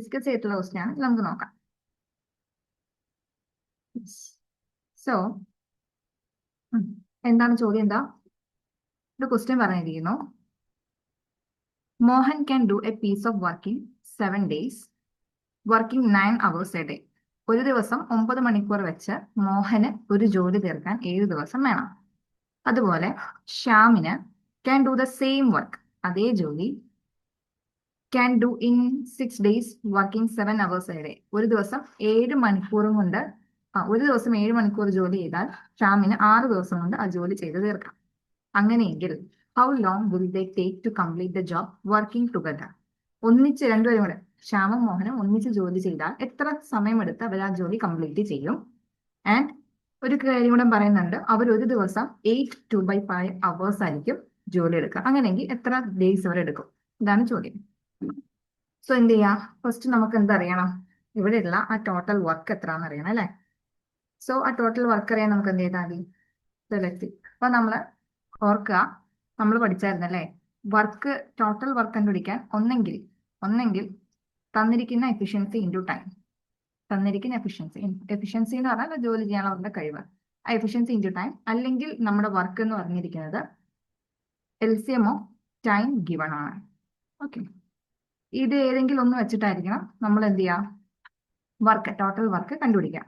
Discuss ചെയ്തിട്ടുള്ള question ആണ് നമുക്ക് നോക്കാം. സോ എന്താണ് ചോദ്യം? എന്താ ഒരു ക്വസ്റ്റ്യൻ പറഞ്ഞിരിക്കുന്നു. Mohan can do a piece of working 7 days, working 9 hours a day. ഒരു ദിവസം 9 മണിക്കൂർ വെച്ച് മോഹന് ഒരു ജോലി തീർക്കാൻ 7 ദിവസം വേണം. അതുപോലെ ശ്യാമിന് can do the same work, അതേ ജോലി can do in 6 days, working 7 hours a day. ഒരു ദിവസം 7 മണിക്കൂറും കൊണ്ട് ഒരു ദിവസം 7 മണിക്കൂർ ജോലി ചെയ്താൽ ശ്യാമിന് 6 ദിവസം കൊണ്ട് ആ ജോലി ചെയ്ത് തീർക്കാം. അങ്ങനെയെങ്കിൽ how long will they take to complete the job working together? ഒന്നിച്ച് രണ്ടുപേരും കൂടെ, ശ്യാമും മോഹനും ഒന്നിച്ച് ജോലി ചെയ്താൽ എത്ര സമയമെടുത്ത് അവർ ആ ജോലി കംപ്ലീറ്റ് ചെയ്യും? ആൻഡ് ഒരു കാര്യം കൂടെ പറയുന്നുണ്ട്, അവർ ഒരു ദിവസം 8 2/5 hours ആയിരിക്കും ജോലി എടുക്കുക. അങ്ങനെയെങ്കിൽ എത്ര ഡേയ്സ് അവർ എടുക്കും? ഇതാണ് ചോദ്യം. സോ എന്ത് ചെയ്യാം? ഫസ്റ്റ് നമുക്ക് എന്തറിയണം? ഇവിടെയുള്ള ആ ടോട്ടൽ വർക്ക് എത്രയാണെന്ന് അറിയണം അല്ലേ? സോ ആ ടോട്ടൽ വർക്ക് അറിയാൻ നമുക്ക് എന്ത് ചെയ്താൽ മതി? സെലക്ട്. അപ്പൊ നമ്മൾ ഓർക്കുക, നമ്മൾ പഠിച്ചായിരുന്നല്ലേ, വർക്ക് ടോട്ടൽ വർക്ക് കണ്ടുപിടിക്കാൻ ഒന്നെങ്കിൽ തന്നിരിക്കുന്ന എഫിഷ്യൻസി ഇൻറ്റു ടൈം. തന്നിരിക്കുന്ന എഫിഷ്യൻസി എന്ന് പറഞ്ഞാൽ ജോലി ചെയ്യാനുള്ള അവരുടെ കഴിവ്. ആ എഫിഷ്യൻസി ഇൻറ്റു ടൈം, അല്ലെങ്കിൽ നമ്മുടെ വർക്ക് എന്ന് പറഞ്ഞിരിക്കുന്നത് LCM ഓഫ് ടൈം ഗിവൺ ആണ്. ഓക്കെ, ഇത് ഏതെങ്കിലും ഒന്ന് വെച്ചിട്ടായിരിക്കണം നമ്മൾ എന്ത് ചെയ്യാം? വർക്ക്, ടോട്ടൽ വർക്ക് കണ്ടുപിടിക്കാം.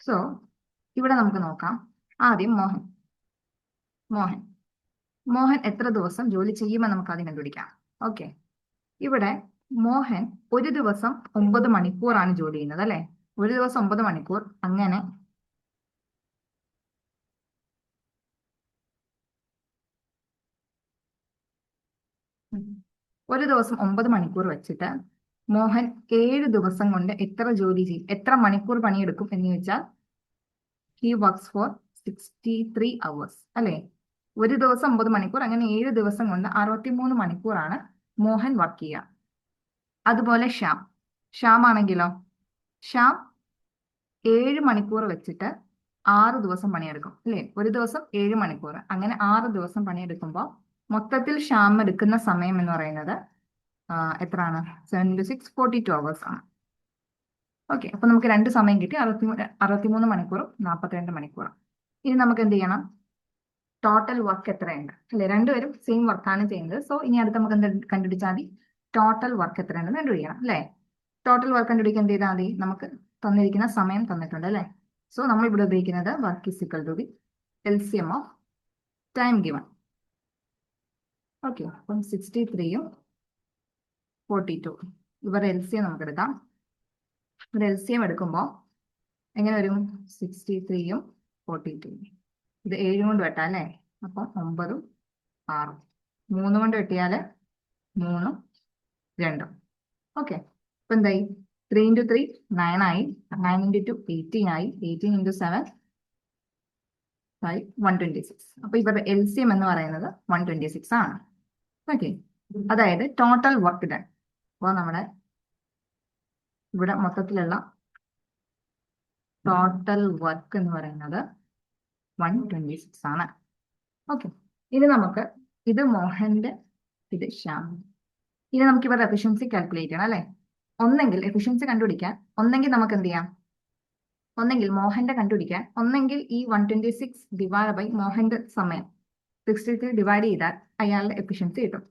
സോ ഇവിടെ നമുക്ക് നോക്കാം. ആദ്യം മോഹൻ എത്ര ദിവസം ജോലി ചെയ്യുമെന്ന് നമുക്ക് ആദ്യം കണ്ടുപിടിക്കാം. ഓക്കെ, ഇവിടെ മോഹൻ ഒരു ദിവസം 9 മണിക്കൂറാണ് ജോലി ചെയ്യുന്നത് അല്ലെ? ഒരു ദിവസം 9 മണിക്കൂർ. അങ്ങനെ ഒരു ദിവസം 9 മണിക്കൂർ വെച്ചിട്ട് മോഹൻ 7 ദിവസം കൊണ്ട് എത്ര ജോലി ചെയ്യും, എത്ര മണിക്കൂർ പണിയെടുക്കും എന്ന് ചോദിച്ചാൽ ഹി വർക്ക്സ് ഫോർ 63 hours അല്ലെ? ഒരു ദിവസം 9 മണിക്കൂർ, അങ്ങനെ 7 ദിവസം കൊണ്ട് 63 മണിക്കൂറാണ് മോഹൻ വർക്ക് ചെയ്യുക. അതുപോലെ ശ്യാം ആണെങ്കിലോ, ശ്യാം 7 മണിക്കൂർ വെച്ചിട്ട് 6 ദിവസം പണിയെടുക്കും അല്ലെ? ഒരു ദിവസം 7 മണിക്കൂർ, അങ്ങനെ 6 ദിവസം പണിയെടുക്കുമ്പോൾ മൊത്തത്തിൽ ശ്യാം എടുക്കുന്ന സമയം എന്ന് പറയുന്നത് എത്രയാണ്? 7 into 6 42 hours ആണ്. ഓക്കെ, അപ്പൊ നമുക്ക് രണ്ട് സമയം കിട്ടി, 63 മണിക്കൂറും 42 മണിക്കൂറും. ഇനി നമുക്ക് എന്ത് ചെയ്യണം? ടോട്ടൽ വർക്ക് എത്രയുണ്ട് അല്ലെ? രണ്ടുപേരും സെയിം വർക്കാണ് ചെയ്യുന്നത്. സോ ഇനി അടുത്ത് നമുക്ക് എന്ത് കണ്ടുപിടിച്ചാൽ മതി? ടോട്ടൽ വർക്ക് എത്രയുണ്ടെന്ന് കണ്ടുപിടിക്കണം അല്ലെ? ടോട്ടൽ വർക്ക് കണ്ടുപിടിക്കാൻ എന്ത് ചെയ്താൽ മതി? നമുക്ക് തന്നിരിക്കുന്ന സമയം തന്നിട്ടുണ്ട് അല്ലെ? സോ നമ്മൾ ഇവിടെ ഉപയോഗിക്കുന്നത് work is equal to the LCM of time given. Okay, അപ്പം 63യും 42 ഇവരുടെ LCM നമുക്ക് എടുക്കാം. ഇവിടെ LCM എടുക്കുമ്പോൾ എങ്ങനെ വരും? 63യും 42. ഇത് 7 കൊണ്ട് വെട്ടാം അല്ലേ? അപ്പം 9ഉം 6ഉം 3 കൊണ്ട് വെട്ടിയാൽ 3ഉം 2ഉം. ഓക്കെ, അപ്പൊ എന്തായി? 3 into 3 9 ആയി, 9 into 2 18 ആയി, 18 into 7 126. അപ്പൊ ഇവരുടെ LCM എന്ന് പറയുന്നത് 126 ആണ്. ഓക്കെ, അതായത് ടോട്ടൽ വർക്ക് ഡൺ. അപ്പോൾ നമ്മുടെ ഇവിടെ മൊത്തത്തിലുള്ള ടോട്ടൽ വർക്ക് എന്ന് പറയുന്നത് 126 ആണ്. ഓക്കെ, ഇനി നമുക്ക് ഇത് മോഹന്റെ, ഇത് ശ്യാം. ഇനി നമുക്ക് ഇവരുടെ എഫിഷ്യൻസി കാൽക്കുലേറ്റ് ചെയ്യണം അല്ലെ? ഒന്നെങ്കിൽ എഫിഷ്യൻസി കണ്ടുപിടിക്കാൻ, ഒന്നെങ്കിൽ നമുക്ക് എന്ത് ചെയ്യാം? ഒന്നെങ്കിൽ മോഹന്റെ കണ്ടുപിടിക്കാൻ, ഒന്നെങ്കിൽ ഈ 126 ഡിവൈഡ് ബൈ മോഹന്റെ സമയം 63 ഡിവൈഡ് ചെയ്താൽ അയാളുടെ എഫിഷ്യൻസി കിട്ടും.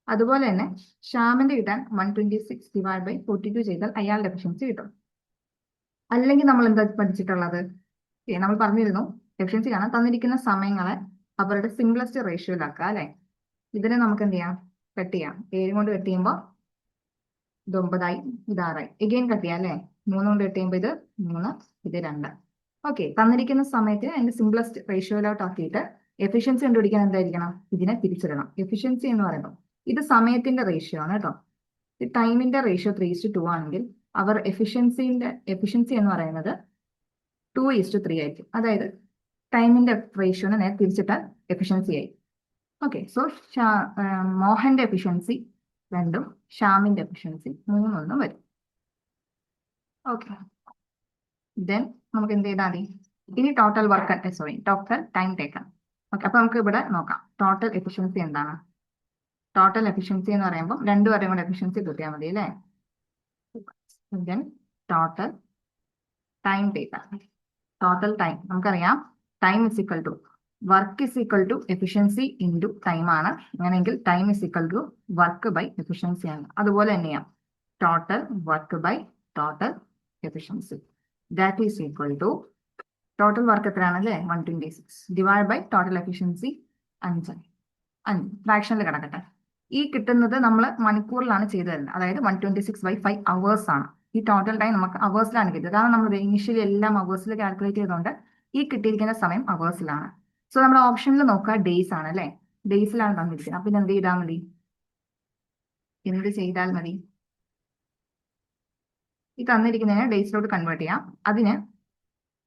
അതുപോലെ തന്നെ ശ്യാമിന്റെ കിട്ടാൻ 126 ഡിവൈഡ് ബൈ 42 ചെയ്താൽ അയാളുടെ എഫിഷ്യൻസി കിട്ടും. അല്ലെങ്കിൽ നമ്മൾ എന്താ പഠിച്ചിട്ടുള്ളത്? നമ്മൾ പറഞ്ഞിരുന്നു എഫിഷ്യൻസി കാണാൻ തന്നിരിക്കുന്ന സമയങ്ങളെ അവരുടെ സിംപ്ലസ്റ്റ് റേഷ്യോയിലാക്കുക അല്ലെ? ഇതിനെ നമുക്ക് എന്ത് ചെയ്യാം? കട്ട് ചെയ്യാം. 7 കൊണ്ട് കട്ട് ചെയ്യുമ്പോൾ ഇത് 9ആയി, ഇത് 6ആയി. എഗെയിൻ കട്ട് ചെയ്യാം അല്ലെ? 3 കൊണ്ട് കട്ട് ചെയ്യുമ്പോൾ ഇത് 3, ഇത് 2. ഓക്കെ, തന്നിരിക്കുന്ന സമയത്തിന് അതിന്റെ സിംപ്ലസ്റ്റ് റേഷ്യോയിലോട്ട് ആക്കിയിട്ട് എഫിഷ്യൻസി കണ്ടുപിടിക്കാൻ എന്തായിരിക്കണം? ഇതിനെ തിരിച്ചിടണം. എഫിഷ്യൻസി എന്ന് പറയുമ്പോൾ ഇത് സമയത്തിന്റെ റേഷ്യോ ആണ് കേട്ടോ. ടൈമിന്റെ റേഷ്യോ 3:2 ആണെങ്കിൽ അവർ എഫിഷ്യൻസി എന്ന് പറയുന്നത് 2:3 ആയിരിക്കും. അതായത് ടൈമിന്റെ റേഷ്യോനെ നേരെ തിരിച്ചിട്ടാൽ എഫിഷ്യൻസി ആയി. ഓക്കെ, സോ മോഹന്റെ എഫിഷ്യൻസി 2ഉം ശ്യാമിന്റെ എഫിഷ്യൻസി 3 വരും. ഓക്കെ, ദെൻ നമുക്ക് എന്ത് ചെയ്താൽ മതി? ഇനി total work, total time taken. Okay, അപ്പൊ നമുക്ക് ഇവിടെ നോക്കാം ടോട്ടൽ എഫിഷ്യൻസി എന്താണ്. ടോട്ടൽ എഫിഷ്യൻസി എന്ന് പറയുമ്പോൾ രണ്ടുപേരും കൂടെ എഫിഷ്യൻസി കിട്ടിയാൽ മതി അല്ലേ? then total time data. Total time നമുക്കറിയാം, time is equal to work is equal to efficiency into time ആണ്. അങ്ങനെയെങ്കിൽ time is equal to work by efficiency ആണ്. അതുപോലെ തന്നെയാണ് total work by total efficiency. That is equal to total work എത്രയാണ് അല്ലേ, 126 divide by total efficiency 5 ഫ്രാക്ഷനിൽ കിടക്കട്ടെ. ഈ കിട്ടുന്നത് നമ്മൾ മണിക്കൂറിലാണ് ചെയ്തു തരുന്നത്, അതായത് 126/5 അവേഴ്സ് ആണ്. ഈ ടോട്ടൽ ടൈം നമുക്ക് അവേഴ്സിലാണ് കിട്ടിയത്, കാരണം നമ്മൾ ഇനിഷ്യലി എല്ലാം അവേഴ്സിൽ കാൽക്കുലേറ്റ് ചെയ്തുകൊണ്ട് ഈ കിട്ടിയിരിക്കുന്ന സമയം അവേഴ്സിലാണ്. സോ നമ്മുടെ ഓപ്ഷനിൽ നോക്കുക ഡേയ്സ് ആണ് അല്ലേ, ഡേയ്സിലാണ് തന്നിരിക്കുന്നത്. അപ്പൊ എന്ത് ചെയ്താൽ മതി, എന്ത് ചെയ്താൽ മതി, ഈ തന്നിരിക്കുന്നതിനെ ഡേയ്സിലോട്ട് കൺവേർട്ട് ചെയ്യാം. അതിന്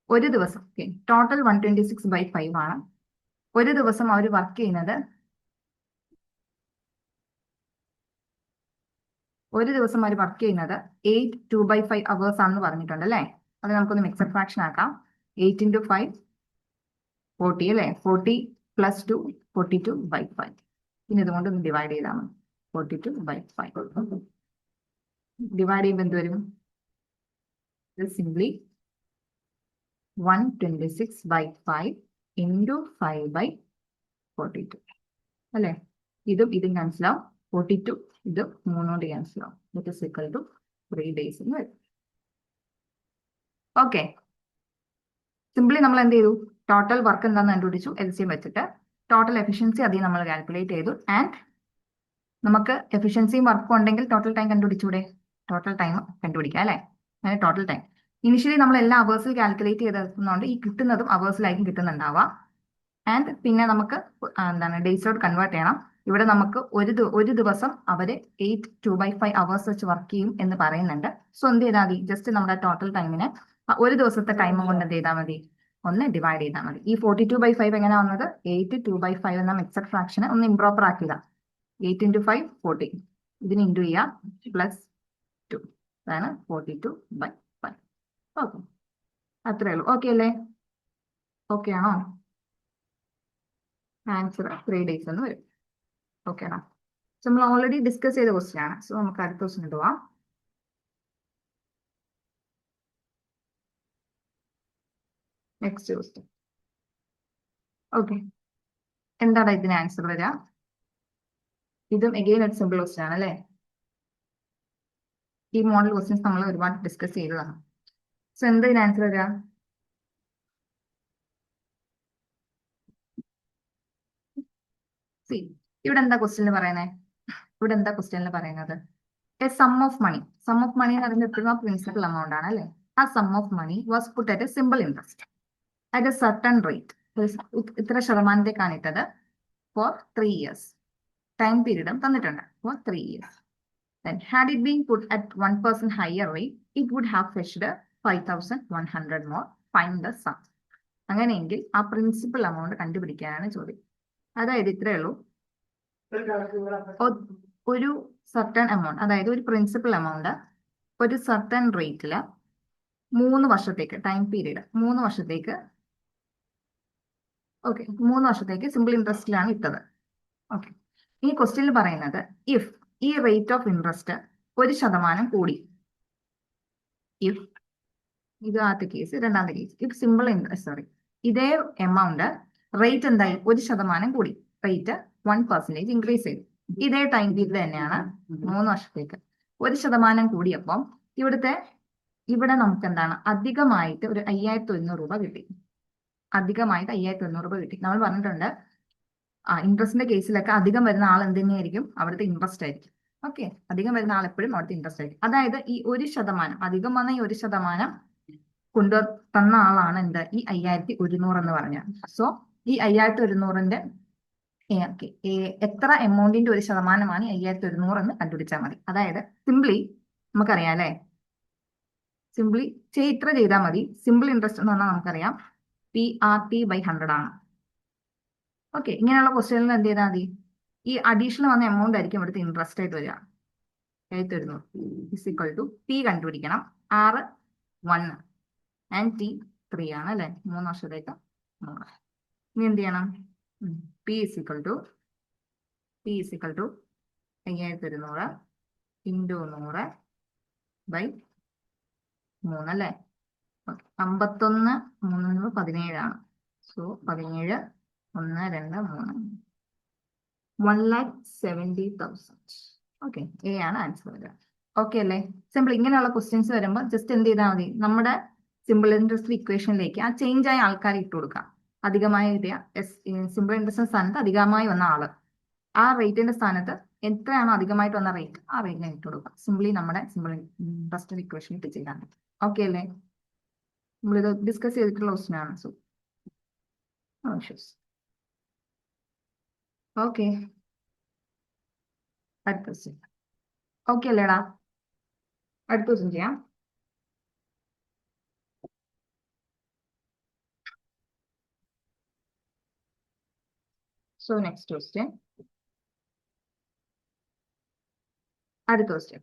ഒരു ദിവസം ടോട്ടൽ 126/5 ആണ്. ഒരു ദിവസം അവർ വർക്ക് ചെയ്യുന്നത്, ഒരു ദിവസം അവർ വർക്ക് ചെയ്യുന്നത് 8 2/5 അവേഴ്സ് ആണെന്ന് പറഞ്ഞിട്ടുണ്ട് അല്ലേ. അത് നമുക്കൊന്ന് മിക്സഡ് ഫ്രാക്ഷൻ ആക്കാം. 8 × 5 40 അല്ലേ, 40 + 2 42/5. പിന്നെ ഇതുകൊണ്ട് ഒന്ന് ഡിവൈഡ് ചെയ്താൽ മതി. 42/5 ഡിവൈഡ് ചെയ്യുമ്പോൾ എന്ത് വരും, സിംപ്ലി 126/5 × 5/42 അല്ലേ. ഇതും ക്യാൻസൽ ആവും. 42 ഇത് 3 കൊണ്ട് ക്യാൻസൽ ആവും. That is equal to 3 days എന്ന് വരും. ഓക്കെ, സിംപ്ലി നമ്മൾ എന്ത് ചെയ്തു, ടോട്ടൽ വർക്ക് എന്താണെന്ന് കണ്ടുപിടിച്ചു LCM വെച്ചിട്ട്. ടോട്ടൽ എഫിഷ്യൻസി അതിൽ നമ്മൾ കാൽക്കുലേറ്റ് ചെയ്തു. ആൻഡ് നമുക്ക് എഫിഷ്യൻസിയും വർക്കും ഉണ്ടെങ്കിൽ ടോട്ടൽ ടൈം കണ്ടുപിടിച്ചൂടെ, ടോട്ടൽ ടൈം കണ്ടുപിടിക്കാം അല്ലേ. അങ്ങനെ ടോട്ടൽ ടൈം ഇനിഷ്യലി നമ്മൾ എല്ലാ അവേഴ്സിൽ കാൽക്കുലേറ്റ് ചെയ്തെടുക്കുന്നതുകൊണ്ട് ഈ കിട്ടുന്നതും അവേഴ്സിലായിരിക്കും കിട്ടുന്നുണ്ടാവുക. ആൻഡ് പിന്നെ നമുക്ക് എന്താണ് ഡേയ്സിലോട്ട് കൺവേർട്ട് ചെയ്യണം. ഇവിടെ നമുക്ക് ഒരു ദിവസം അവര് 8 2/5 അവേഴ്സ് വെച്ച് വർക്ക് ചെയ്യും എന്ന് പറയുന്നുണ്ട്. സോ എന്ത് ചെയ്താൽ മതി, ജസ്റ്റ് നമ്മുടെ ടോട്ടൽ ടൈമിനെ ഒരു ദിവസത്തെ ടൈം കൊണ്ട് എന്ത് ചെയ്താൽ മതി, ഒന്ന് ഡിവൈഡ് ചെയ്താൽ മതി. ഈ 42/5 എങ്ങനെ വന്നത്, 8 2/5 എന്ന മിക്സഡ് ഫ്രാക്ഷനെ ഒന്ന് ഇംപ്രോപ്പർ ആക്കിയതാ. 8 × 5 40, ഇതിന് ഇൻറ്റു ചെയ്യാം +2, അതാണ് 42/5. ഓക്കെ, അത്രേ ഉള്ളൂ. ഓക്കെ അല്ലേ, ഓക്കെ ആണോ? ആൻസർ 3 ഡേയ്സ് എന്ന് വരും. ഓക്കേടാ, നമ്മൾ ഓൾറെഡി ഡിസ്കസ് ചെയ്ത ക്വസ്റ്റ്യൻ ആണ്. സോ നമുക്ക് അടുത്ത ക്വസ്റ്റ്യൻ പോവാം. Next question. ഓക്കെ, എന്താണ് ഇതിന് ആൻസർ വരിക? ഇതും എഗെയിൻ ഒരു സിമ്പിൾ ക്വസ്റ്റ്യൻ ആണ് അല്ലേ. ഈ മോഡൽ ക്വസ്റ്റ്യൻസ് നമ്മൾ ഒരുപാട് ഡിസ്കസ് ചെയ്തതാണ്. സോ എന്താ ഇതിന് ആൻസർ വരിക? സി, ഇവിടെ എന്താ ക്വസ്റ്റ്യനിൽ പറയുന്നത്, ഇവിടെ എന്താ ക്വസ്റ്റ്യനിൽ പറയുന്നത്, a sum of money. Sum of money എന്ന് പറയുന്നത് പ്രിൻസിപ്പൽ എമൗണ്ട് ആണ് അല്ലേ. ആ sum of money was put at a simple interest at a certain rate. ഇത്ര ശതമാനത്തേക്കാണ് ഇട്ടത് ഫോർ 3 years. ടൈം പീരീഡും തന്നിട്ടുണ്ട് for 3 years. Then had it been put at 1% higher rate, it would have fetched 5,100 more. Find the sum. അങ്ങനെയെങ്കിൽ ആ principal amount കണ്ടുപിടിക്കാനാണ് ചോദ്യം. അതായത് ഇത്രയേ ഉള്ളൂ, ഒരു സർട്ടൺ എമൗണ്ട്, അതായത് ഒരു പ്രിൻസിപ്പൽ എമൗണ്ട് ഒരു സർട്ടൺ റേറ്റിൽ 3 വർഷത്തേക്ക് ടൈം പീരീഡ്, 3 വർഷത്തേക്ക്, ഓക്കെ 3 വർഷത്തേക്ക് സിമ്പിൾ ഇൻട്രസ്റ്റിലാണ് ഇട്ടത്. ഓക്കെ, ഈ ക്വസ്റ്റ്യനിൽ പറയുന്നത് ഇഫ് ഈ റേറ്റ് ഓഫ് ഇൻട്രസ്റ്റ് 1% കൂടി, ഇഫ് ഇത് ആദ്യത്തെ കേസ്, രണ്ടാമത്തെ case if simple interest, sorry, ഇതേ എമൗണ്ട് റേറ്റ് എന്തായി 1% കൂടി, റേറ്റ് 1% ഇൻക്രീസ് ചെയ്തു. ഇതേ ടൈം പീരീഡ് തന്നെയാണ് 3 വർഷത്തേക്ക് 1% കൂടിയപ്പം ഇവിടെ നമുക്ക് എന്താണ് അധികമായിട്ട് ഒരു 5,100 രൂപ കിട്ടി. അധികമായിട്ട് 5,100 രൂപ കിട്ടി. നമ്മൾ പറഞ്ഞിട്ടുണ്ട് ഇൻട്രസ്റ്റിന്റെ കേസിലൊക്കെ അധികം വരുന്ന ആൾ എന്ത് തന്നെയായിരിക്കും, അവിടുത്തെ ഇൻട്രസ്റ്റ് ആയിരിക്കും. ഓക്കെ, അധികം വരുന്ന ആൾ എപ്പോഴും അവിടുത്തെ ഇൻട്രസ്റ്റ് ആയിരിക്കും. അതായത് ഈ 1% അധികം വന്ന ഈ 1% കൊണ്ടു തന്ന ആളാണ് എന്ത്, ഈ 5,100 എന്ന് പറഞ്ഞത്. സോ ഈ 5,100ന്റെ എത്ര എമൗണ്ടിന്റെ 1% 5,100 എന്ന് കണ്ടുപിടിച്ചാൽ മതി. അതായത് സിംപ്ലി നമുക്കറിയാം അല്ലെ, സിംപ്ലി ഇത്ര ചെയ്താൽ മതി. സിമ്പിൾ ഇൻട്രസ്റ്റ് എന്ന് പറഞ്ഞാൽ നമുക്കറിയാം PRT/100 ആണ്. ഓക്കെ, ഇങ്ങനെയുള്ള ക്വസ്റ്റ്യനിൽ എന്ത് ചെയ്താൽ മതി, ഈ അഡീഷണൽ വന്ന എമൗണ്ട് ആയിരിക്കും ഇവിടുത്തെ ഇൻട്രസ്റ്റ് ആയിട്ട് വരിക. 5,100 = P കണ്ടുപിടിക്കണം. R 1 ആൻഡ് T 3 ആണ് അല്ലെ, 3 വർഷത്തേക്ക് 3. ഇനി എന്ത് ചെയ്യണം, P = 5,100 × 100 ബൈ 3 അല്ലേ? 51 3 17 സോ 17 1 2 3 1,70,000. ഓക്കെ, എ ആണ് ആൻസർ വരിക. ഓക്കെ അല്ലേ? സിമ്പിൾ. ഇങ്ങനെയുള്ള ക്വസ്റ്റ്യൻസ് വരുമ്പോൾ ജസ്റ്റ് എന്ത് ചെയ്താൽ മതി, നമ്മുടെ സിമ്പിൾ ഇൻട്രസ്റ്റ് ഇക്വേഷനിലേക്ക് ആ ചേഞ്ച് ആയ ആൾക്കാരെ ഇട്ട് കൊടുക്കാം. അധികമായി കിട്ടിയ സിമ്പിൾ ഇൻട്രസ്റ്റ് സ്ഥാനത്ത് അധികമായി വന്ന ആള്, ആ റേറ്റിന്റെ സ്ഥാനത്ത് എത്രയാണോ അധികമായിട്ട് വന്ന റേറ്റ്, ആ റേറ്റിനെ ഇട്ട് കൊടുക്കാം. സിംപ്ലി നമ്മുടെ സിമ്പിൾ ഇൻട്രസ്റ്റ് ഇക്വേഷൻ ഇട്ട് ചെയ്താൽ മതി. ഓക്കെ അല്ലേ? നമ്മളിത് ഡിസ്കസ് ചെയ്തിട്ടുള്ള ക്വസ്റ്റ്യൻ ആണ്. സോ ഓക്കെ, അടുത്ത ക്വസ്റ്റ്യൻ. ഓക്കെ അല്ലേടാ? അടുത്ത ക്വസ്റ്റ്യൻ ചെയ്യാം. So next question. അടുത്ത ക്വസ്റ്റ്യൻ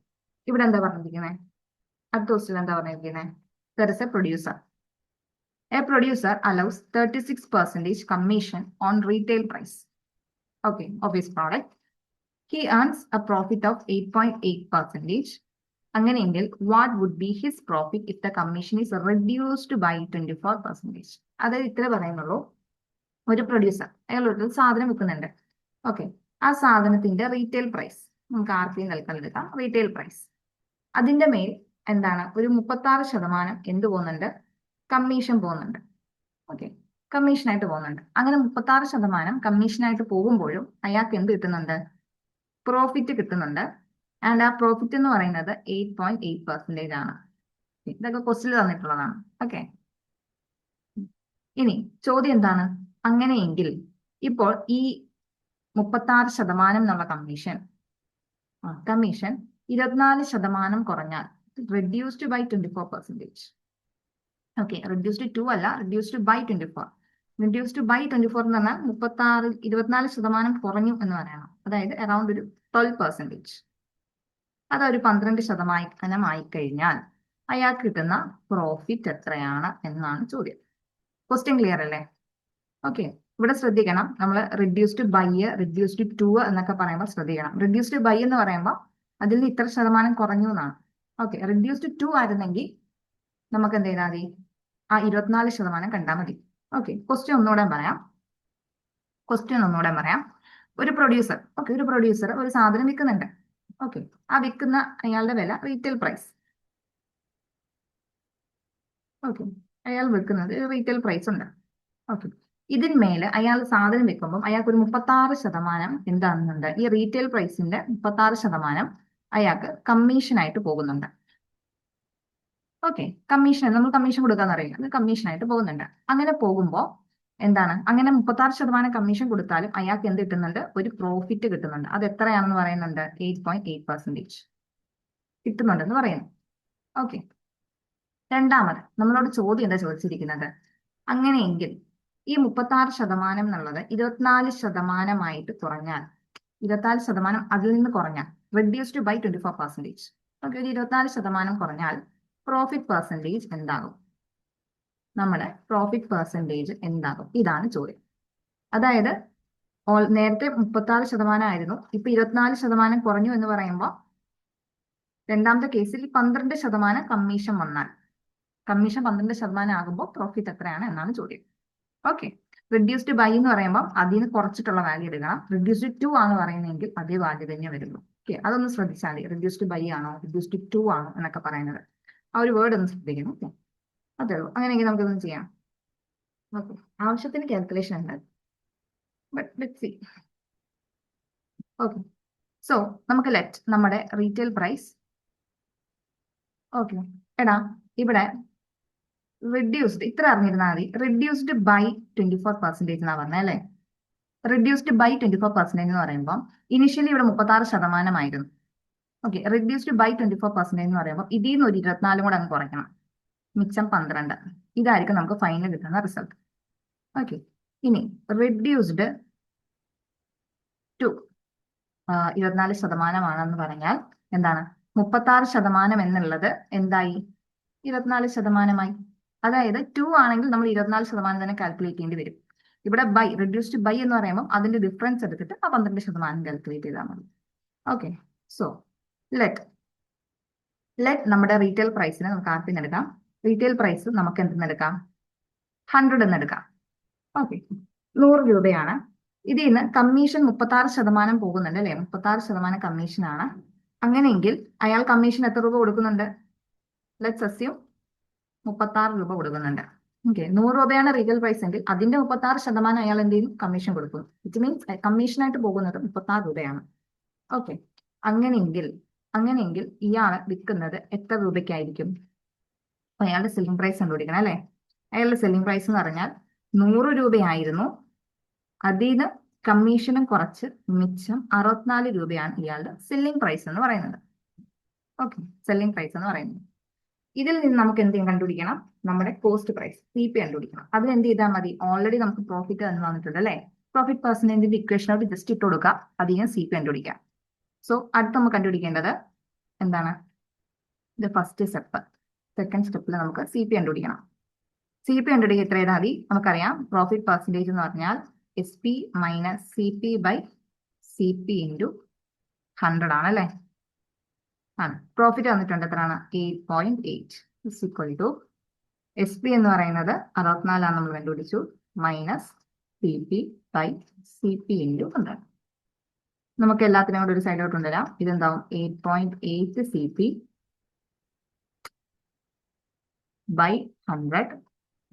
ഇവിടെ എന്താ പറഞ്ഞിരിക്കുന്നത്? അടുത്ത ക്വസ്റ്റ്യൻ എന്താ പറഞ്ഞിരിക്കുന്നത്? There is a producer. A producer allows 36% commission on retail price. Okay, of his product. He earns a profit of 8.8%. അങ്ങനെയെങ്കിൽ what would be his profit if the commission is reduced by 24%? അതായത് ഇത്ര പറയുന്നുള്ളൂ. ഒരു producer അയാൾ ഒരു സാധനം വിൽക്കുന്നുണ്ട്. Okay, ആ സാധനത്തിന്റെ റീറ്റെയിൽ പ്രൈസ് നമുക്ക് ആർക്കെയും തൽക്കാലം എടുക്കാം. റീറ്റെയിൽ പ്രൈസ്, അതിന്റെ മേൽ എന്താണ്, ഒരു 36% എന്ത് പോകുന്നുണ്ട്? കമ്മീഷൻ പോകുന്നുണ്ട്. ഓക്കെ, കമ്മീഷനായിട്ട് പോകുന്നുണ്ട്. അങ്ങനെ 36% കമ്മീഷനായിട്ട് പോകുമ്പോഴും അയാൾക്ക് എന്ത് കിട്ടുന്നുണ്ട്? പ്രോഫിറ്റ് കിട്ടുന്നുണ്ട്. ആൻഡ് ആ പ്രോഫിറ്റ് എന്ന് പറയുന്നത് 8.8% ആണ്. ഇതൊക്കെ ക്വസ്റ്റിൽ തന്നിട്ടുള്ളതാണ്. ഓക്കെ, ഇനി ചോദ്യം എന്താണ്? അങ്ങനെയെങ്കിൽ ഇപ്പോൾ ഈ 36% എന്നുള്ള കമ്മീഷൻ 24% കുറഞ്ഞാൽ, reduced by 24%. Okay, reduced to അല്ല, റെഡ്യൂസ്ഡ് ബൈ 24. റെഡ്യൂസ്ഡ് ബൈ 24 എന്ന് പറഞ്ഞാൽ 24% കുറഞ്ഞു എന്ന് പറയണം. അതായത് അറൌണ്ട് ഒരു 12%. അതൊരു 12% കഴിഞ്ഞാൽ അയാൾക്ക് കിട്ടുന്ന പ്രോഫിറ്റ് എത്രയാണ് എന്നാണ് ചോദ്യം. ക്വസ്റ്റ്യൻ ക്ലിയർ അല്ലേ? ഓക്കെ, ഇവിടെ ശ്രദ്ധിക്കണം. നമ്മൾ റെഡ്യൂസ്ഡ് ബൈ, റെഡ്യൂസ്ഡ് ടു എന്നൊക്കെ പറയുമ്പോൾ ശ്രദ്ധിക്കണം. റെഡ്യൂസ്ഡ് ബൈ എന്ന് പറയുമ്പോൾ അതിൽ നിന്ന് ഇത്ര ശതമാനം കുറഞ്ഞു എന്നാണ്. ഓക്കെ, റെഡ്യൂസ്ഡ് ടു ആയിരുന്നെങ്കിൽ നമുക്ക് എന്ത് ചെയ്താൽ മതി? ആ 24% കണ്ടാൽ മതി. ഓക്കെ, ക്വസ്റ്റ്യൻ ഒന്നുകൂടെ പറയാം. ഒരു പ്രൊഡ്യൂസർ ഒരു സാധനം വിൽക്കുന്നുണ്ട്. ഓക്കെ, ആ വിൽക്കുന്ന അയാളുടെ വില റീറ്റെയിൽ പ്രൈസ്. ഓക്കെ, അയാൾ വിൽക്കുന്നത് റീറ്റെയിൽ പ്രൈസ് ഉണ്ട്. ഓക്കെ, ഇതിന്മേല് അയാൾ സാധനം വെക്കുമ്പോൾ അയാൾക്ക് ഒരു 36% എന്താകുന്നുണ്ട്? ഈ റീറ്റെയിൽ പ്രൈസിന്റെ 36% അയാൾക്ക് കമ്മീഷനായിട്ട് പോകുന്നുണ്ട്. ഓക്കെ, നമ്മൾ കമ്മീഷൻ കൊടുക്കാന്ന് അറിയില്ല, അത് കമ്മീഷനായിട്ട് പോകുന്നുണ്ട്. അങ്ങനെ പോകുമ്പോൾ എന്താണ്, അങ്ങനെ 36% കമ്മീഷൻ കൊടുത്താലും അയാൾക്ക് എന്ത് കിട്ടുന്നുണ്ട്? ഒരു പ്രോഫിറ്റ് കിട്ടുന്നുണ്ട്. അത് എത്രയാണെന്ന് പറയുന്നുണ്ട്? 8.8% കിട്ടുന്നുണ്ടെന്ന് പറയുന്നു. ഓക്കെ, രണ്ടാമത് നമ്മളോട് ചോദ്യം എന്താ ചോദിച്ചിരിക്കുന്നത്? അങ്ങനെയെങ്കിൽ ഈ 36% എന്നുള്ളത് 24% കുറഞ്ഞാൽ, 24% അതിൽ നിന്ന് കുറഞ്ഞാൽ, റെഡ്യൂസ്ഡ് ബൈ 24%. ഓക്കെ, ഒരു 24% കുറഞ്ഞാൽ പ്രോഫിറ്റ് പെർസെൻറ്റേജ് എന്താകും? നമ്മുടെ പ്രോഫിറ്റ് പെർസെൻറ്റേജ് എന്താകും? ഇതാണ് ചോദ്യം. അതായത് നേരത്തെ 36% ആയിരുന്നു, ഇപ്പൊ 24% കുറഞ്ഞു എന്ന് പറയുമ്പോൾ രണ്ടാമത്തെ കേസിൽ 12% കമ്മീഷൻ വന്നാൽ, കമ്മീഷൻ 12% ആകുമ്പോൾ പ്രോഫിറ്റ് എത്രയാണ് എന്നാണ് ചോദ്യം. ഓക്കെ, റിഡ്യൂസ്ഡ് ബൈ എന്ന് പറയുമ്പോൾ അതിന് കുറച്ചിട്ടുള്ള വാല്യൂ എടുക്കണം. റിഡ്യൂസ്ഡ് ടു ആണ് പറയുന്നതെങ്കിൽ അതേ വാല്യൂ തന്നെ വരുള്ളൂ. ഓക്കെ, അതൊന്ന് ശ്രദ്ധിച്ചാൽ മതി. റിഡ്യൂസ്ഡ് ബൈ ആണോ റിഡ്യൂസ്ഡ് ടു ആണോ എന്നൊക്കെ പറയുന്നത്, ആ ഒരു വേർഡ് ഒന്ന് ശ്രദ്ധിക്കണം. ഓക്കെ, അതേ ഉള്ളൂ. അങ്ങനെയെങ്കിൽ നമുക്കിതൊന്ന് ചെയ്യാം. ഓക്കെ, ആവശ്യത്തിന് കാൽക്കുലേഷൻ ഉണ്ട്, but let's see. Okay, so നമുക്ക് നമ്മുടെ റീറ്റെയിൽ പ്രൈസ്. ഓക്കെ, എടാ ഇവിടെ റിഡ്യൂസ്ഡ് ഇത്ര അറിഞ്ഞിരുന്നാൽ മതി. റിഡ്യൂസ്ഡ് ബൈ 24% എന്നാ പറഞ്ഞത് അല്ലേ? റിഡ്യൂസ്ഡ് ബൈ 24% എന്ന് പറയുമ്പോൾ ഇനിഷ്യലി ഇവിടെ 36% ആയിരുന്നു. ഓക്കെ, റിഡ്യൂസ്ഡ് ബൈ 24% എന്ന് പറയുമ്പോൾ ഇതിൽ നിന്ന് ഒരു 24 കൂടെ അങ്ങ് കുറയ്ക്കണം, മിച്ചം 12. ഇതായിരിക്കും നമുക്ക് ഫൈനൽ കിട്ടുന്ന റിസൾട്ട്. ഓക്കെ, ഇനി റിഡ്യൂസ്ഡ് ടു 24% പറഞ്ഞാൽ എന്താണ്? 36% എന്നുള്ളത് എന്തായി? 24%. അതായത് 2 ആണെങ്കിൽ നമ്മൾ 24% തന്നെ കാൽക്കുലേറ്റ് ചെയ്യേണ്ടി വരും. ഇവിടെ ബൈ, റിഡ്യൂസ്ഡ് ബൈ എന്ന് പറയുമ്പോൾ അതിന്റെ ഡിഫറൻസ് എടുത്തിട്ട് ആ 12% കാൽക്കുലേറ്റ് ചെയ്താൽ മതി. ഓക്കെ, സോ ലെറ്റ് നമ്മുടെ റീറ്റെയിൽ പ്രൈസിനെ നമുക്ക് ആദ്യം എടുക്കാം. റീറ്റെയിൽ പ്രൈസ് നമുക്ക് എന്തെന്നെടുക്കാം? 100 എന്നെടുക്കാം. ഓക്കെ, 100 രൂപയാണ്. ഇതിൽ നിന്ന് കമ്മീഷൻ 36% പോകുന്നുണ്ട് അല്ലെ? 36% കമ്മീഷനാണ്. അങ്ങനെയെങ്കിൽ അയാൾ കമ്മീഷൻ എത്ര രൂപ കൊടുക്കുന്നുണ്ട്? ലെറ്റ്സ് അസ്യൂം 36 രൂപ കൊടുക്കുന്നുണ്ട്. ഓക്കെ, 100 രൂപയാണ് റീറ്റെയിൽ പ്രൈസ് എങ്കിൽ അതിന്റെ 36% അയാൾ എന്ത് ചെയ്യും? കമ്മീഷൻ കൊടുക്കും. ഇറ്റ് മീൻസ് കമ്മീഷനായിട്ട് പോകുന്നത് 36 രൂപയാണ്. ഓക്കെ, അങ്ങനെയെങ്കിൽ ഇയാൾ വിൽക്കുന്നത് എത്ര രൂപയ്ക്കായിരിക്കും? അപ്പൊ അയാളുടെ സെല്ലിംഗ് പ്രൈസ് കണ്ടുപിടിക്കണം അല്ലെ? അയാളുടെ സെല്ലിംഗ് പ്രൈസ് എന്ന് പറഞ്ഞാൽ 100 രൂപയായിരുന്നു. അതിൽ നിന്ന് കമ്മീഷനും കുറച്ച് മിച്ചം 64 രൂപയാണ് ഇയാളുടെ സെല്ലിംഗ് പ്രൈസ് എന്ന് പറയുന്നത്. ഓക്കെ, സെല്ലിംഗ് പ്രൈസ് എന്ന് പറയുന്നത്. ഇതിൽ നിന്ന് നമുക്ക് എന്ത് കണ്ടുപിടിക്കണം? നമ്മുടെ കോസ്റ്റ് പ്രൈസ് CP കണ്ടുപിടിക്കണം. അതിന് എന്ത് ചെയ്താൽ മതി? ഓൾറെഡി നമുക്ക് പ്രോഫിറ്റ് എന്ന് വന്നിട്ടുണ്ട് അല്ലെ? പ്രോഫിറ്റ് പെർസെന്റേജിന്റെ ഇക്വേഷനോട് ജസ്റ്റ് ഇട്ട് കൊടുക്കുക, അതിന് CP കണ്ടുപിടിക്കാം. സോ അടുത്ത് നമുക്ക് കണ്ടുപിടിക്കേണ്ടത് എന്താണ്? ഇത് ഫസ്റ്റ് സ്റ്റെപ്പ്. സെക്കൻഡ് സ്റ്റെപ്പിൽ നമുക്ക് CP കണ്ടുപിടിക്കണം. CP കണ്ടുപിടിക്കുക എത്ര ചെയ്താൽ മതി? നമുക്കറിയാം പ്രോഫിറ്റ് പെർസെന്റേജ് എന്ന് പറഞ്ഞാൽ SP minus CP by CP into 100 ആണ് അല്ലെ? ആണ്. പ്രോഫിറ്റ് വന്നിട്ടുണ്ട് എത്രയാണ്? 8.8 ഇസ് ഈക്വൽ ടു SP എന്ന് പറയുന്നത് 64 നമ്മൾ കണ്ടുപിടിച്ചു, minus CP by CP into 100. നമുക്ക് എല്ലാത്തിനും കൂടെ ഒരു സൈഡിലോട്ട് കൊണ്ടുവരാം. ഇതെന്താവും? 8.8 CP by 100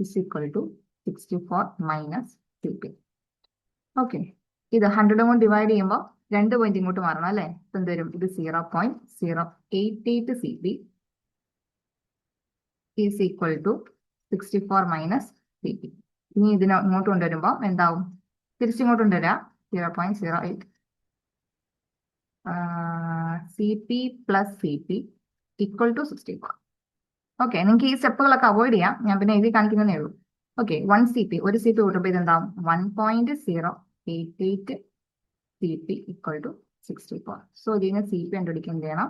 is equal to 64 minus CP. Okay, ഇത് 100 കൊണ്ട് ഡിവൈഡ് ചെയ്യുമ്പോൾ 2 പോയിന്റ് ഇങ്ങോട്ട് മാറണം അല്ലെ? എന്ത് വരും? ഇത് 0.088 CP is equal to 64 minus CP. ഇനി ഇതിനെ ഇങ്ങോട്ട് കൊണ്ടുവരുമ്പോൾ എന്താവും? തിരിച്ചിങ്ങോട്ട് കൊണ്ടുവരാം. 0.08 CP plus CP equal to 64. Okay, നിങ്ങൾക്ക് ഈ സ്റ്റെപ്പുകളൊക്കെ അവോയ്ഡ് ചെയ്യാം, ഞാൻ പിന്നെ എഴുതി കാണിക്കുന്നതേ ഉള്ളൂ. ഓക്കെ, 1 CP, ഒരു CP കൂട്ടുമ്പോൾ ഇതെന്താവും? 1.088 CP ഈക്വൽ ടു 64. സോ ഇതിന് CP കണ്ടുപിടിക്കാൻ ചെയ്യണം.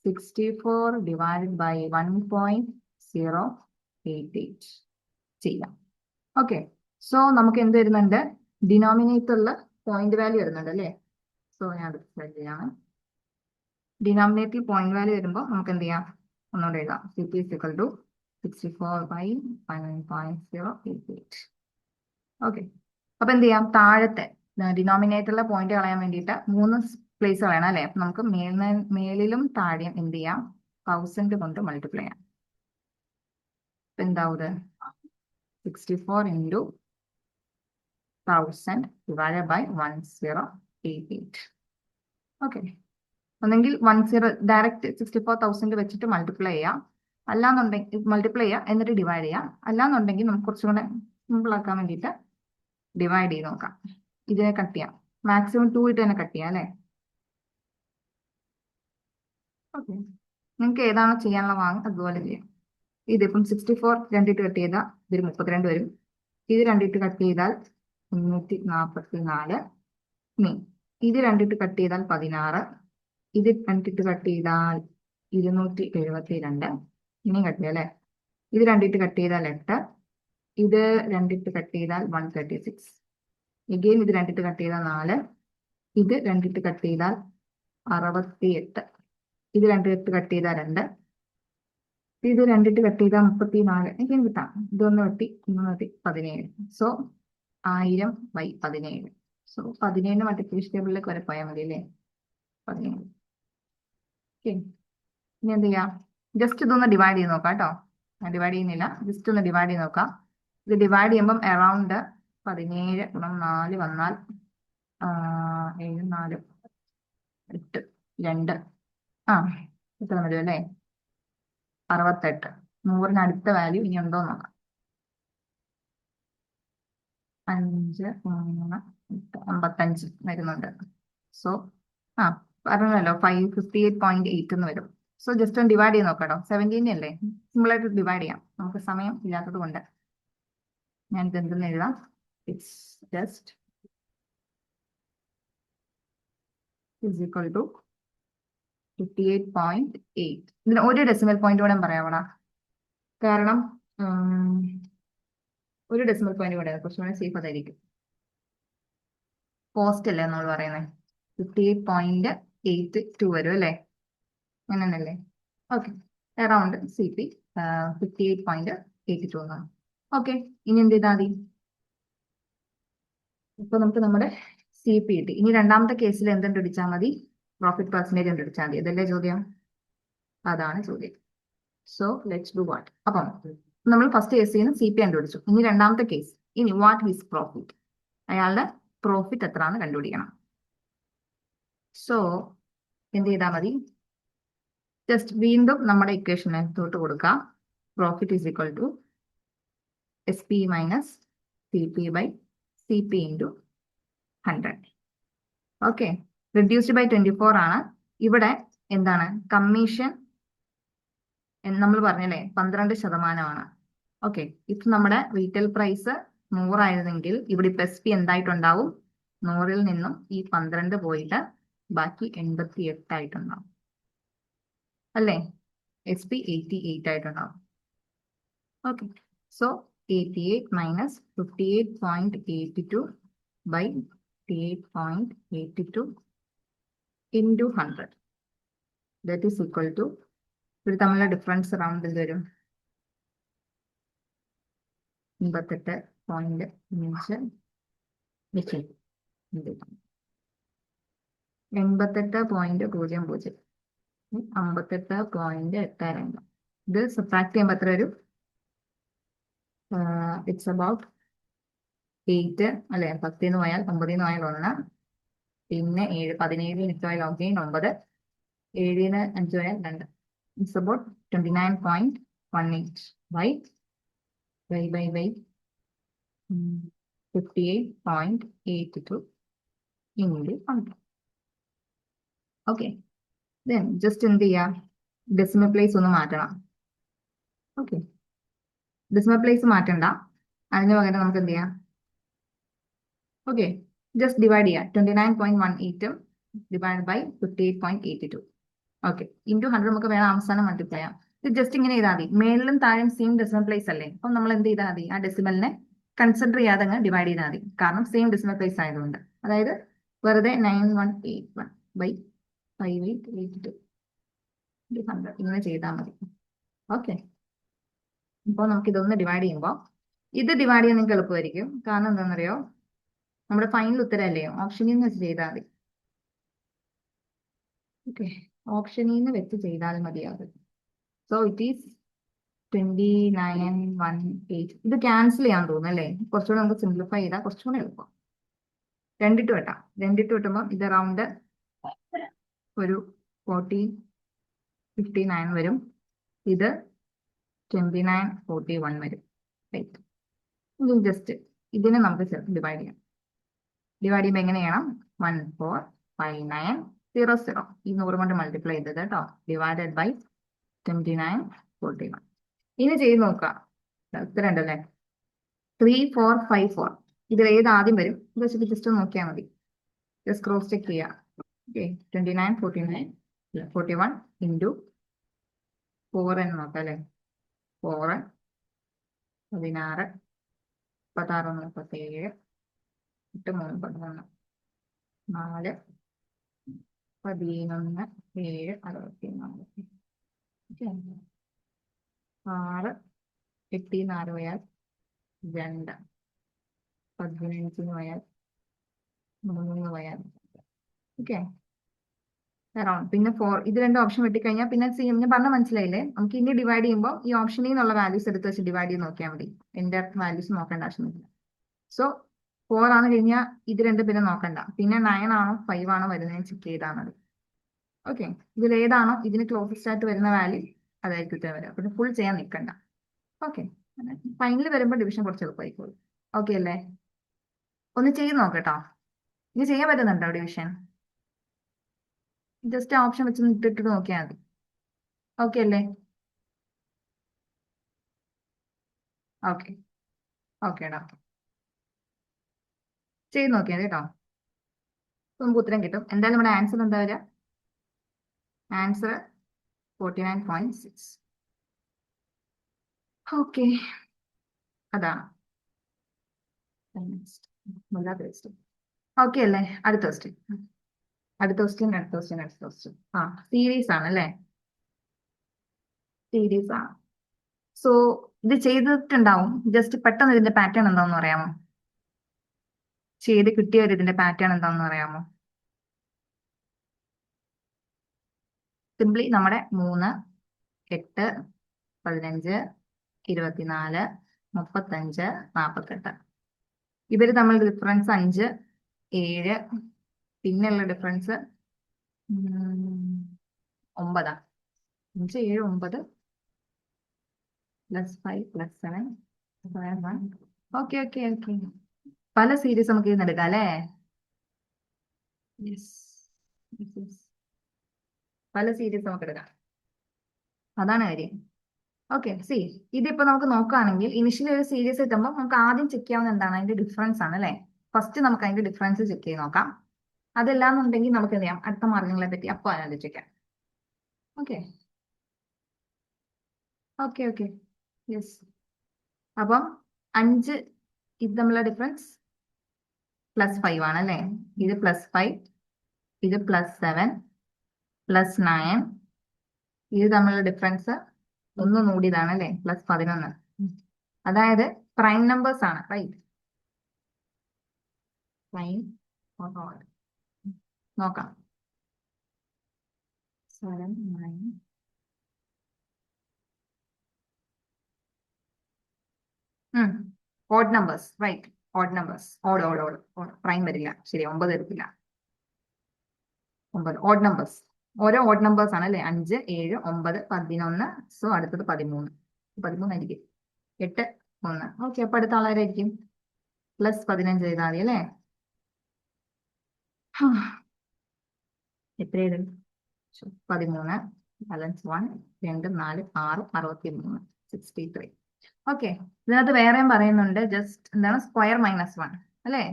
64 ഡിവൈഡഡ് ബൈ 1.088 ചെയ്യാം. ഓക്കെ, സോ നമുക്ക് എന്ത് വരുന്നുണ്ട്? ഡിനോമിനേറ്ററിൽ പോയിന്റ് വാല്യൂ വരുന്നുണ്ട് അല്ലേ? സോ ഞാൻ അത് ചെയ്യാം. ഡിനോമിനേറ്ററിൽ പോയിന്റ് വാല്യൂ വരുമ്പോൾ നമുക്ക് എന്ത് ചെയ്യാം? ഒന്നുകൂടെ എഴുതാം. CP equal to 64 by 1.088. Okay, അപ്പൊ എന്ത് ചെയ്യാം? താഴത്തെ ഡിനോമിനേറ്ററിലെ പോയിന്റ് കളയാൻ വേണ്ടിയിട്ട് 3 പ്ലേസ് കളയണം അല്ലെ? അപ്പൊ നമുക്ക് മേലിലും താഴെയും എന്ത് ചെയ്യാം? 1000 കൊണ്ട് മൾട്ടിപ്ലൈ ചെയ്യാം. അപ്പൊ എന്താവും? 64 ഇൻറ്റു 1000 ഡിവൈഡഡ് ബൈ 1088. ഓക്കെ, ഒന്നെങ്കിൽ 10 ഡയറക്റ്റ് 64,000 വെച്ചിട്ട് മൾട്ടിപ്ലൈ ചെയ്യാം, അല്ലാന്നുണ്ടെങ്കിൽ മൾട്ടിപ്ലൈ ചെയ്യാം എന്നിട്ട് ഡിവൈഡ് ചെയ്യാം. അല്ലാന്നുണ്ടെങ്കിൽ നമുക്ക് കുറച്ചും കൂടെ സിമ്പിൾ ആക്കാൻ വേണ്ടിയിട്ട് ഡിവൈഡ് ചെയ്ത് നോക്കാം. ഇതിനെ കട്ട് ചെയ്യാം. മാക്സിമം 2 ഇട്ട് തന്നെ കട്ട് ചെയ്യാം അല്ലെ? ഓക്കെ, നിങ്ങൾക്ക് ഏതാണോ ചെയ്യാനുള്ള വാങ്ങും അതുപോലെ ചെയ്യാം. ഇതിപ്പം 64 രണ്ടിട്ട് കട്ട് ചെയ്താൽ ഇതൊരു 32 വരും. ഇത് രണ്ടിട്ട് കട്ട് ചെയ്താൽ 344. ഇനി ഇത് രണ്ടിട്ട് കട്ട് ചെയ്താൽ 16. ഇത് രണ്ടിട്ട് കട്ട് ചെയ്താൽ 272. ഇനിയും കട്ട് ചെയ്യാം അല്ലെ? ഇത് രണ്ടിട്ട് കട്ട് ചെയ്താൽ 8. ഇത് രണ്ടിട്ട് കട്ട് ചെയ്താൽ 136. എഗെയിൻ ഇത് രണ്ടിട്ട് കട്ട് ചെയ്താൽ 4. ഇത് രണ്ടിട്ട് കട്ട് ചെയ്താൽ 68. ഇത് രണ്ടിട്ട് കട്ട് ചെയ്താൽ 2. ഇത് രണ്ടിട്ട് കട്ട് ചെയ്താൽ 34. എനിക്ക് കിട്ടാം. ഇതൊന്ന് വെട്ടി 17. So 1000 by 17. സോ 17 മൾട്ടിപ്ലിക്കേഷൻ ടേബിളിലേക്ക് വരെ പോയാൽ മതി അല്ലേ? 17. ഓക്കെ, ഇനി എന്ത് ചെയ്യാം? ജസ്റ്റ് ഇതൊന്ന് ഡിവൈഡ് ചെയ്ത് നോക്കാം കേട്ടോ. ഞാൻ ഡിവൈഡ് ചെയ്യുന്നില്ല, ജസ്റ്റ് ഒന്ന് ഡിവൈഡ് ചെയ്ത് നോക്കാം. ഇത് ഡിവൈഡ് ചെയ്യുമ്പം അറൗണ്ട് 17 ഗുണം 4 വന്നാൽ 7 4 8 2 ഇത്ര വരും അല്ലേ? 68. 100-ന് അടുത്ത വാല്യൂ ഇനി ഉണ്ടോ നോക്കാം. 5 3 55 വരുന്നുണ്ട്. സോ പറഞ്ഞല്ലോ 558.8 എന്ന് വരും. സോ ജസ്റ്റ് ഒന്ന് ഡിവൈഡ് ചെയ്ത് നോക്കാം കേട്ടോ. 17 അല്ലേ? സിമ്പിൾ ആയിട്ട് ഡിവൈഡ് ചെയ്യാം. നമുക്ക് സമയം ഇല്ലാത്തത് കൊണ്ട് ഞാൻ ഇത് എന്തെന്ന് എഴുതാം. It's just is equal to 58.8. ഇതിന് ഒരു ഡെസിമൽ പോയിന്റ് കൂടെ പറയാവണം, കാരണം ഒരു ഡെസിമൽ പോയിന്റ് കൂടെ കുറച്ചുകൂടെ സേഫ് അതായിരിക്കും. കോസ്റ്റ് അല്ലേ നമ്മൾ പറയുന്നത്? 58.82 വരും അല്ലേ? അങ്ങനെയല്ലേ? ഓക്കെ, അറൗണ്ട് CP 58.82 എന്നാണ്. ഓക്കെ, ഇനി എന്ത് ചെയ്താൽ മതി? ഇപ്പൊ നമുക്ക് നമ്മുടെ CP കിട്ടി. ഇനി രണ്ടാമത്തെ കേസിൽ എന്ത് കണ്ടുപിടിച്ചാൽ മതി? പ്രോഫിറ്റ് പെർസെന്റേജ് കണ്ടുപിടിച്ചാൽ മതി. ഇതല്ലേ ചോദ്യം? അതാണ് ചോദ്യം. So let's do what. അപ്പം നമ്മൾ ഫസ്റ്റ് കേസിൽ നിന്ന് CP കണ്ടുപിടിച്ചു. ഇനി രണ്ടാമത്തെ കേസ്. ഇനി വാട്ട് ഹിസ് പ്രോഫിറ്റ്? അയാളുടെ പ്രോഫിറ്റ് എത്രയാണെന്ന് കണ്ടുപിടിക്കണം. സോ എന്ത് ചെയ്താൽ മതി? ജസ്റ്റ് വീണ്ടും നമ്മുടെ ഇക്വേഷനകത്തോട്ട് കൊടുക്കാം. Profit is equal to SP minus CP by CP into 100. Okay, reduced by 24 ആണ്. ഇവിടെ എന്താണ് കമ്മീഷൻ? നമ്മൾ പറഞ്ഞല്ലേ 12%. ഓക്കെ, ഇപ്പൊ നമ്മുടെ റീറ്റെയിൽ പ്രൈസ് 100 ആയിരുന്നെങ്കിൽ ഇവിടെ ഇപ്പൊ SP എന്തായിട്ടുണ്ടാവും? 100-ൽ നിന്നും ഈ 12 പോയിട്ട് ബാക്കി 88 ആയിട്ടുണ്ടാവും അല്ലേ? SP 88 ആയിട്ടുണ്ടാവും. Okay, so 88 minus 58.82 by 58.82 into 100 that is equal to, ഇത് തമ്മിലുള്ള ഡിഫറൻസ് അറൗണ്ട് എന്ത് വരും? 58.5 88.00 58.82. ഇത് സബ്ട്രാക്ട് ചെയ്യുമ്പോൾ എത്ര വരും? ഇറ്റ്സ് അബൌട്ട് 8 അല്ലെ? 10 പോയാൽ 9 പോയാൽ 1, പിന്നെ 7, 17 പോയാൽ 9, 7 5 പോയാൽ 2. It's about 29.18 by 58.82 into 100. Okay, then just എന്ത് ചെയ്യാം? ഡെസിമൽ പ്ലേസ് ഒന്ന് മാറ്റണം. ഓക്കെ, ഡെസിമൽ പ്ലേസ് മാറ്റണ്ട, അതിന് പകരം നമുക്ക് എന്ത് ചെയ്യാം? ഓക്കെ, ജസ്റ്റ് ഡിവൈഡ് ചെയ്യാം. 29.18 ഡിവൈഡ് ബൈ 58.82. ഓക്കെ, ഇൻറ്റു 100 നമുക്ക് വേണം അവസാനം മൾട്ടിപ്ലൈ ചെയ്യാം. ഇത് ജസ്റ്റ് ഇങ്ങനെ ചെയ്താൽ മതി. മേളിലും താഴെയും സെയിം ഡെസിമൽ പ്ലേസ് അല്ലേ? അപ്പം നമ്മൾ എന്ത് ചെയ്താൽ മതി? ആ ഡെസിമലിനെ കൺസിഡർ ചെയ്യാതെ അങ്ങ് ഡിവൈഡ് ചെയ്താൽ മതി. കാരണം സെയിം ഡെസിമൽ പ്ലേസ് ആയതുകൊണ്ട്. അതായത് വെറുതെ 9181 ബൈ 5882 100 ഇങ്ങനെ ചെയ്താൽ മതി. ഓക്കെ, ഇപ്പോൾ നമുക്ക് ഇതൊന്ന് ഡിവൈഡ് ചെയ്യുമ്പോൾ ഇത് ഡിവൈഡ് ചെയ്യാൻ നിങ്ങൾക്ക് എളുപ്പമായിരിക്കും. കാരണം എന്താണെന്നറിയോ? നമ്മുടെ ഫൈനൽ ഉത്തരമല്ലേ? ഓപ്ഷനിൽ നിന്ന് വെച്ച് ചെയ്താൽ മതി. ഓക്കെ, ഓപ്ഷനിൽ നിന്ന് വെച്ച് ചെയ്താൽ മതിയാകും. So it is 2918. ഇത് ക്യാൻസൽ ചെയ്യാൻ തോന്നുന്നു അല്ലേ? കുറച്ചുകൂടെ നമുക്ക് സിംപ്ലിഫൈ ചെയ്താൽ കുറച്ചുകൂടെ എളുപ്പം. 2 വെട്ടാം. 2 വെട്ടുമ്പോൾ ഇത് അറൗണ്ട് ഒരു 4059 വരും. ഇത് 2941 വരും. റൈറ്റ്, ജസ്റ്റ് ഇതിനെ നമുക്ക് ഡിവൈഡ് ചെയ്യാം. ഡിവൈഡ് ചെയ്യുമ്പോൾ എങ്ങനെ ചെയ്യണം? 145900 ഈ 100 കൊണ്ട് മൾട്ടിപ്ലൈ ചെയ്തത് കേട്ടോ. Divided by 2941. ഇനി ചെയ്ത് നോക്കുക. ഉത്തരം ഉണ്ടല്ലേ? 3454. ഇതിൽ ഏത് ആദ്യം വരും ഇത് വെച്ചിട്ട് ജസ്റ്റ് നോക്കിയാൽ മതി. ജസ്റ്റ് ക്രോസ് ചെക്ക് ചെയ്യാം. ഓക്കെ, 2941 ഇൻറ്റു 4 എന്ന് നോക്കാം അല്ലേ? 4 16 36 37 8 3 11 4 11 7 64 6 8 4 പോയാൽ 2 15 പോയാൽ 3 പോയാൽ ഓക്കെ അറൗണ്ട്. പിന്നെ 4 ഇത് 2 ഓപ്ഷൻ വെട്ടിക്കഴിഞ്ഞാൽ പിന്നെ സെയിം ഞാൻ പറഞ്ഞ മനസ്സിലായില്ലേ? നമുക്ക് ഇനി ഡിവൈഡ് ചെയ്യുമ്പോൾ ഈ ഓപ്ഷനിൽ നിന്നുള്ള വാല്യൂസ് എടുത്ത് വെച്ച് ഡിവൈഡ് ചെയ്ത് നോക്കിയാൽ മതി. എൻ്റെ വാല്യൂസ് നോക്കേണ്ട ആവശ്യമില്ല. സോ 4 ആണ് കഴിഞ്ഞാൽ ഇത് 2 പിന്നെ നോക്കണ്ട. പിന്നെ 9 ആണോ 5 ആണോ വരുന്നതെന്ന് ചെക്ക് ചെയ്താൽ മതി. ഓക്കെ, ഇതിൽ ഏതാണോ ഇതിന് ക്ലോസസ്റ്റ് ആയിട്ട് വരുന്ന വാല്യൂ അതായിരിക്കും ഉത്തരം വരിക. പിന്നെ ഫുൾ ചെയ്യാൻ നിൽക്കണ്ട. ഓക്കെ, ഫൈനൽ വരുമ്പോൾ ഡിവിഷൻ കുറച്ച് എളുപ്പമായിക്കോളും. ഓക്കെ അല്ലേ? ഒന്ന് ചെയ്ത് നോക്കട്ടോ. ഇത് ചെയ്യാൻ പറ്റുന്നുണ്ടോ ഡിവിഷൻ? ജസ്റ്റ് ഓപ്ഷൻ വെച്ച് ഇട്ടിട്ട് നോക്കിയാൽ മതി. ഓക്കെ അല്ലേ? ഓക്കെ ഓക്കേടാ, ചെയ്ത് നോക്കിയാൽ മതി കേട്ടോ. നമുക്ക് ഉത്തരം കിട്ടും. എന്തായാലും നമ്മുടെ ആൻസർ എന്താ വരിക? ആൻസർ 49.6. ഓക്കെ, അതാണ്. ഓക്കെ അല്ലേ? അടുത്ത ക്വസ്റ്റ്യൻ. ആ സീരീസ് ആണ് അല്ലേ? സീരീസ് ആണ്. സോ ഇത് ചെയ്തിട്ടുണ്ടാവും. ജസ്റ്റ് പെട്ടെന്ന് ഇതിന്റെ പാറ്റേൺ എന്താണെന്ന് പറയാമോ? ചെയ്ത് കിട്ടിയവർ ഇതിന്റെ പാറ്റേൺ എന്താണെന്ന് പറയാമോ? സിംപ്ലി നമ്മുടെ 3, 8, 15, 24, 35, 48 ഇവര് തമ്മിൽ ഡിഫറൻസ് 5, 7, പിന്നെയുള്ള ഡിഫറൻസ് 9. 5, 7, 9 +5 +7 √1. Okay okay okay. പല സീരീസ് നമുക്ക് ഇന്ന് എടുക്കാം അല്ലേ? യെസ്, പല സീരീസ് നമുക്ക് എടുക്കാം. അതാണ് കാര്യം. ഓക്കെ, സി ഇതിപ്പോ നമുക്ക് നോക്കുകയാണെങ്കിൽ ഇനിഷ്യലി ഒരു സീരീസ് കിട്ടുമ്പോൾ നമുക്ക് ആദ്യം ചെക്ക് ചെയ്യാവുന്ന എന്താണ്? അതിന്റെ ഡിഫറൻസ് ആണ് അല്ലേ? ഫസ്റ്റ് നമുക്ക് അതിന്റെ ഡിഫറൻസ് ചെക്ക് ചെയ്ത് നോക്കാം. അതല്ലാന്നുണ്ടെങ്കിൽ നമുക്ക് എന്ത് ചെയ്യാം? അടുത്ത മാർഗങ്ങളെ പറ്റി അപ്പൊ ആലോചിക്കാം. Okay okay okay yes. അപ്പം 5 ഇത് തമ്മിലുള്ള ഡിഫറൻസ് +5 ആണ് അല്ലേ? ഇത് +5, ഇത് +7, +9, ഇത് തമ്മിലുള്ള ഡിഫറൻസ് ഒന്ന് കൂടിയതാണ് അല്ലേ? +11. അതായത് പ്രൈം നമ്പേഴ്സ് ആണ്, റൈറ്റ്? പ്രൈം നോക്കാം. 7, 9. Odd numbers, right? Odd numbers, odd odd odd odd. Prime വരില്ല, ശരി. 9 എടുക്കില്ല. 9 ഓഡ് നമ്പേഴ്സ്, ഓരോ ഓഡ് നമ്പേഴ്സ് ആണ് അല്ലേ? 5, 7, 9, 11. സോ അടുത്തത് 13. 13 ആയിരിക്കും. 8, 1. ഓക്കെ, അപ്പൊ അടുത്ത ആളാരായിരിക്കും? +15 ചെയ്താൽ മതി അല്ലേ? എത്രയാണ്? 13 ബാലൻസ് 1, 2, 4, 6, 63, 63. ഓക്കെ, ഇതിനകത്ത് വേറെയും പറയുന്നുണ്ട്. ജസ്റ്റ് എന്താണ്? സ്ക്വയർ -1 അല്ലേ?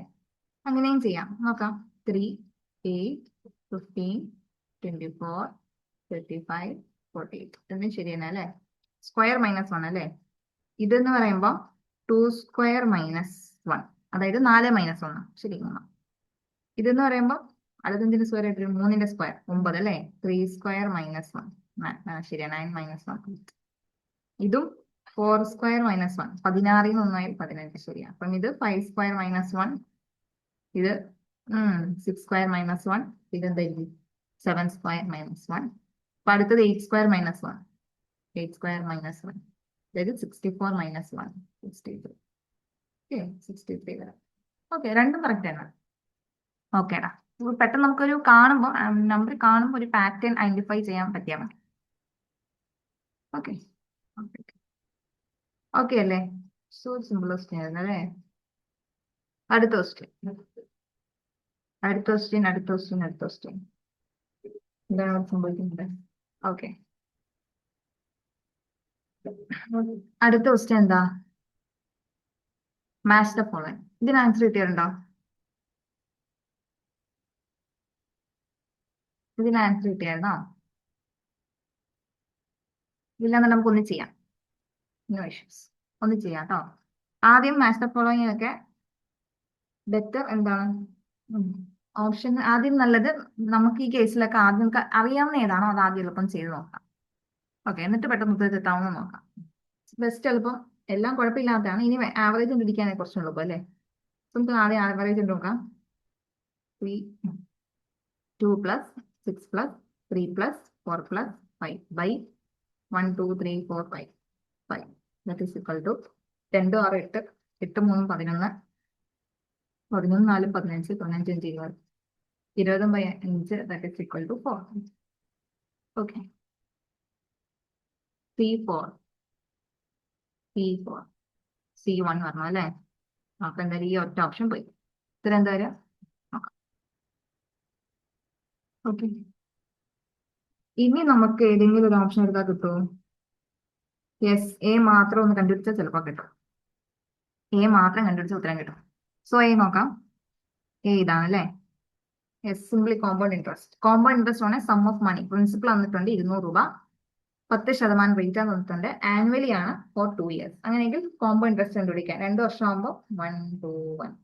അങ്ങനെയും ചെയ്യാം, നോക്കാം. 3, 8, 15, 24, 35, 48. ഇതൊന്നും ശരി തന്നെ അല്ലേ? സ്ക്വയർ -1 അല്ലേ? ഇതെന്ന് പറയുമ്പോൾ 2 സ്ക്വയർ -1, അതായത് 4 - 1. ശരി. ഇതെന്ന് പറയുമ്പോൾ അടുത്തതിന്റെ സ്ക്വയർ ആയിട്ട് 3ന്റെ സ്ക്വയർ 9 അല്ലേ? 3 സ്ക്വയർ -1. ശരിയാ, 9 - 1. ഇതും 4 സ്ക്വയർ -1, 16 1 15. ശരിയാ. അപ്പം ഇത് 5 സ്ക്വയർ -1, ഇത് 6 സ്ക്വയർ -1, ഇത് എന്തായിരിക്കും? 7 സ്ക്വയർ -1. അപ്പൊ അടുത്തത് 8 സ്ക്വയർ -1, 8 സ്ക്വയർ -1, അതായത് 64 -1, 63. ഓക്കെ, 63 വരാം. ഓക്കെ, രണ്ടും കറക്റ്റ് ആണ്. ഓക്കേടാ. പെട്ടെന്ന് നമുക്കൊരു കാണുമ്പോൾ നമ്പർ കാണുമ്പോൾ ഒരു പാറ്റേൺ ഐഡന്റിഫൈ ചെയ്യാൻ പറ്റിയാൽ മതി. ഓക്കെ ഓക്കെ ഓക്കെ അല്ലേ? സോ സിമ്പിൾ ക്വസ്റ്റ്യൻ ആയിരുന്നു അല്ലേ? അടുത്ത ക്വസ്റ്റ്യൻ, അടുത്ത ക്വസ്റ്റ്യൻ, അടുത്ത ക്വസ്റ്റ്യൻ, അടുത്ത ക്വസ്റ്റ്യൻ. എന്താണ് സംഭവിക്കുന്നത്? ഓക്കെ, അടുത്ത ക്വസ്റ്റ്യൻ എന്താ? Match the following. ഇതിന് ആൻസർ കിട്ടിയിട്ടുണ്ടോ? ഇതിന് ആൻസർ കിട്ടിയായിരുന്നോ? ഇല്ലാന്ന് നമുക്ക് ഒന്ന് ചെയ്യാം. നോ ഇഷ്യൂസ്, ഒന്ന് ചെയ്യാം കേട്ടോ. ആദ്യം മാച്ച് ദ ഫോളോയിങ് ഒക്കെ ബെറ്റർ എന്താണ് ഓപ്ഷൻ? ആദ്യം നല്ലത് നമുക്ക് ഈ കേസിലൊക്കെ ആദ്യം നമുക്ക് അറിയാവുന്ന ഏതാണോ അത് ആദ്യം എളുപ്പം ചെയ്ത് നോക്കാം. ഓക്കെ, എന്നിട്ട് പെട്ടെന്ന് ഉത്തരത്തിൽ എത്താവുന്ന നോക്കാം. ബെസ്റ്റ് എളുപ്പം എല്ലാം കുഴപ്പമില്ലാത്തതാണ്. ഇനി ആവറേജ് കണ്ടുപിടിക്കാനേ കുറച്ച് എളുപ്പം അല്ലേ? നമുക്ക് ആദ്യം ആവറേജ് നോക്കാം. 3, 2 + 6 + 3 + 4 + 5 by 1, 2, 3, 4, 5. 5 that is equal to 2, 6, 8, 8, 3, 11, 11, 4, 15, 15, 5, 20, 20 by 5 that is equal to 4. Okay, C4, C4, C1 പറഞ്ഞു അല്ലേ? അപ്പൊ എന്തായാലും ഈ ഒറ്റ ഓപ്ഷൻ പോയി. ഇത്ര എന്താ വരിക? ഓക്കെ, ഇനി നമുക്ക് ഏതെങ്കിലും ഒരു ഓപ്ഷൻ എടുത്താൽ കിട്ടുമോ? യെസ്, എ മാത്രം ഒന്ന് കണ്ടുപിടിച്ചാൽ ചിലപ്പോൾ കിട്ടും. എ മാത്രം കണ്ടുപിടിച്ച ഉത്തരം കിട്ടും. സോ എ നോക്കാം. എ ഇതാണ് അല്ലേ? Yes, simply compound interest. Compound interest ആണ് സം ഓഫ് മണി. പ്രിൻസിപ്പൾ വന്നിട്ടുണ്ട് 200 രൂപ, 10% റേറ്റ് ആണ് വന്നിട്ടുണ്ട്. ആനുവലി ആണ് ഫോർ 2 years. അങ്ങനെയെങ്കിൽ കോമ്പൗണ്ട് ഇൻട്രസ്റ്റ് കണ്ടുപിടിക്കാം. 2 വർഷം ആകുമ്പോൾ 1 to 1.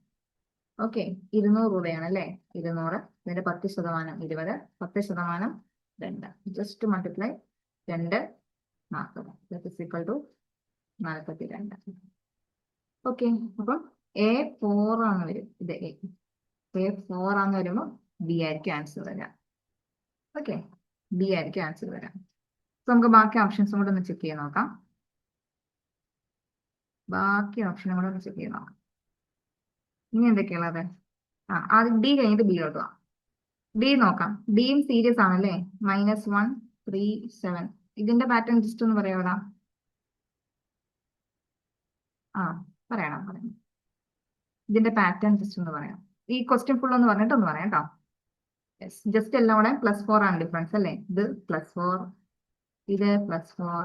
ഓക്കെ, 200 രൂപയാണ് അല്ലേ? 200, ഇതിന്റെ 10% 20, 10% 2. Just multiply 2, 40. That is equal to 42. Okay, അപ്പം A4 ആണ് വരും. ഇത് A4 ആണെന്ന് വരുമ്പോൾ ബി ആയിരിക്കും ആൻസർ വരാം. ഓക്കെ, ബി ആയിരിക്കും ആൻസർ വരാം. നമുക്ക് ബാക്കി ഓപ്ഷൻസും കൂടെ ഒന്ന് ചെക്ക് ചെയ്ത് നോക്കാം. ബാക്കി ഓപ്ഷനും കൂടെ ഒന്ന് ചെക്ക് ചെയ്ത് നോക്കാം. ഇനി എന്തൊക്കെയുള്ളത്? ആദ്യം ഡി കഴിഞ്ഞിട്ട് ബി എടുക്കാം. ഡി നോക്കാം. ഡിയും സീരീസ് ആണല്ലേ. -1 3 7. ഇതിന്റെ പാറ്റേൺ ജസ്റ്റ് ഒന്ന് പറയാം. പറയണം. ഇതിന്റെ പാറ്റേൺ ജസ്റ്റ് ഒന്ന് പറയാം. ഈ ക്വസ്റ്റ്യൻ ഫുൾ ഒന്ന് പറഞ്ഞിട്ട് ഒന്ന് പറയാം കേട്ടോ. ജസ്റ്റ് എല്ലാം കൂടെ +4 ആണ് ഡിഫറൻസ് അല്ലേ. ഇത് +4, ഇത് +4.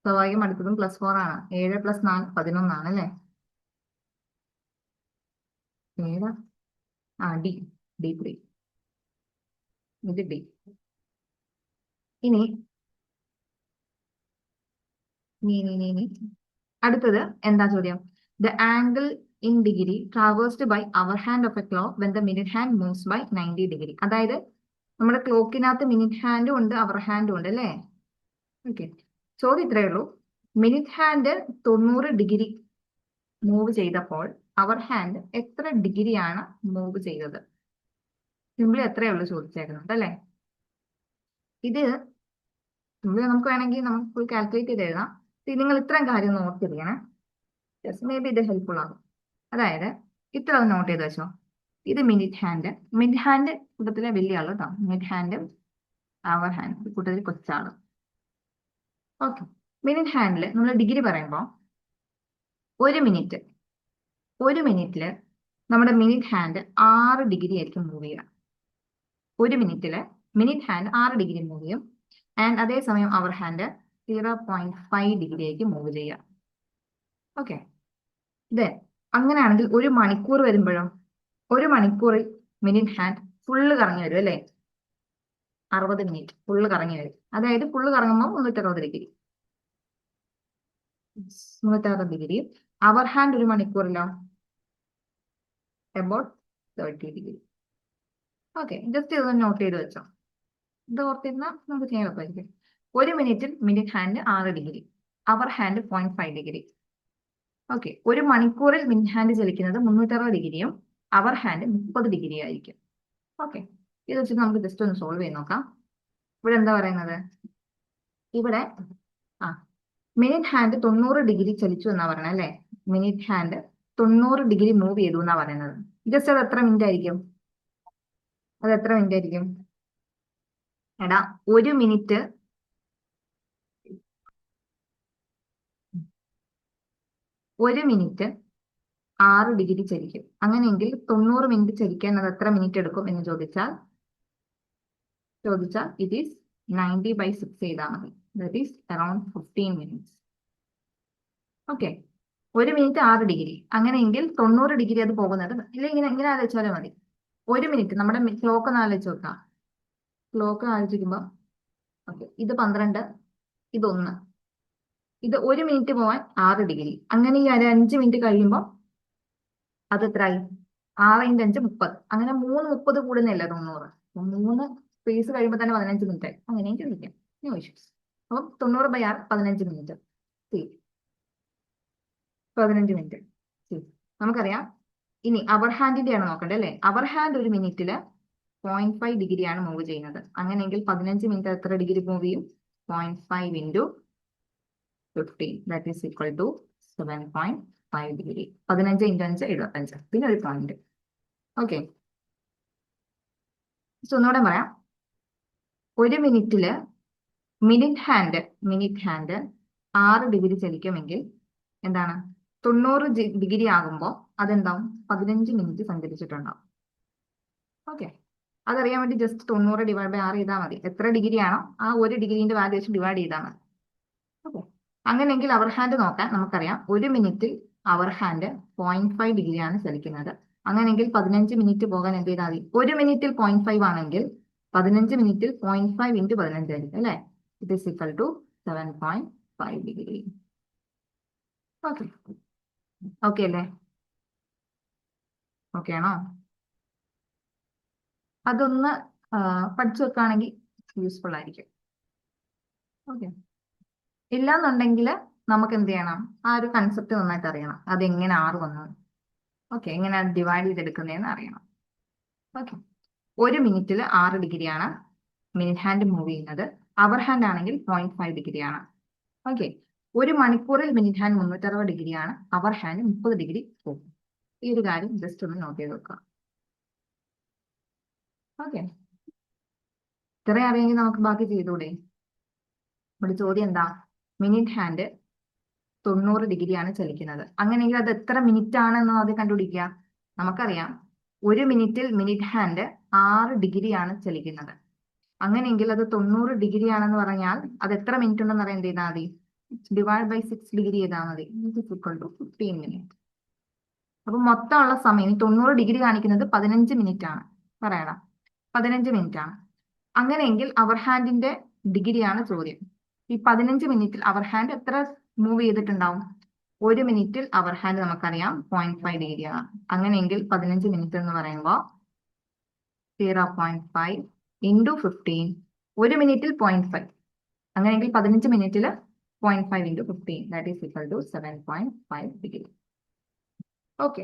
സ്വാഭാവികം അടുത്തതും +4 ആണ്. 7 + 4 11 ആണ് അല്ലേ. ഏതാ? ഡി. D3. ഇത് ഡി. ഇനി അടുത്തത് എന്താ ചോദ്യം? The angle in degree traversed by hour hand of a clock when the minute hand moves by 90 degree. അതായത് നമ്മുടെ ക്ലോക്കിനകത്ത് മിനിറ്റ് ഹാൻഡും ഉണ്ട് അവർ ഹാൻഡും ഉണ്ട് അല്ലേ. ഓക്കെ, ചോദ്യം ഇത്രയേ ഉള്ളൂ. മിനിറ്റ് ഹാൻഡ് 90 ഡിഗ്രി മൂവ് ചെയ്തപ്പോൾ അവർ ഹാൻഡ് എത്ര ഡിഗ്രിയാണ് മൂവ് ചെയ്തത്? സിമ്പിളി എത്രയേ ഉള്ളൂ ചോദിച്ചേക്കുന്നത് അല്ലേ. ഇത് നമുക്ക് വേണമെങ്കിൽ നമുക്ക് ഫുൾ കാൽക്കുലേറ്റ് ചെയ്ത് എഴുതാം. നിങ്ങൾ ഇത്രയും കാര്യം ഓർത്തിരിക്കണം. മേ ബി ഇത് ഹെൽപ്ഫുൾ ആകും. അതായത് ഇത്ര ഒന്ന് നോട്ട് ചെയ്ത് വെച്ചോ. ഇത് മിനിറ്റ് ഹാൻഡ് കൂട്ടത്തിലെ വലിയ ആള് കേട്ടോ. മിനിറ്റ് ഹാൻഡ്, അവർ ഹാൻഡ് കൂട്ടത്തിൽ കൊച്ചാള്. ഓക്കെ, മിനിറ്റ് ഹാൻഡിൽ നമ്മൾ ഡിഗ്രി പറയുമ്പോൾ ഒരു മിനിറ്റില് നമ്മുടെ മിനിറ്റ് ഹാൻഡ് 6 ഡിഗ്രി ആയിരിക്കും മൂവ് ചെയ്യുക. ഒരു മിനിറ്റില് മിനിറ്റ് ഹാൻഡ് 6 ഡിഗ്രി മൂവ് ചെയ്യും. ആൻഡ് അതേസമയം അവർ ഹാൻഡ് 0.5 ഡിഗ്രി ആയിരിക്കും മൂവ് ചെയ്യുക. ഓക്കെ, അങ്ങനെയാണെങ്കിൽ ഒരു മണിക്കൂർ വരുമ്പോഴോ? ഒരു മണിക്കൂറിൽ മിനിറ്റ് ഹാൻഡ് ഫുള്ള് കറങ്ങി വരും അല്ലേ. 60 മിനിറ്റ് ഫുള്ള് കറങ്ങി വരും. അതായത് ഫുള്ള് കറങ്ങുമ്പോൾ 360 ഡിഗ്രി. 360 ഡിഗ്രി. അവർ ഹാൻഡ് ഒരു മണിക്കൂറിലോ അബൌട്ട് 30 ഡിഗ്രി. ഓക്കെ, ജസ്റ്റ് ഇതൊന്ന് നോട്ട് ചെയ്ത് വെച്ചോ. ഇത് ഓർത്തിരുന്നാൽ നമുക്ക് ചെയ്യാൻ എളുപ്പമായിരിക്കും. ഒരു മിനിറ്റിൽ മിനിറ്റ് ഹാൻഡ് 6 ഡിഗ്രി, അവർ ഹാൻഡ് 0.5 ഡിഗ്രി. ഓക്കെ, ഒരു മണിക്കൂറിൽ മിനിറ്റ് ഹാൻഡ് ചലിക്കുന്നത് 360 ഡിഗ്രിയും അവർ ഹാൻഡ് 30 ഡിഗ്രി ആയിരിക്കും. ഓക്കെ, ഇത് വെച്ചിട്ട് നമുക്ക് ജസ്റ്റ് ഒന്ന് സോൾവ് ചെയ്ത് നോക്കാം. ഇവിടെ എന്താ പറയുന്നത്? ഇവിടെ മിനിറ്റ് ഹാൻഡ് 90 ഡിഗ്രി ചലിച്ചു എന്നാ പറയണത് അല്ലേ. മിനിറ്റ് ഹാൻഡ് 90 ഡിഗ്രി മൂവ് ചെയ്തു എന്നാ പറയുന്നത്. ജസ്റ്റ് അത് എത്ര മിനിറ്റ് ആയിരിക്കും? എടാ, ഒരു മിനിറ്റ് 6 ഡിഗ്രി ചലിക്കും. അങ്ങനെയെങ്കിൽ 90 മിനിറ്റ് ചലിക്കാൻ അത് എത്ര മിനിറ്റ് എടുക്കും എന്ന് ചോദിച്ചാൽ ഇറ്റ് ഈസ് 90/6 ചെയ്താൽ മതി. That is around 15 minutes. Okay, ഒരു മിനിറ്റ് 6 ഡിഗ്രി. അങ്ങനെയെങ്കിൽ 90 ഡിഗ്രി അത് പോകുന്നത് ഇല്ല. ഇങ്ങനെ ആലോചിച്ചാലും മതി. ഒരു മിനിറ്റ് നമ്മുടെ ക്ലോക്ക് ഒന്ന് ആലോചിച്ച് നോക്കാം. ക്ലോക്ക് ആലോചിക്കുമ്പോൾ ഓക്കെ, ഇത് 12, ഇത് 1. ഇത് ഒരു മിനിറ്റ് പോവാൻ 6 ഡിഗ്രി. അങ്ങനെ ഈ 5 മിനിറ്റ് കഴിയുമ്പോൾ അത് എത്രയായി? 6 × 5 30. അങ്ങനെ 3:30 കൂടുന്നില്ല 90. 3 സ്പേസ് കഴിയുമ്പോൾ തന്നെ 15 മിനിറ്റ് ആയി. അങ്ങനെയും ചോദിക്കാം. No issues. അപ്പം 90/6 15 മിനിറ്റ്. 15 മിനിറ്റ്. നമുക്കറിയാം. ഇനി അവർ ഹാൻഡിന്റെയാണ് നോക്കണ്ടേ അല്ലേ. അവർ ഹാൻഡ് ഒരു മിനിറ്റില് 0.5 ഡിഗ്രിയാണ് മൂവ് ചെയ്യുന്നത്. അങ്ങനെയെങ്കിൽ 15 മിനിറ്റ് എത്ര ഡിഗ്രി മൂവ് ചെയ്യും? 0.5 × 15 that is equal to 7.5 degree. 15 × 5 75. പിന്നെ ഒരു പോയിന്റ്. ഓക്കെ, ഒന്നുകൂടെ പറയാം. ഒരു മിനിറ്റില് മിനിറ്റ് ഹാൻഡ് 6 ഡിഗ്രി ചലിക്കുമെങ്കിൽ എന്താണ്? 90 ഡിഗ്രി ആകുമ്പോൾ അതെന്താവും? 15 മിനിറ്റ് സഞ്ചരിച്ചിട്ടുണ്ടാവും. ഓക്കെ, അതറിയാൻ വേണ്ടി ജസ്റ്റ് 90 / 6 ചെയ്താൽ മതി. എത്ര ഡിഗ്രിയാണോ ആ ഒരു ഡിഗ്രീന്റെ വാല്യൂ വെച്ച് ഡിവൈഡ് ചെയ്താൽ മതി. ഓക്കെ, അങ്ങനെയെങ്കിൽ അവർ ഹാൻഡ് നോക്കാൻ നമുക്കറിയാം. ഒരു മിനിറ്റിൽ അവർ ഹാൻഡ് 0.5 ഡിഗ്രിയാണ് ചലിക്കുന്നത്. അങ്ങനെയെങ്കിൽ 15 മിനിറ്റ് പോകാൻ എന്ത് ചെയ്താൽ മതി? ഒരു മിനിറ്റിൽ 0.5 ആണെങ്കിൽ 15 മിനിറ്റിൽ 0.5 × 15 ആയിരിക്കും അല്ലേ. It is equal to 7.5 degree. Okay, okay അല്ലേ? ഓക്കെ ആണോ? അതൊന്ന് പഠിച്ചു വെക്കുകയാണെങ്കിൽ യൂസ്ഫുൾ ആയിരിക്കും. ഓക്കെ, ഇല്ലാന്നുണ്ടെങ്കിൽ നമുക്ക് എന്ത് ചെയ്യണം, ആ ഒരു കൺസെപ്റ്റ് നന്നായിട്ട് അറിയണം, അതെങ്ങനെ 6 വന്നത്. ഓക്കെ, എങ്ങനെ ഡിവൈഡ് ചെയ്തെടുക്കുന്നതെന്ന് അറിയണം. ഓക്കെ, 1 മിനിറ്റിൽ 6 ഡിഗ്രിയാണ് മിനിറ്റ് ഹാൻഡ് മൂവ് ചെയ്യുന്നത്. അവർ ഹാൻഡ് ആണെങ്കിൽ 0.5 ഡിഗ്രിയാണ്. ഓക്കെ, 1 മണിക്കൂറിൽ മിനിറ്റ് ഹാൻഡ് 360 ഡിഗ്രിയാണ്, അവർ ഹാൻഡ് 30 ഡിഗ്രി പോകും. ഈ ഒരു കാര്യം ജസ്റ്റ് ഒന്ന് നോട്ട് ചെയ്ത് വെക്കുക. ഓക്കെ, ഇത്രയും അറിയെങ്കിൽ നമുക്ക് ബാക്കി ചെയ്തൂടെ? ഇവിടെ ചോദ്യം എന്താ? മിനിറ്റ് ഹാൻഡ് 90 ഡിഗ്രിയാണ് ചലിക്കുന്നത്. അങ്ങനെയെങ്കിൽ അത് എത്ര മിനിറ്റ് ആണെന്ന് അത് കണ്ടുപിടിക്കുക. നമുക്കറിയാം 1 മിനിറ്റിൽ മിനിറ്റ് ഹാൻഡ് 6 ഡിഗ്രിയാണ് ചലിക്കുന്നത്. അങ്ങനെയെങ്കിൽ അത് 90 ഡിഗ്രി ആണെന്ന് പറഞ്ഞാൽ അത് എത്ര മിനിറ്റ് ഉണ്ടെന്ന് അറിയാൻ എന്ത് ചെയ്താൽ മതി? ഡിവൈഡ് ബൈ 6 ഡിഗ്രി ചെയ്താൽ മതി. 15 മിനിറ്റ്. അപ്പൊ മൊത്തമുള്ള സമയം 90 ഡിഗ്രി കാണിക്കുന്നത് 15 മിനിറ്റ് ആണ്. പറയണം, 15 മിനിറ്റ് ആണ്. അങ്ങനെയെങ്കിൽ അവർ ഹാൻഡിന്റെ ഡിഗ്രിയാണ് ചോദ്യം. ഈ 15 മിനിറ്റിൽ അവർ ഹാൻഡ് എത്ര മൂവ് ചെയ്തിട്ടുണ്ടാവും? 1 മിനിറ്റിൽ അവർ ഹാൻഡ് നമുക്കറിയാം 0.5 ഡിഗ്രിയാണ്. അങ്ങനെയെങ്കിൽ 15 മിനിറ്റ് എന്ന് പറയുമ്പോൾ 0.5 ഇൻറ്റു 15. 1 മിനിറ്റിൽ 0.5. അങ്ങനെയെങ്കിൽ 15 മിനിറ്റിൽ 0.5 into 15, that is equal to 7.5 degree. Okay,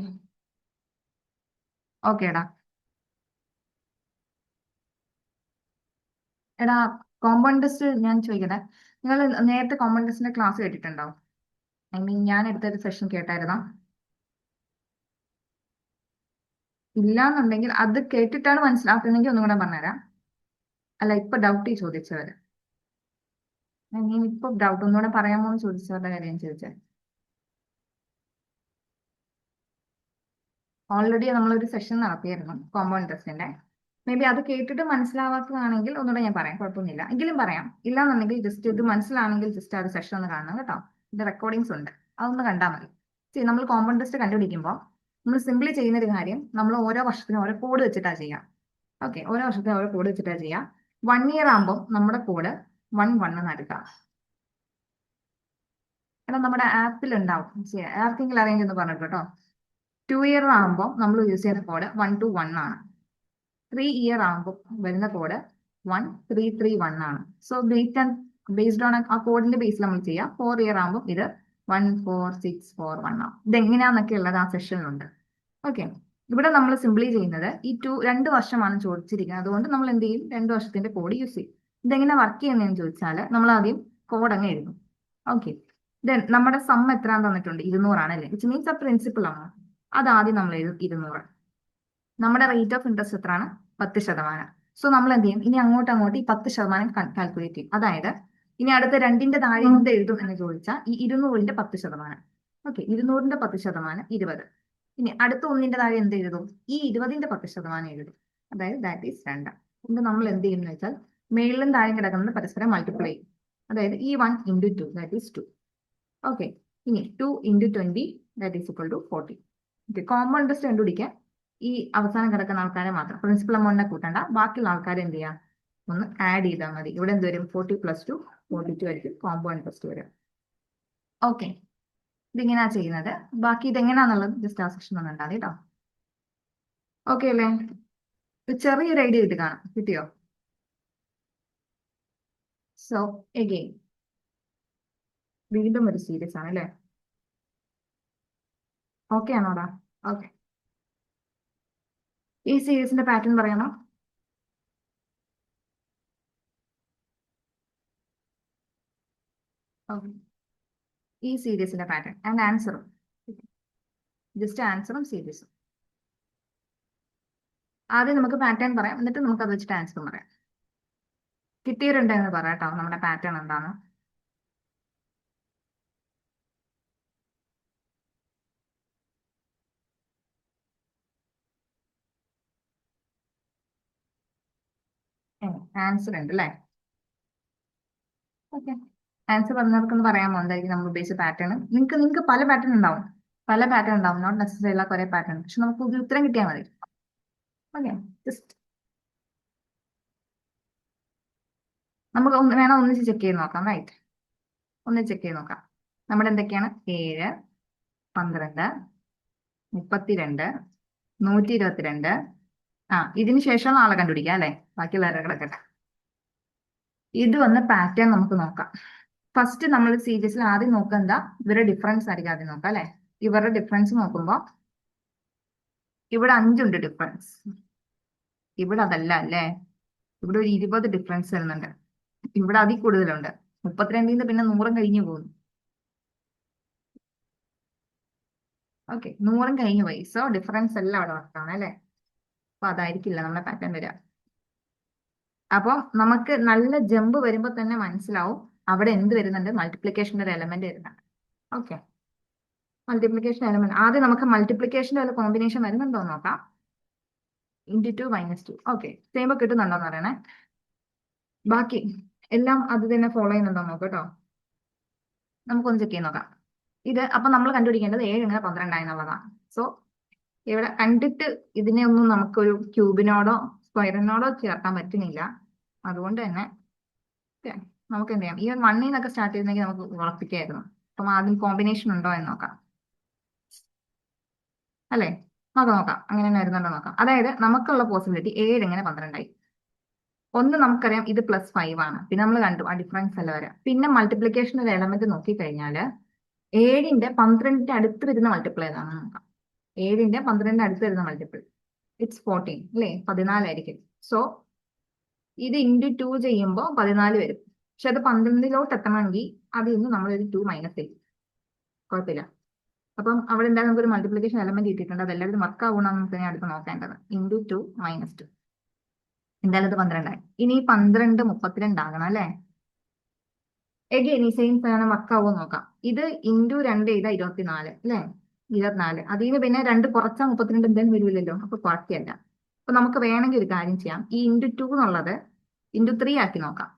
ഓക്കേടാ. എടാ, കോമ്പൗണ്ട് ടെസ്റ്റ് ഞാൻ ചോദിക്കട്ടെ, നിങ്ങൾ നേരത്തെ കോമ്പൗണ്ട് ടെസ്റ്റിന്റെ ക്ലാസ് കേട്ടിട്ടുണ്ടോ? ഐ മീൻ, ഞാൻ എടുത്തൊരു സെഷൻ കേട്ടായിരുന്നോ? ഇല്ലാന്നുണ്ടെങ്കിൽ അത് കേട്ടിട്ടാണ് മനസ്സിലാക്കുന്നതെങ്കിൽ ഒന്നും കൂടെ പറഞ്ഞുതരാം. അല്ല, ഇപ്പൊ ഡൗട്ട് ചോദിച്ചവര്, ഐ മീൻ ഇപ്പൊ ഡൗട്ട് ഒന്നുകൂടെ പറയാമോ എന്ന് ചോദിച്ചവരുടെ കാര്യം ചോദിച്ചത്. ഓൾറെഡി നമ്മളൊരു സെഷൻ നടത്തിയായിരുന്നു കോമ്പൗണ്ട് ടെസ്റ്റിന്റെ. മേ ബി അത് കേട്ടിട്ട് മനസ്സിലാവാത്തതാണെങ്കിൽ ഒന്നുകൂടെ ഞാൻ പറയാം, കുഴപ്പമൊന്നുമില്ല. എങ്കിലും പറയാം. ഇല്ലാന്നുണ്ടെങ്കിൽ ജസ്റ്റ് ഇത് മനസ്സിലാണെങ്കിൽ ജസ്റ്റ് ആ ഒരു സെഷൻ ഒന്ന് കാണണം കേട്ടോ. ഇത് റെക്കോർഡിങ്സ് ഉണ്ട്, അതൊന്ന് കണ്ടാൽ മതി. ശരി, നമ്മൾ കോമ്പൗണ്ട് ടെസ്റ്റ് കണ്ടുപിടിക്കുമ്പോൾ നമ്മൾ സിംപ്ലി ചെയ്യുന്ന ഒരു കാര്യം, നമ്മൾ ഓരോ വർഷത്തിനും ഓരോ കോഡ് വെച്ചിട്ടാ ചെയ്യാം. ഓക്കെ, ഓരോ വർഷത്തിനും ഓരോ കോഡ് വെച്ചിട്ടാ ചെയ്യാം. 1 ഇയർ ആകുമ്പോൾ നമ്മുടെ കോഡ് 1 എന്ന് എടുക്കാം. എടാ, നമ്മുടെ ആപ്പിൽ ഉണ്ടാവും, ആർക്കെങ്കിലും അറിയെങ്കിൽ ഒന്ന് പറഞ്ഞു കേട്ടോ. 2 ഇയർ ആകുമ്പോൾ നമ്മൾ യൂസ് ചെയ്യുന്ന കോഡ് 121 ആണ്. 3 ഇയർ ആകുമ്പോൾ വരുന്ന കോഡ് 1331 ആണ്. സോ ബേസ്ഡ് ഓൺ ആ കോഡിന്റെ ബേസിൽ നമ്മൾ ചെയ്യാം. 4 ഇയർ ആകുമ്പോൾ ഇത് 14641 ആണ്. ഇതെങ്ങനെയാന്നൊക്കെ ഉള്ളത് ആ സെഷനിലുണ്ട്. ഓക്കെ, ഇവിടെ നമ്മൾ സിംപ്ലി ചെയ്യുന്നത് ഈ 2 വർഷമാണ് ചോദിച്ചിരിക്കുന്നത്. അതുകൊണ്ട് നമ്മൾ എന്ത് ചെയ്യും? 2 വർഷത്തിന്റെ കോഡ് യൂസ് ചെയ്യും. ഇതെങ്ങനെ വർക്ക് ചെയ്യുന്നതെന്ന് ചോദിച്ചാൽ നമ്മൾ ആദ്യം കോഡ് അങ്ങ് എഴുതും. ഓക്കെ, ദെൻ നമ്മുടെ സം എത്രയാന്ന് തന്നിട്ടുണ്ട്? 200 ആണല്ലേ, വിച്ച് മീൻസ് ആ പ്രിൻസിപ്പൾ ആണ്. അതാദ്യം നമ്മൾ എഴുതും 200. നമ്മുടെ റേറ്റ് ഓഫ് ഇൻട്രസ്റ്റ് എത്രയാണ്? 10%. സോ നമ്മൾ എന്ത് ചെയ്യും? ഇനി അങ്ങോട്ട് ഈ 10% കാൽക്കുലേറ്റ് ചെയ്യും. അതായത് ഇനി അടുത്ത 2ന്റെ താഴെ എന്ത് എഴുതും എന്ന് ചോദിച്ചാൽ ഈ 200ന്റെ 10%. ഓക്കെ, 200ന്റെ 10% 20. ഇനി അടുത്ത 1ന്റെ താഴെ എന്ത് എഴുതും? ഈ 20ന്റെ 10% എഴുതും. അതായത് ദാറ്റ് ഈസ് 2. ഇത് നമ്മൾ എന്ത് ചെയ്യും എന്ന് വെച്ചാൽ മേളിലും താഴെ കിടക്കുന്നത് പരസ്പരം മൾട്ടിപ്ലൈ ചെയ്യും. അതായത് ഈ 1 ഇൻറ്റു 2 ദാറ്റ് ഈസ് 2. ഓക്കെ, ഇനി 2 into 20 that is equal to 40. Okay, common interest കണ്ടുപിടിക്കാൻ ഈ അവസാനം കിടക്കുന്ന ആൾക്കാരെ മാത്രം, പ്രിൻസിപ്പൽ എമൗണ്ടിനെ കൂട്ടണ്ട, ബാക്കിയുള്ള ആൾക്കാരെ എന്ത് ചെയ്യാം? ഒന്ന് ആഡ് ചെയ്താൽ മതി. ഇവിടെ എന്ത് വരും? 40 + 2 42 ആയിരിക്കും കോമ്പൗണ്ട് ഇൻട്രസ്റ്റ് വരും. ഓക്കെ, ഇതിങ്ങനെയാ ചെയ്യുന്നത്. ബാക്കി ഇതെങ്ങനെയാന്നുള്ളത് ജസ്റ്റ് ആ സെക്ഷൻ ഒന്ന് ഉണ്ടാകും കേട്ടോ. ഓക്കെ അല്ലേ? ചെറിയൊരു ഐഡിയ ഇത് കാണാം, കിട്ടിയോ? സോ എഗെയിൻ വീണ്ടും ഒരു സീരീസ് ആണ് അല്ലേ? ഓക്കെ ആണോടാ? ഓക്കെ, ഈ സീരീസിന്റെ പാറ്റേൺ പറയണോ? ഓക്കെ, ഈ സീരീസിന്റെ പാറ്റേൺ ആൻഡ് ആൻസറും, ജസ്റ്റ് ആൻസറും സീരീസും. ആദ്യം നമുക്ക് പാറ്റേൺ പറയാം, എന്നിട്ട് നമുക്ക് അത് വെച്ചിട്ട് ആൻസറും പറയാം. കിട്ടിയിട്ടുണ്ടെന്ന് പറയാം കേട്ടോ, നമ്മുടെ പാറ്റേൺ എന്താണ്. ആൻസർ ഉണ്ട് അല്ലേ? ഓക്കെ, ആൻസർ പറഞ്ഞവർക്കൊന്ന് പറയാമോ എന്തായിരിക്കും നമ്മൾ ഉദ്ദേശിച്ച പാറ്റേൺ? നിങ്ങൾക്ക് പല പാറ്റേൺ ഉണ്ടാവും, നോട്ട് നെസസറി ഉള്ള കുറെ പാറ്റേൺ. പക്ഷെ നമുക്ക് ഒരു ഉത്തരം കിട്ടിയാൽ മതി. ഓക്കെ, ജസ്റ്റ് നമുക്ക് വേണം ഒന്നിച്ച് ചെക്ക് ചെയ്ത് നോക്കാം. റൈറ്റ്, ഒന്ന് ചെക്ക് ചെയ്ത് നോക്കാം. നമ്മുടെ എന്തൊക്കെയാണ്? 7, 12, 32, 122. ഇതിന് ശേഷം ആളെ കണ്ടുപിടിക്കാം അല്ലെ? ബാക്കിയുള്ളവരെ കിടക്കട്ടെ. ഇത് വന്ന പാറ്റേൺ നമുക്ക് നോക്കാം. ഫസ്റ്റ് നമ്മൾ സീരീസിൽ ആദ്യം നോക്കുക എന്താ, ഇവരുടെ ഡിഫറൻസ് ആയിരിക്കും ആദ്യം നോക്കാം അല്ലെ. ഇവരുടെ ഡിഫറൻസ് നോക്കുമ്പോൾ ഇവിടെ 5 ഉണ്ട് ഡിഫറൻസ്, ഇവിടെ അതല്ല അല്ലേ, ഇവിടെ ഒരു 20 ഡിഫറൻസ് വരുന്നുണ്ട്, ഇവിടെ അതിൽ കൂടുതലുണ്ട്. 32 പിന്നെ 100 കഴിഞ്ഞു പോകുന്നു. ഓക്കെ, 100 കഴിഞ്ഞു പോയി. സോ ഡിഫറൻസ് എല്ലാം അവിടെ വർക്കാണ് അല്ലെ. അപ്പൊ അതായിരിക്കില്ല നമ്മുടെ പാറ്റേൺ വരിക. അപ്പൊ നമുക്ക് നല്ല ജമ്പ് വരുമ്പോൾ തന്നെ മനസ്സിലാവും അവിടെ എന്ത് വരുന്നുണ്ട്, മൾട്ടിപ്ലിക്കേഷന്റെ ഒരു എലമെന്റ് വരുന്നുണ്ട്. ഓക്കെ, മൾട്ടിപ്ലിക്കേഷൻ എലമെന്റ് ആദ്യം നമുക്ക് മൾട്ടിപ്ലിക്കേഷന്റെ ഒരു കോമ്പിനേഷൻ വരുന്നുണ്ടോ എന്ന് നോക്കാം. × 2 - 2. ഓക്കെ, ചെയ്യുമ്പോൾ കിട്ടുന്നുണ്ടോ എന്ന് പറയണേ. ബാക്കി എല്ലാം അത് തന്നെ ഫോളോ ചെയ്യുന്നുണ്ടോ നോക്കാം കേട്ടോ. നമുക്കൊന്ന് ചെക്ക് ചെയ്ത് നോക്കാം. ഇത് അപ്പൊ നമ്മൾ കണ്ടുപിടിക്കേണ്ടത് 7 എങ്ങനെ 12 എന്നുള്ളതാണ്. സോ ഇവിടെ കണ്ടിട്ട് ഇതിനെ ഒന്നും നമുക്കൊരു ക്യൂബിനോടോ സ്ക്വയറിനോടോ ചേർക്കാൻ പറ്റുന്നില്ല. അതുകൊണ്ട് തന്നെ നമുക്ക് എന്ത് ചെയ്യാം, ഈ 1 നിന്നൊക്കെ സ്റ്റാർട്ട് ചെയ്യുന്നെങ്കിൽ നമുക്ക് ഉറപ്പിക്കായിരുന്നു. അപ്പം ആദ്യം കോമ്പിനേഷൻ ഉണ്ടോ എന്ന് നോക്കാം അല്ലെ. നോക്കാം അങ്ങനെ തന്നെ വരുന്നുണ്ടോ നോക്കാം. അതായത് നമുക്കുള്ള പോസിബിലിറ്റി 7 എങ്ങനെ 12 ഒന്ന് നമുക്കറിയാം ഇത് +5 ആണ്, പിന്നെ നമ്മൾ കണ്ടു ആ ഡിഫറൻസ് അല്ല വരാം. പിന്നെ മൾട്ടിപ്ലിക്കേഷൻ ഒരു എലമെന്റ് നോക്കിക്കഴിഞ്ഞാല് 7ന്റെ 12ന്റെ അടുത്ത് വരുന്ന മൾട്ടിപ്പിൾ ഏതാണെന്ന് നോക്കാം. 7ന്റെ 12ന്റെ അടുത്ത് വരുന്ന മൾട്ടിപ്പിൾ ഇറ്റ്സ് 14 അല്ലേ, 14 ആയിരിക്കും. സോ ഇത് × 2 ചെയ്യുമ്പോൾ 14 വരും. പക്ഷെ അത് 12ലോട്ട് എത്തണമെങ്കിൽ അതിൽ നിന്ന് നമ്മളൊരു 2 മൈനസ് ചെയ്യും, കുഴപ്പമില്ല. അപ്പം അവിടെ എന്തായാലും നമുക്കൊരു മൾട്ടിപ്ലിക്കേഷൻ എലമെന്റ് കിട്ടിയിട്ടുണ്ട്. അതെല്ലാവരും വർക്ക് ആവണമെന്ന് നമുക്ക് അടുത്ത് നോക്കേണ്ടത്. × 2 - 2 എന്തായാലും ഇത് 12 ആയി. ഇനി 12 32 ആകണം അല്ലെ. എഗെയിൻ ഈ സെയിം സാധനം വർക്ക് ആവുമോ നോക്കാം. ഇത് × 2 ചെയ്താൽ 24 അല്ലെ, 24. അതിൽ നിന്ന് പിന്നെ 2 കുറച്ചാൽ 32 എന്തായാലും വരുമല്ലോ, അപ്പൊ കുഴപ്പമില്ല. അപ്പൊ നമുക്ക് വേണമെങ്കിൽ ഒരു കാര്യം ചെയ്യാം, ഈ × 2 എന്നുള്ളത് × 3 ആക്കി നോക്കാം.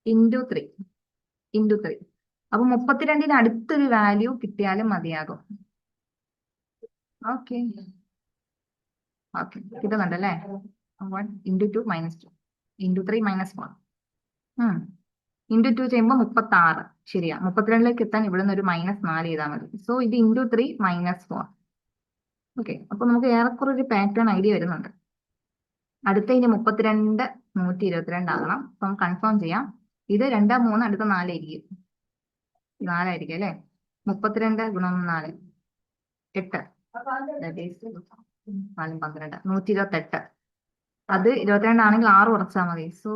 × 3 × 3 അപ്പൊ 32ന് അടുത്തൊരു വാല്യൂ കിട്ടിയാലും മതിയാകും. Okay okay, കിട്ടുന്നുണ്ടല്ലേ. 1 × 2 - 2 × 3 - 1 × 2 ചെയ്യുമ്പോൾ 36. ശരിയാ, 32ലേക്ക് എത്താൻ ഇവിടെ നിന്ന് ഒരു -4 ചെയ്താൽ മതി. സോ ഇത് × 3 - 4. ഓക്കെ, അപ്പൊ നമുക്ക് ഏറെക്കുറെ ഒരു പാറ്റേൺ ഐഡിയ വരുന്നുണ്ട്. അടുത്ത ഇനി 32 122 ആകണം. അപ്പം കൺഫേം ചെയ്യാം. ഇത് 2 3 അടുത്ത 4 ആയിരിക്കും, 4 ആയിരിക്കും അല്ലെ. 32 × 4 8, 4 12 128. അത് 22 ആണെങ്കിൽ 6 കുറച്ചാൽ മതി. സോ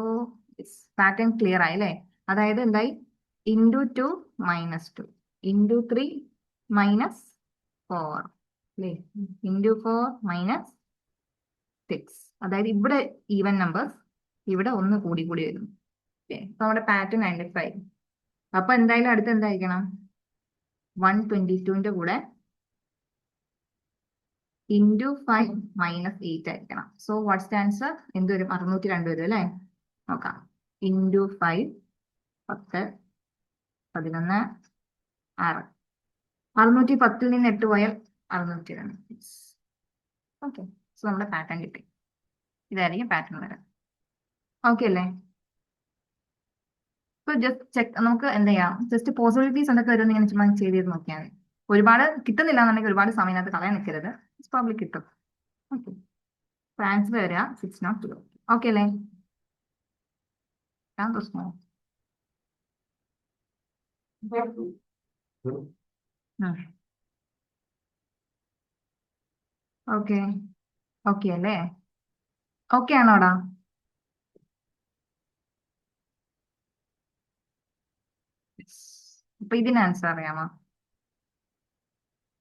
പാറ്റേൺ ക്ലിയർ ആയി അല്ലേ. അതായത് എന്തായി, × 2 - 2 × 3 - 4 അല്ലേ, × 4 - 6. അതായത് ഇവിടെ ഈവൻ നമ്പേഴ്സ്, ഇവിടെ ഒന്ന് കൂടി കൂടി വരും. അപ്പൊ നമ്മുടെ പാറ്റേൺ ഐഡന്റിഫൈ. അപ്പൊ എന്തായാലും അടുത്ത് എന്തായിരിക്കണം, 122ന്റെ കൂടെ × 5 - 8 ആയിരിക്കണം. സോ വാട്ട്സ് ദ ആൻസർ, എന്ത് വരും, 602 വരും അല്ലേ. നോക്കാം. × 5 10 11 6. 610 നിന്ന് 8 പോയാൽ 602. ഓക്കെ, സോ നമ്മുടെ പാറ്റേൺ കിട്ടി. ഇതായിരിക്കും പാറ്റേൺ വരാം. ഓക്കെ അല്ലേ. ഇപ്പൊ ജസ്റ്റ് ചെക്ക്, നമുക്ക് എന്താ ചെയ്യാം, ജസ്റ്റ് പോസിബിലിറ്റീസ് എന്തൊക്കെ വരും ഇങ്ങനെ ചുമ്മാ ചെയ്ത് നോക്കിയാൽ മതി. ഒരുപാട് കിട്ടുന്നില്ല എന്നുണ്ടെങ്കിൽ ഒരുപാട് സമയത്ത് കളയാൻ നിൽക്കരുത്. പ്രോബ്ലി കിട്ടും. ഓക്കെ, ആൻസർ വരിക 602. ഓക്കെ അല്ലേ. പ്രശ്നമോ. ഓക്കെ ഓക്കെ അല്ലേ. ഓക്കെ ആണോടാ. അപ്പൊ ഇതിന് ആൻസർ അറിയാമോ,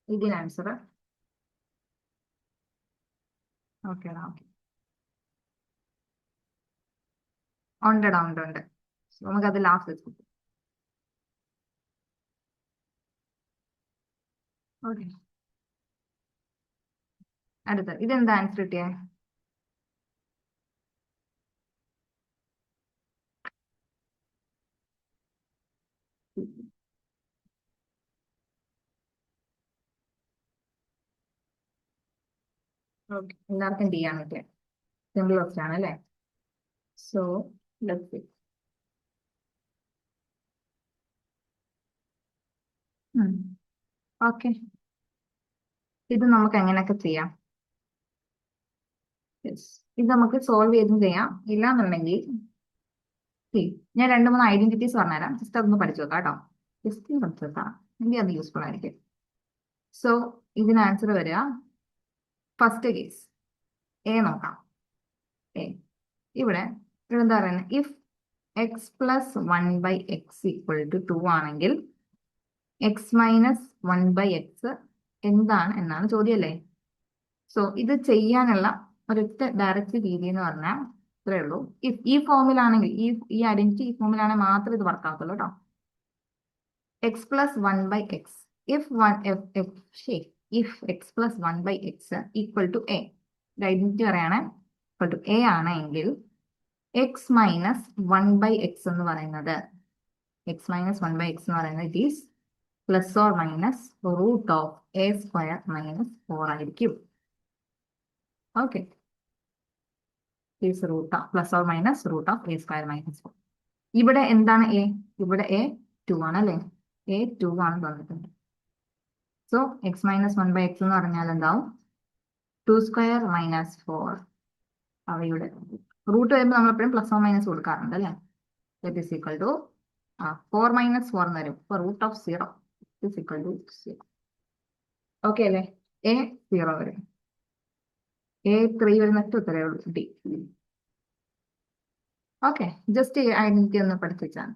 ഇതിന് ആൻസർ. ഓക്കേടാ, ഓക്കെ. ഉണ്ടടാ, ഉണ്ട്. നമുക്കത് ലാസ്റ്റ് വെച്ച്. ഓക്കെ, അടുത്ത ഇതെന്താ ആൻസർ കിട്ടിയേ. ഓക്കെ, എല്ലാവർക്കും ഡി ആണ് കിട്ടിയത്. സിമ്പിൾ ക്വസ്റ്റ്യൻ ആണ് അല്ലേ. So let's see. ഓക്കെ, ഇത് നമുക്ക് എങ്ങനെയൊക്കെ ചെയ്യാം. Yes. ഇത് നമുക്ക് സോൾവ് ചെയ്തും ചെയ്യാം, ഇല്ലാന്നുണ്ടെങ്കിൽ ഞാൻ 2-3 ഐഡന്റിറ്റീസ് പറഞ്ഞുതരാം, ജസ്റ്റ് അതൊന്ന് പഠിച്ചു വെക്കാം കേട്ടോ. ജസ്റ്റ് പഠിച്ചു വെക്കാം, എനിക്ക് അത് യൂസ്ഫുൾ ആയിരിക്കും. സോ ഇതിന് ആൻസർ വരിക ഫസ്റ്റ് കേസ് എ നോക്കാം. എ ഇവിടെ എന്താ പറയുന്നത്, if x plus 1/x equal to 2 ആണെങ്കിൽ എക്സ് മൈനസ് 1/x എന്താണ് എന്നാണ് ചോദ്യമല്ലേ. സോ ഇത് ചെയ്യാനുള്ള ഒരൊറ്റ ഡയറക്റ്റ് രീതി എന്ന് പറഞ്ഞാൽ ഇത്രയേ ഉള്ളൂ. ഇഫ് ഈ ഫോമിലാണെങ്കിൽ ഈ ഐഡന്റിറ്റി ഈ ഫോമിലാണെങ്കിൽ മാത്രമേ ഇത് വർക്ക് ആകത്തുള്ളൂ കേട്ടോ. X plus 1/x if x plus 1/x equal to a, identity പറയാണ് ഈക്വൽ ടു എ ആണെങ്കിൽ എക്സ് മൈനസ് 1/x എന്ന് പറയുന്നത് it is plus or minus root of a square minus 4 ആയിരിക്കും. Okay, plus or minus root of a square minus 4. ഇവിടെ എന്താണ് A? ഇവിടെ A 2 ആണ് അല്ലേ, എ 2 ആണ് തന്നിട്ടുണ്ട്. സോ എക്സ് മൈനസ് 1/x എന്ന് പറഞ്ഞാൽ എന്താവും, 2 സ്ക്വയർ മൈനസ് 4. അവയുടെ റൂട്ട് വരുമ്പോൾ നമ്മൾ എപ്പോഴും പ്ലസ് ഓർ മൈനസ് കൊടുക്കാറുണ്ട് അല്ലേ. That is equal to 4 minus 4 എന്ന് വരും. അപ്പോൾ root of 0 is equal to 0. Okay അല്ലേ, എ 0 വരും, എ 3 വരുന്നിട്ട് ഉത്തരവേ ഉള്ളൂ ഡി. ഓക്കെ, ജസ്റ്റ് ഈ ഐഡന്റിറ്റി ഒന്ന് പഠിച്ചാൽ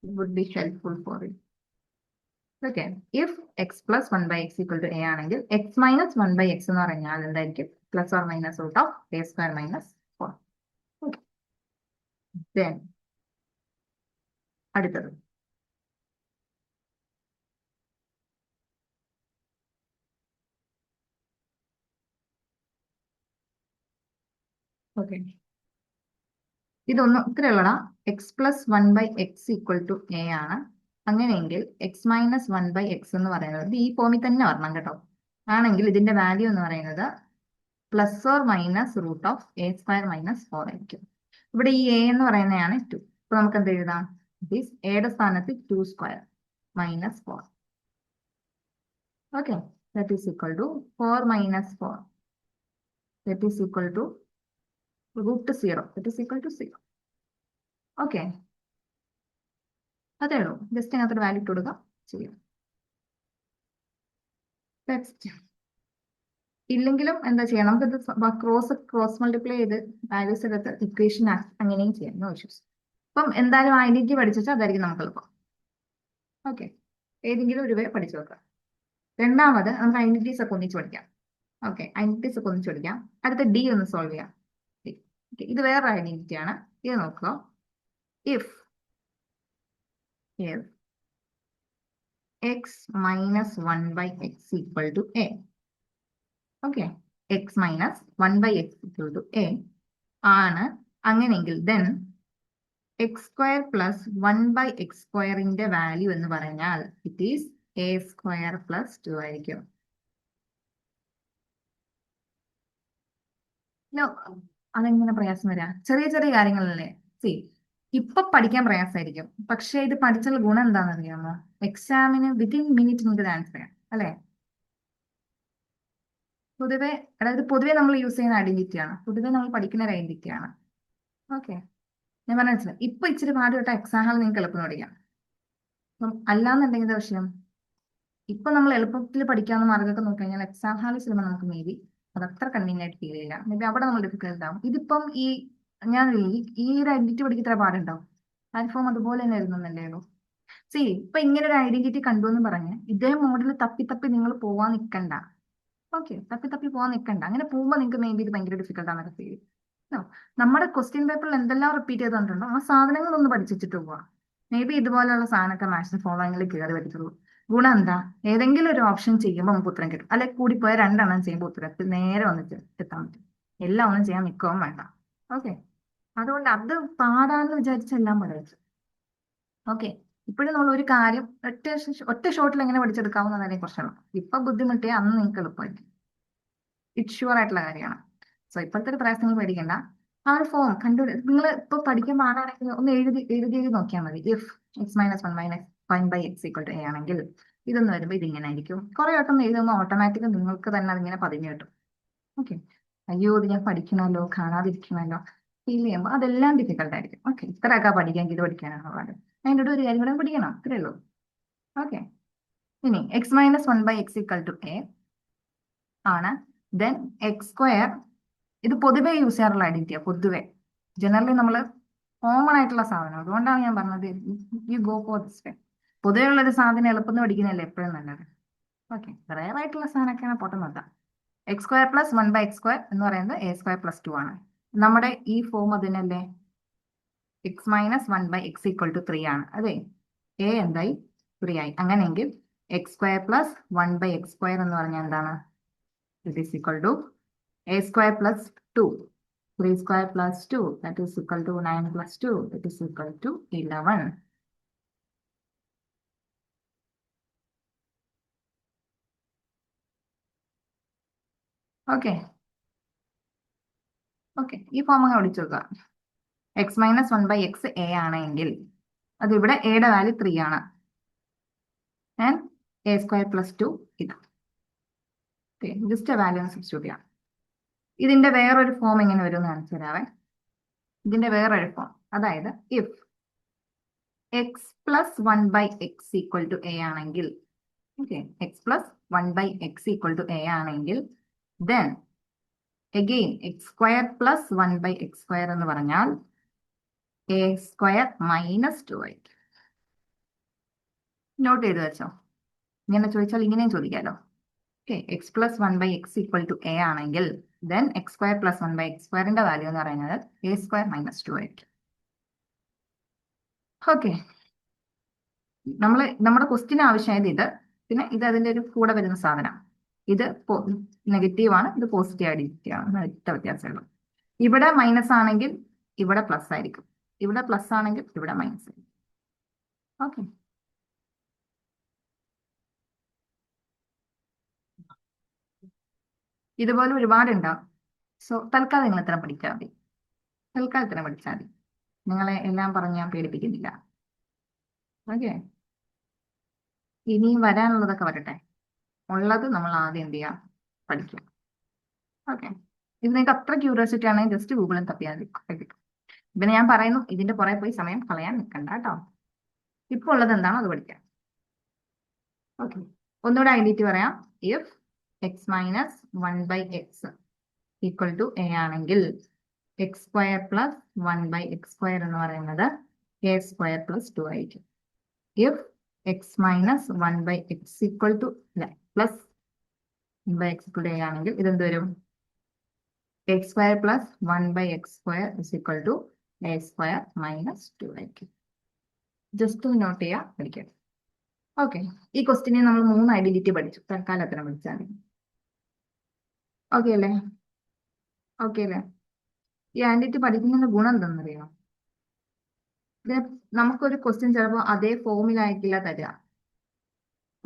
would be helpful for you. Okay, if x plus 1/x equal to a ആണെങ്കിൽ എക്സ് മൈനസ് 1/x എന്ന് പറഞ്ഞാൽ എന്തായിരിക്കും, plus or minus root of a square minus 4. Okay, then അടുത്തത് ഓക്കെ, ഇതൊന്ന് ഇത്രയുള്ളടാ. X plus 1/x equal to a ആണ്. അങ്ങനെയെങ്കിൽ X minus 1/x എന്ന് പറയുന്നത് ഈ ഫോമിൽ തന്നെ വരണം കേട്ടോ. ആണെങ്കിൽ ഇതിന്റെ വാല്യൂ എന്ന് പറയുന്നത് plus or minus root of a square minus 4 ആയിരിക്കും. ഇവിടെ ഈ എ എന്ന് പറയുന്നതാണ് 2. അപ്പൊ നമുക്ക് എന്ത് എഴുതാം, എയുടെ സ്ഥാനത്ത് 2 square minus 4. Okay, that is equal to 4 minus 4 that is equal to root 0 that is equal to 0. Okay, അതേ ഉള്ളൂ. ജസ്റ്റ് അതിനകത്തൊരു വാല്യൂ ഇട്ട് കൊടുക്കുക, ചെയ്യാം. നെക്സ്റ്റ്, ഇല്ലെങ്കിലും എന്താ ചെയ്യാം, നമുക്കിത് ക്രോസ് മൾട്ടിപ്ലൈ ചെയ്ത് വാല്യൂസ് എടുത്ത് ഇക്വേഷൻ അങ്ങനെയും ചെയ്യാം, നോ ഇഷ്യൂസ്. അപ്പം എന്തായാലും ഐഡന്റിറ്റി പഠിച്ചാൽ അതായിരിക്കും നമുക്ക് എളുപ്പം. ഓക്കെ, ഏതെങ്കിലും ഒരു വേ പഠിച്ചു വെക്കാം. രണ്ടാമത് നമുക്ക് ഐഡന്റിറ്റീസ് ഒക്കെ ഒന്നിച്ച് പഠിക്കാം. ഓക്കെ, ഐഡന്റിറ്റീസ് ഒക്കെ ഒന്നിച്ച് പഠിക്കാം. അടുത്ത ഡി ഒന്ന് സോൾവ് ചെയ്യാം. ഇത് വേറെ ഐഡന്റിറ്റി ആണ്. ഇത് നോക്കുക, if x minus 1/x equal to a. Okay, x minus 1/x equal to a ആണ്. അങ്ങനെയെങ്കിൽ then x square plus 1/x സ്ക്വയറിന്റെ വാല്യൂ എന്ന് പറഞ്ഞാൽ it is A square plus 2 ആയിരിക്കും. അതെങ്ങനെ പ്രയാസം വരാ, ചെറിയ ചെറിയ കാര്യങ്ങളല്ലേ. ഇപ്പൊ പഠിക്കാൻ പ്രയാസമായിരിക്കും, പക്ഷെ ഇത് പഠിച്ചുള്ള ഗുണം എന്താണെന്ന് അറിയാമോ, എക്സാമിന് വിത്തിൻ മിനിറ്റ് നിങ്ങൾക്ക് ആൻസർ ചെയ്യാം അല്ലെ. പൊതുവെ നമ്മൾ യൂസ് ചെയ്യുന്ന ഐഡന്റിറ്റി ആണ്, പൊതുവെ നമ്മൾ പഠിക്കുന്ന ഒരു ഐഡന്റിറ്റി ആണ്. ഓക്കെ, ഞാൻ പറഞ്ഞ മനസ്സിലായി. ഇപ്പൊ ഇച്ചിരി പാടുപെട്ട എക്സാം ഹാൾ നിങ്ങൾക്ക് എളുപ്പം പഠിക്കാം. അപ്പം അല്ലാന്നുണ്ടെങ്കിൽ വിഷയം, ഇപ്പൊ നമ്മൾ എളുപ്പത്തിൽ പഠിക്കാവുന്ന മാർഗ്ഗമൊക്കെ നോക്കി കഴിഞ്ഞാൽ എക്സാം ഹാളിൽ ചെല്ലുമ്പോൾ നമുക്ക് മേ ബി അത് അത്ര കൺവീനിയന്റ് ആയിട്ട് ഫീൽ ചെയ്യില്ല. മേ ബി അവിടെ നമ്മൾ ഡിഫിക്കൽട്ട് ആവും. ഇതിപ്പം ഞാൻ ഈ ഒരു ഐഡന്റിറ്റി പഠിക്കാൻ ഇത്ര പാടുണ്ടാവും, പ്ലാറ്റ്ഫോം അതുപോലെ തന്നെ എഴുതുന്നല്ലേ ഉള്ളൂ. ഇപ്പൊ ഇങ്ങനെ ഒരു ഐഡന്റിറ്റി കണ്ടു എന്ന് പറഞ്ഞ് ഇതേ മോഡൽ തപ്പി തപ്പി നിങ്ങൾ പോവാൻ നിൽക്കണ്ട. ഓക്കെ, തപ്പി പോവാൻ നിൽക്കണ്ട. അങ്ങനെ പോകുമ്പോൾ നിങ്ങൾക്ക് മേ ബി ഇത് ഭയങ്കര ഡിഫിക്കൽട്ട് ആണെന്നൊക്കെ ഫീൽ ചെയ്യും. നമ്മുടെ ക്വസ്റ്റ്യൻ പേപ്പറിൽ എന്തെല്ലാം റിപ്പീറ്റ് ചെയ്തിട്ടുണ്ടോ ആ സാധനങ്ങളൊന്ന് പഠിച്ചിട്ട് പോവാ. മേ ബി ഇതുപോലെയുള്ള സാധനമൊക്കെ മാത്സിന് ഫോളോയിങ്ങിൽ കയറി പറ്റുള്ളൂ. ഗുണം എന്താ, ഏതെങ്കിലും ഒരു ഓപ്ഷൻ ചെയ്യുമ്പോൾ നമുക്ക് ഉത്തരം കിട്ടും. അല്ലെ കൂടിപ്പോയ 2 എണ്ണം ചെയ്യുമ്പോൾ ഉത്തരത്തിൽ നേരെ വന്നിട്ട് എത്താൻ പറ്റും. എല്ലാം ഒന്നും ചെയ്യാൻ നിൽക്കുകയും വേണ്ട. ഓക്കെ, അതുകൊണ്ട് അത് പാടാന്ന് വിചാരിച്ചെല്ലാം പഠിച്ചു. ഓക്കെ, ഇപ്പോഴും നമ്മൾ ഒരു കാര്യം ഒറ്റ ഷോട്ടിൽ എങ്ങനെ പഠിച്ചെടുക്കാവുന്നതിനെ കുറിച്ചാണ്. ഇപ്പൊ ബുദ്ധിമുട്ടിയ അന്ന് നിങ്ങൾക്ക് എളുപ്പമായിരിക്കും. ഇറ്റ് ഷുവർ ആയിട്ടുള്ള കാര്യമാണ്. സോ ഇപ്പോഴത്തെ ഒരു പ്രയാസങ്ങൾ പേടിക്കണ്ട. ആ ഒരു ഫോം നിങ്ങൾ ഇപ്പൊ പഠിക്കാൻ പാടാണെങ്കിൽ ഒന്ന് എഴുതി നോക്കിയാൽ മതി. If x minus 1/x equal to a ആണെങ്കിൽ ഇതൊന്ന് വരുമ്പോൾ ഇതിങ്ങനെ ആയിരിക്കും. കുറെ വട്ടം എഴുതുമ്പോൾ ഓട്ടോമാറ്റിക്കലി നിങ്ങൾക്ക് തന്നെ അതിങ്ങനെ പതിഞ്ഞു കിട്ടും. ഓക്കെ, അയ്യോ ഇത് ഞാൻ പഠിക്കണമല്ലോ, കാണാതിരിക്കണമല്ലോ. ഫീൽ ചെയ്യുമ്പോൾ അതെല്ലാം ഡിഫിക്കൽട്ട് ആയിരിക്കും. ഓക്കെ, ഇത്രയൊക്കെ പഠിക്കാൻ ഇത് പഠിക്കാനാണ് പാട്. അതിൻ്റെ ഒരു കാര്യം കൂടെ പഠിക്കണം, അത്രേ ഉള്ളൂ. ഓക്കെ, ഇനി x minus one by x equal to a ആണ്. ദെൻ എക്സ് സ്ക്വയർ, ഇത് പൊതുവെ യൂസ് ചെയ്യാറുള്ള ഐഡന്റിറ്റിയാണ്. പൊതുവെ ജനറലി നമ്മൾ കോമൺ ആയിട്ടുള്ള സാധനം, അതുകൊണ്ടാണ് ഞാൻ പറഞ്ഞത് you go for this way. പൊതുവെ ഉള്ളൊരു സാധനം എളുപ്പം പഠിക്കുന്നതല്ലേ എപ്പോഴും നല്ലത്. ഓക്കെ, റയർ ആയിട്ടുള്ള സാധനമൊക്കെയാണ് പൊട്ടം നോക്കാം. X square plus one by x square എന്ന് പറയുന്നത് എ സ്ക്വയർ പ്ലസ് ടു ആണ്. നമ്മുടെ ഈ ഫോം അതിനല്ലേ x minus one by x equal to three ആണ്. അതെ, എ എന്തായി? 3 ആയി. അങ്ങനെയെങ്കിൽ x square plus one by x square എന്ന് പറഞ്ഞാൽ എന്താണ്? It is equal to a square plus two, 3 square plus 2, that is equal to 9 plus 2, that is equal to 11. Okay okay, ഈ form അങ്ങ് വിളിച്ചു നോക്കുക. X minus one by x a ആണെങ്കിൽ അത് ഇവിടെ എയുടെ വാല്യൂ 3 ആണ്. ആൻഡ് എ സ്ക്വയർ പ്ലസ് 2 ഇത്. ഓക്കെ, ജസ്റ്റ് വാല്യൂ ഒന്ന് സബ്സ്റ്റിറ്റ്യൂട്ട് ചെയ്യാം. ഇതിന്റെ വേറൊരു ഫോം എങ്ങനെ വരും എന്ന് കാണിച്ചു തരാവേ. ഇതിന്റെ വേറൊരു ഫോം, അതായത് if x plus one by x equal to a ആണെങ്കിൽ, okay, x plus one by x equal to a ആണെങ്കിൽ then again x square plus one by x square എന്ന് പറഞ്ഞാൽ എ സ്ക്വയർ മൈനസ് 2 ആയിരിക്കും. Not ചെയ്ത് വെച്ചോ. ഇങ്ങനെ ചോദിച്ചാൽ ഇങ്ങനെയും ചോദിക്കാമല്ലോ. Okay, x plus one by x equal to a ആണെങ്കിൽ then x square plus one by x സ്ക്വയറിന്റെ വാല്യൂ എന്ന് പറയുന്നത് എ സ്ക്വയർ മൈനസ് 2 ആയിരിക്കും. ഓക്കെ, നമ്മുടെ ക്വസ്റ്റ്യൻ ആവശ്യമായത് ഇത്, പിന്നെ ഇത് അതിന്റെ ഒരു കൂടെ വരുന്ന സാധനം. ഇത് നെഗറ്റീവ് ആണ്, ഇത് പോസിറ്റീവ് ഐഡന്റിറ്റി ആണ്, ഒറ്റ വ്യത്യാസമുള്ളൂ. ഇവിടെ മൈനസ് ആണെങ്കിൽ ഇവിടെ പ്ലസ് ആയിരിക്കും, ഇവിടെ പ്ലസ് ആണെങ്കിൽ ഇവിടെ മൈനസ് ആയിരിക്കും. ഓക്കെ, ഇതുപോലെ ഒരുപാടുണ്ടാവും. സോ തൽക്കാലം നിങ്ങൾ ഇത്ര പഠിച്ചാൽ മതി. തൽക്കാലം ഇത്ര പഠിച്ചാൽ മതി. നിങ്ങളെ എല്ലാം പറഞ്ഞ് ഞാൻ പേടിപ്പിക്കുന്നില്ല. ഓക്കെ, ഇനിയും വരാനുള്ളതൊക്കെ വരട്ടെ. ഉള്ളത് നമ്മൾ ആദ്യം എന്ത് ചെയ്യാം? പഠിക്കുക. ഓക്കെ, ഇത് നിങ്ങൾക്ക് അത്ര ക്യൂരിയോസിറ്റി ആണെങ്കിൽ ജസ്റ്റ് ഗൂഗിളിൽ തപ്പിയാൽ മതി. പിന്നെ ഞാൻ പറയുന്നു, ഇതിന്റെ പുറകെ പോയി സമയം കളയാൻ നിൽക്കണ്ട കേട്ടോ. ഇപ്പൊ ഉള്ളത് എന്താണോ അത് പഠിക്കാം. ഓക്കെ, ഒന്നുകൂടെ ഐഡന്റിറ്റി പറയാം. If x minus one by x equal to a ആണെങ്കിൽ x square plus one by x square എന്ന് പറയുന്നത് എ സ്ക്വയർ പ്ലസ് 2 ആയിരിക്കും. If x minus one by x equal to plus by x equal to a ആണെങ്കിൽ ഇതെന്ത് വരും? X square plus one by x square is equal to a square minus 2 ആയിരിക്കും. Just ഒന്ന് not ചെയ്യാം, പഠിക്കാം. Okay, ഈ ക്വസ്റ്റിനെ നമ്മൾ 3 ഐഡന്റിറ്റി പഠിച്ചു. തൽക്കാലം എത്ര പഠിച്ചാൽ മതി. ഓക്കെ അല്ലേ? ഓക്കെ അല്ലേ? ഈ ഐഡന്റിറ്റി പഠിക്കുന്നതിന്റെ ഗുണം എന്താണെന്നറിയാം? ഇത് നമുക്കൊരു ക്വസ്റ്റ്യൻ ചിലപ്പോൾ അതേ ഫോമിലായിരിക്കില്ല തരിക.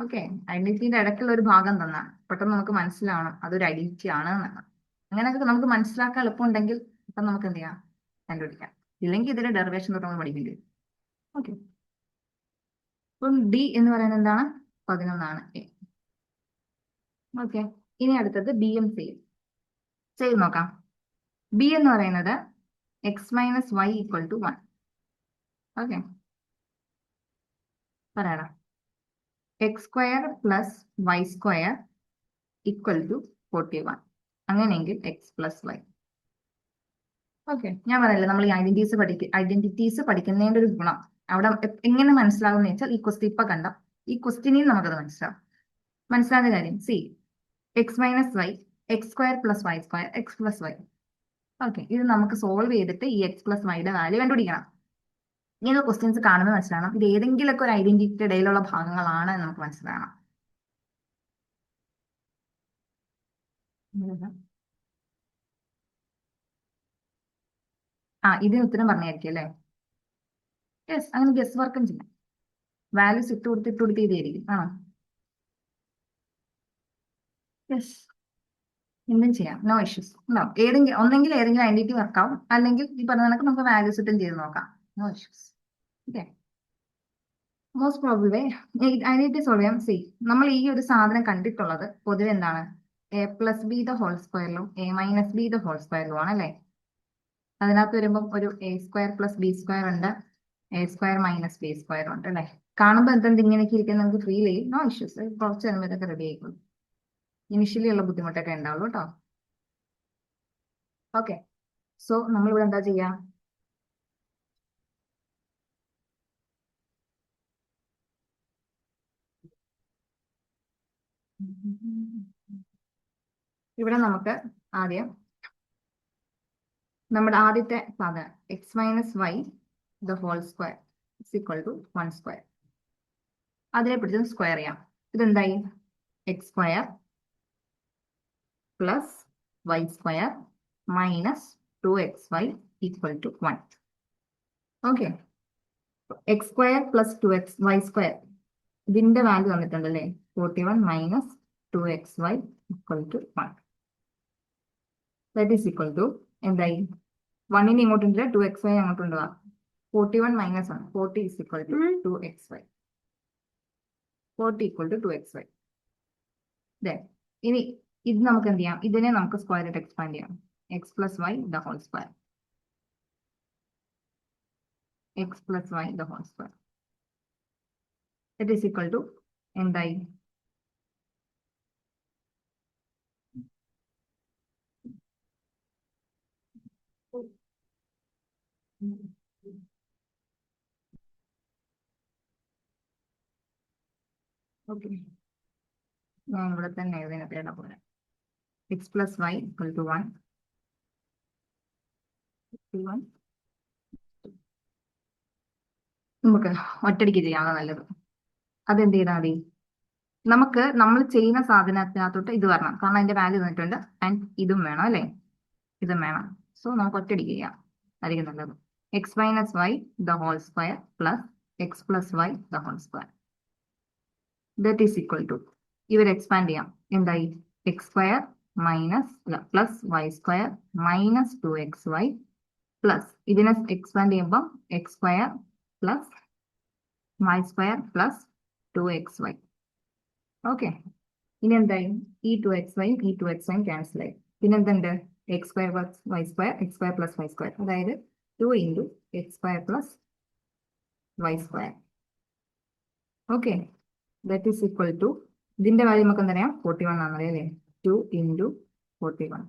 ഓക്കെ, ഐഡന്റിറ്റിന്റെ ഇടയ്ക്കുള്ള ഒരു ഭാഗം തന്നാ പെട്ടെന്ന് നമുക്ക് മനസ്സിലാവണം അതൊരു ഐഡന്റിറ്റി ആണ് എന്നാണ്. അങ്ങനെയൊക്കെ നമുക്ക് മനസ്സിലാക്കാൻ എളുപ്പമുണ്ടെങ്കിൽ ഇപ്പം നമുക്ക് എന്ത് ചെയ്യാം? കണ്ടുപിടിക്കാം. ഇല്ലെങ്കിൽ ഇതിന്റെ ഡെറിവേഷൻ തൊട്ട് നമ്മൾ പഠിക്കേണ്ടി വരും. ഓക്കെ, അപ്പം ഡി എന്ന് പറയുന്നത് എന്താണ്? 11 എ. ഓക്കെ, ഇനി അടുത്തത് ബി എം ചെയ്ത് നോക്കാം. ബി എന്ന് പറയുന്നത് x minus y equal to 1. Okay, പറയാം. X square plus y square equal to 41. അങ്ങനെയെങ്കിൽ എക്സ് പ്ലസ് വൈ. ഓക്കെ, ഞാൻ പറയല്ലേ, നമ്മൾ ഈ ഐഡന്റിറ്റീസ് പഠിക്കുന്നതിന്റെ ഒരു ഗുണം അവിടെ എങ്ങനെ മനസ്സിലാകും എന്ന് വെച്ചാൽ ഈ ക്വസ്റ്റ്യൻ ഇപ്പൊ കണ്ട ഈ ക്വസ്റ്റ്യനിൽ നമുക്കത് മനസ്സിലാകുന്ന കാര്യം. C, x minus y, x square plus y square, x plus y. Okay, ഇത് നമുക്ക് സോൾവ് ചെയ്തിട്ട് ഈ എക്സ് പ്ലസ് വൈയുടെ വാല്യൂ കണ്ടുപിടിക്കണം. ഇങ്ങനെ ക്വസ്റ്റ്യൻസ് കാണുമ്പോൾ മനസ്സിലാകണം ഇത് ഏതെങ്കിലുമൊക്കെ ഒരു ഐഡന്റിറ്റിയുടെ ഇടയിലുള്ള ഭാഗങ്ങളാണ് എന്ന് നമുക്ക് മനസ്സിലാകണം. ഇതിന് ഉത്തരം പറഞ്ഞായിരിക്കും അല്ലേ? യെസ്, അങ്ങനെ ഗസ് വർക്കും ചെയ്യാം. വാല്യൂസ് ഇട്ട് കൊടുത്ത് ചെയ്തായിരിക്കും. യെസ്, എന്തും ചെയ്യാം, നോ ഇഷ്യൂസ് ഉണ്ടാവും. ഒന്നെങ്കിൽ ഏതെങ്കിലും ഐഡന്റിറ്റി വർക്കാവും, അല്ലെങ്കിൽ ഈ പറഞ്ഞ കണക്ക് നമുക്ക് വാല്യൂസ് ഇട്ടും ചെയ്ത് നോക്കാം. No issues. Okay, most probably identity solve ചെയ്യാം. സി, നമ്മൾ ഈ ഒരു സാധനം കണ്ടിട്ടുള്ളത് പൊതുവെ എന്താണ്? A plus b the whole സ്ക്വയറിലും a minus b the whole സ്ക്വയറിലും ആണ് അല്ലേ? അതിനകത്ത് വരുമ്പം ഒരു a square plus b square ഉണ്ട്, a square minus b square ഉണ്ട് അല്ലേ. കാണുമ്പോൾ എന്തെങ്കിലും ഇങ്ങനെയൊക്കെ ഇരിക്കുന്ന നമുക്ക് ഫീൽ ചെയ്യും. നോ ഇഷ്യൂസ്, കുറച്ച് നേരം ഇതൊക്കെ റെഡി ആയിക്കോളും. ഇനിഷ്യലി ഉള്ള ബുദ്ധിമുട്ടൊക്കെ ഉണ്ടാവുള്ളൂ കേട്ടോ. ഓക്കെ, സോ നമ്മളിവിടെ എന്താ ചെയ്യാ, ഇവിടെ നമുക്ക് ആദ്യം നമ്മുടെ ആദ്യത്തെ സാധനം x minus y the whole square is equal to 1 square. അതിനെ പിടിച്ച് സ്ക്വയർ ചെയ്യാം. ഇതെന്തായി, x square plus y square minus 2xy equal to 1. Okay, x square plus 2xy square ഇതിന്റെ വാല്യൂ തന്നിട്ടുണ്ടല്ലേ, 41 minus 2xy equal to 1. That is equal to എന്തായി, 1 ഇങ്ങോട്ടുണ്ട് 2xy അങ്ങോട്ടുണ്ട്. 41 minus 1, 40 is equal to 2xy. 40 equal to 2xy. ഇനി ഇത് നമുക്ക് എന്ത് ചെയ്യാം, ഇതിനെ നമുക്ക് സ്ക്വയർ ആയിട്ട് എക്സ്പാൻഡ് ചെയ്യാം. X plus y the whole square, x plus y the whole square that is equal to എന്തായി, ഓക്കെ ഞാൻ ഇവിടെ തന്നെ എഴുതുന്ന പോലെ x plus y equal to 1. നമുക്ക് ഒറ്റടിക്ക് ചെയ്യാവുന്ന നല്ലത്. അതെന്ത് ചെയ്താൽ മതി, നമുക്ക് നമ്മൾ ചെയ്യുന്ന സാധനത്തിനകത്തോട്ട് ഇത് വരണം, കാരണം അതിന്റെ വാല്യൂ തന്നിട്ടുണ്ട് ആൻഡ് ഇതും വേണം അല്ലേ, ഇതും വേണം. സോ നമുക്ക് ഒറ്റടിക്ക് ചെയ്യാം, അതായിരിക്കും നല്ലത്. X minus y the whole square plus x plus y the whole square that is equal to, ഇവർ എക്സ്പാൻഡ് ചെയ്യാം. എന്തായി, x square minus plus y square minus 2xy plus ഇതിനെ എക്സ്പാൻഡ് ചെയ്യുമ്പോൾ x square plus y square plus 2xy. Okay, ഇനി എന്തായി, ഈ 2xy ഈ 2xy cancel ആയി. പിന്നെ എന്തുണ്ട്, x square plus y square, x square plus y square, അതായത് 2 into x square plus y square. Okay, that is equal to, ഇതിന്റെ value നമുക്ക് എന്തറിയാം, 41 ആണെന്നറിയാം അല്ലേ. 2 into 41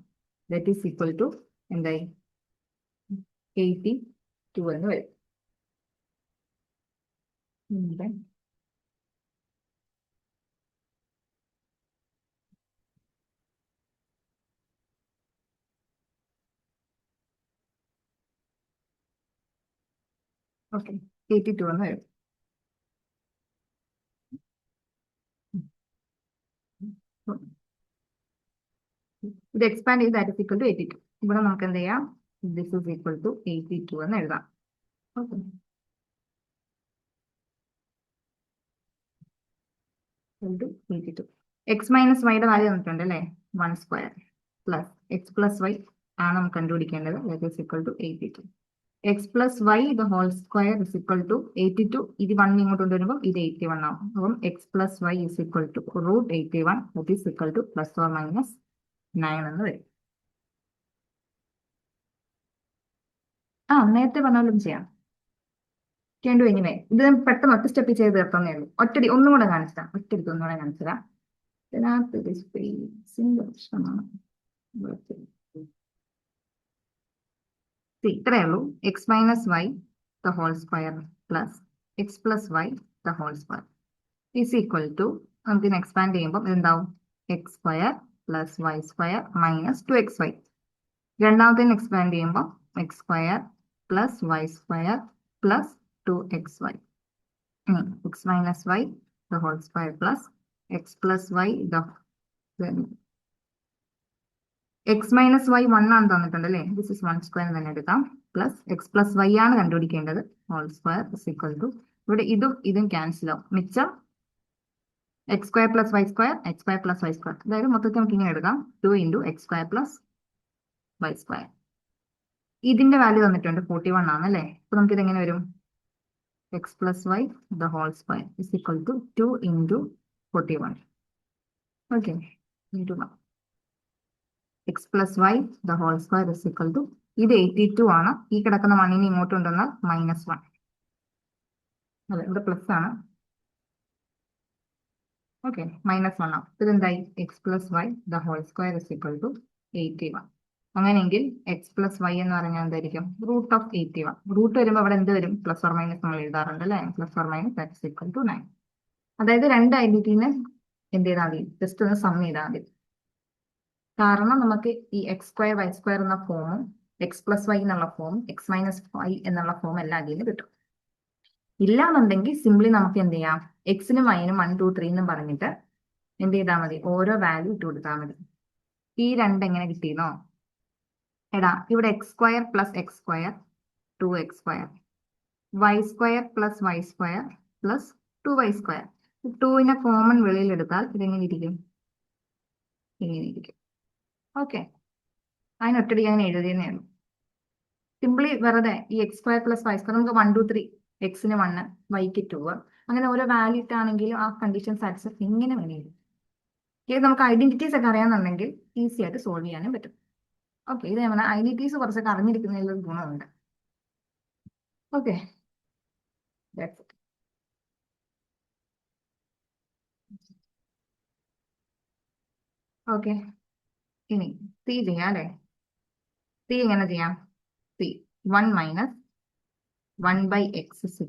that is equal to എന്തായി, 82 എന്ന് വരും. ഓക്കെ, 82 എന്ന് വരും. ഇത് എക്സ്പാൻഡ് ചെയ്ത് ദാറ്റ് ഇസ് ഈക്വൽ ടു 82. ഇവിടെ നമുക്ക് എന്ത് ചെയ്യാം, ദിസ് ഇസ് ഈക്വൽ ടു 82 എന്ന് എഴുതാം. ഓക്കെ, എക്സ് മൈനസ് വൈയുടെ വാല്യൂ തന്നിട്ടുണ്ട് അല്ലേ, 1 square plus x plus y ആണ് നമുക്ക് കണ്ടുപിടിക്കേണ്ടത്. That is equal to 82. X plus y the whole square is equal to 82. ഇത് 1 ഇങ്ങോട്ട് കൊണ്ടുവരുമ്പോൾ ഇത് 81 ആവും. അപ്പം x plus y is equal to root 81 that is equal to plus or minus 9 എന്ന് വരും. നേരത്തെ പറഞ്ഞാലും ചെയ്യാം. കേണ്ടു എനിവേ, ഇത് പെട്ടെന്ന് ഒറ്റ സ്റ്റെപ്പിൽ ചെയ്ത് തീർത്തന്നേ ഉള്ളൂ. ഒറ്റടി ഒന്നും കൂടെ കാണിച്ചാ, ഒറ്റടിക്ക് ഒന്നും കൂടെ കാണിച്ചാ. ഇതിനകത്ത് ഒരു സ്പേസിന്റെ പ്രശ്നമാണ്. ഇത്രയേ ഉള്ളൂ. X minus y the whole square plus x plus y the whole square is equal to, നമുക്കിന് എക്സ്പാൻഡ് ചെയ്യുമ്പോൾ ഇതെന്താവും, x square plus y square minus 2xy. രണ്ടാമത്തേന് എക്സ്പാൻഡ് ചെയ്യുമ്പോൾ x square plus y square plus 2xy. X minus y the whole square plus x plus y the x minus y 1 ആണ് തന്നിട്ടുണ്ട് അല്ലേ, this is 1 square തന്നെ എടുക്കാം. Plus x plus y ആണ് കണ്ടുപിടിക്കേണ്ടത്, whole square is equal to, ഇവിടെ ഇതും cancel ആവും. മിച്ചം x square plus y square, x square plus y square, അതായത് മൊത്തത്തിൽ നമുക്ക് ഇങ്ങനെ എടുക്കാം, 2 into x square plus y square. ഇതിന്റെ വാല്യൂ തന്നിട്ടുണ്ട് 41 ആണ് അല്ലേ. അപ്പൊ നമുക്ക് ഇതെങ്ങനെ വരും, x plus y the whole square is equal to 2 into 41. Okay, into x plus y the whole square is equal to ഇത് 82 ആണ്. ഈ കിടക്കുന്ന 1 ഇങ്ങോട്ട് കൊണ്ടുവന്നാൽ -1. അതെ, ഇവിടെ പ്ലസ് ആണ്. ഓക്കെ, -1 ആണ്. ഇതെന്തായി? x+y² = 81. അങ്ങനെയെങ്കിൽ x+y എന്ന് പറഞ്ഞാൽ എന്തായിരിക്കും? √81. റൂട്ട് വരുമ്പോൾ അവിടെ എന്ത് വരും? പ്ലസ് ഓർ മൈനസ് നമ്മൾ എഴുതാറുണ്ട് അല്ലെ? Plus or minus x = 9. അതായത് രണ്ട് ഐഡന്റിറ്റീനെ എന്ത് ചെയ്താൽ മതി? ജസ്റ്റ് ഒന്ന് സം ചെയ്താൽ മതി. കാരണം നമുക്ക് ഈ x²y² എന്ന ഫോമും x+y എന്നുള്ള ഫോമും x-y എന്നുള്ള ഫോം എല്ലാം അതിൽ കിട്ടും. ഇല്ലാന്നുണ്ടെങ്കിൽ സിംപ്ലി നമുക്ക് എന്ത് ചെയ്യാം? എക്സിനും വൈനും 1, 2, 3 എന്നും പറഞ്ഞിട്ട് എന്ത് ചെയ്താൽ മതി? ഓരോ വാല്യൂ ഇട്ട് കൊടുത്താൽ മതി. ഈ രണ്ട് എങ്ങനെ കിട്ടിയെന്നോ? എടാ, ഇവിടെ x² + x² 2x², y² + y² + 2y². 2നെ common വെളിയിൽ എടുത്താൽ ഇതെങ്ങനെ ഇരിക്കും? ഇങ്ങനെ ഇരിക്കും. ഓക്കെ, അതിനൊറ്റടി അങ്ങനെ എഴുതിയെന്നേ ഉള്ളൂ. സിംപ്ലി വെറുതെ ഈ x² + y² നമുക്ക് 1, 2, 3, എക്സിന് 1, വൈക്ക് 2, അങ്ങനെ ഓരോ വാല്യൂ ഇട്ടാണെങ്കിലും ആ കണ്ടീഷൻ സാറ്റിസ്ഫൈ ഇങ്ങനെ വേണം. ഇത് നമുക്ക് ഐഡന്റിറ്റീസ് ഒക്കെ അറിയാന്നുണ്ടെങ്കിൽ ഈസി ആയിട്ട് സോൾവ് ചെയ്യാനും പറ്റും. ഓക്കെ, ഇത് ഞാൻ ഐഡന്റിറ്റീസ് കുറച്ചൊക്കെ അറിഞ്ഞിരിക്കുന്നതിൽ ഒരു ഗുണമുണ്ട്. Okay, okay. ഇനി സി ചെയ്യാം അല്ലെ? സി എങ്ങനെ ചെയ്യാം? സി 1 - 1/x =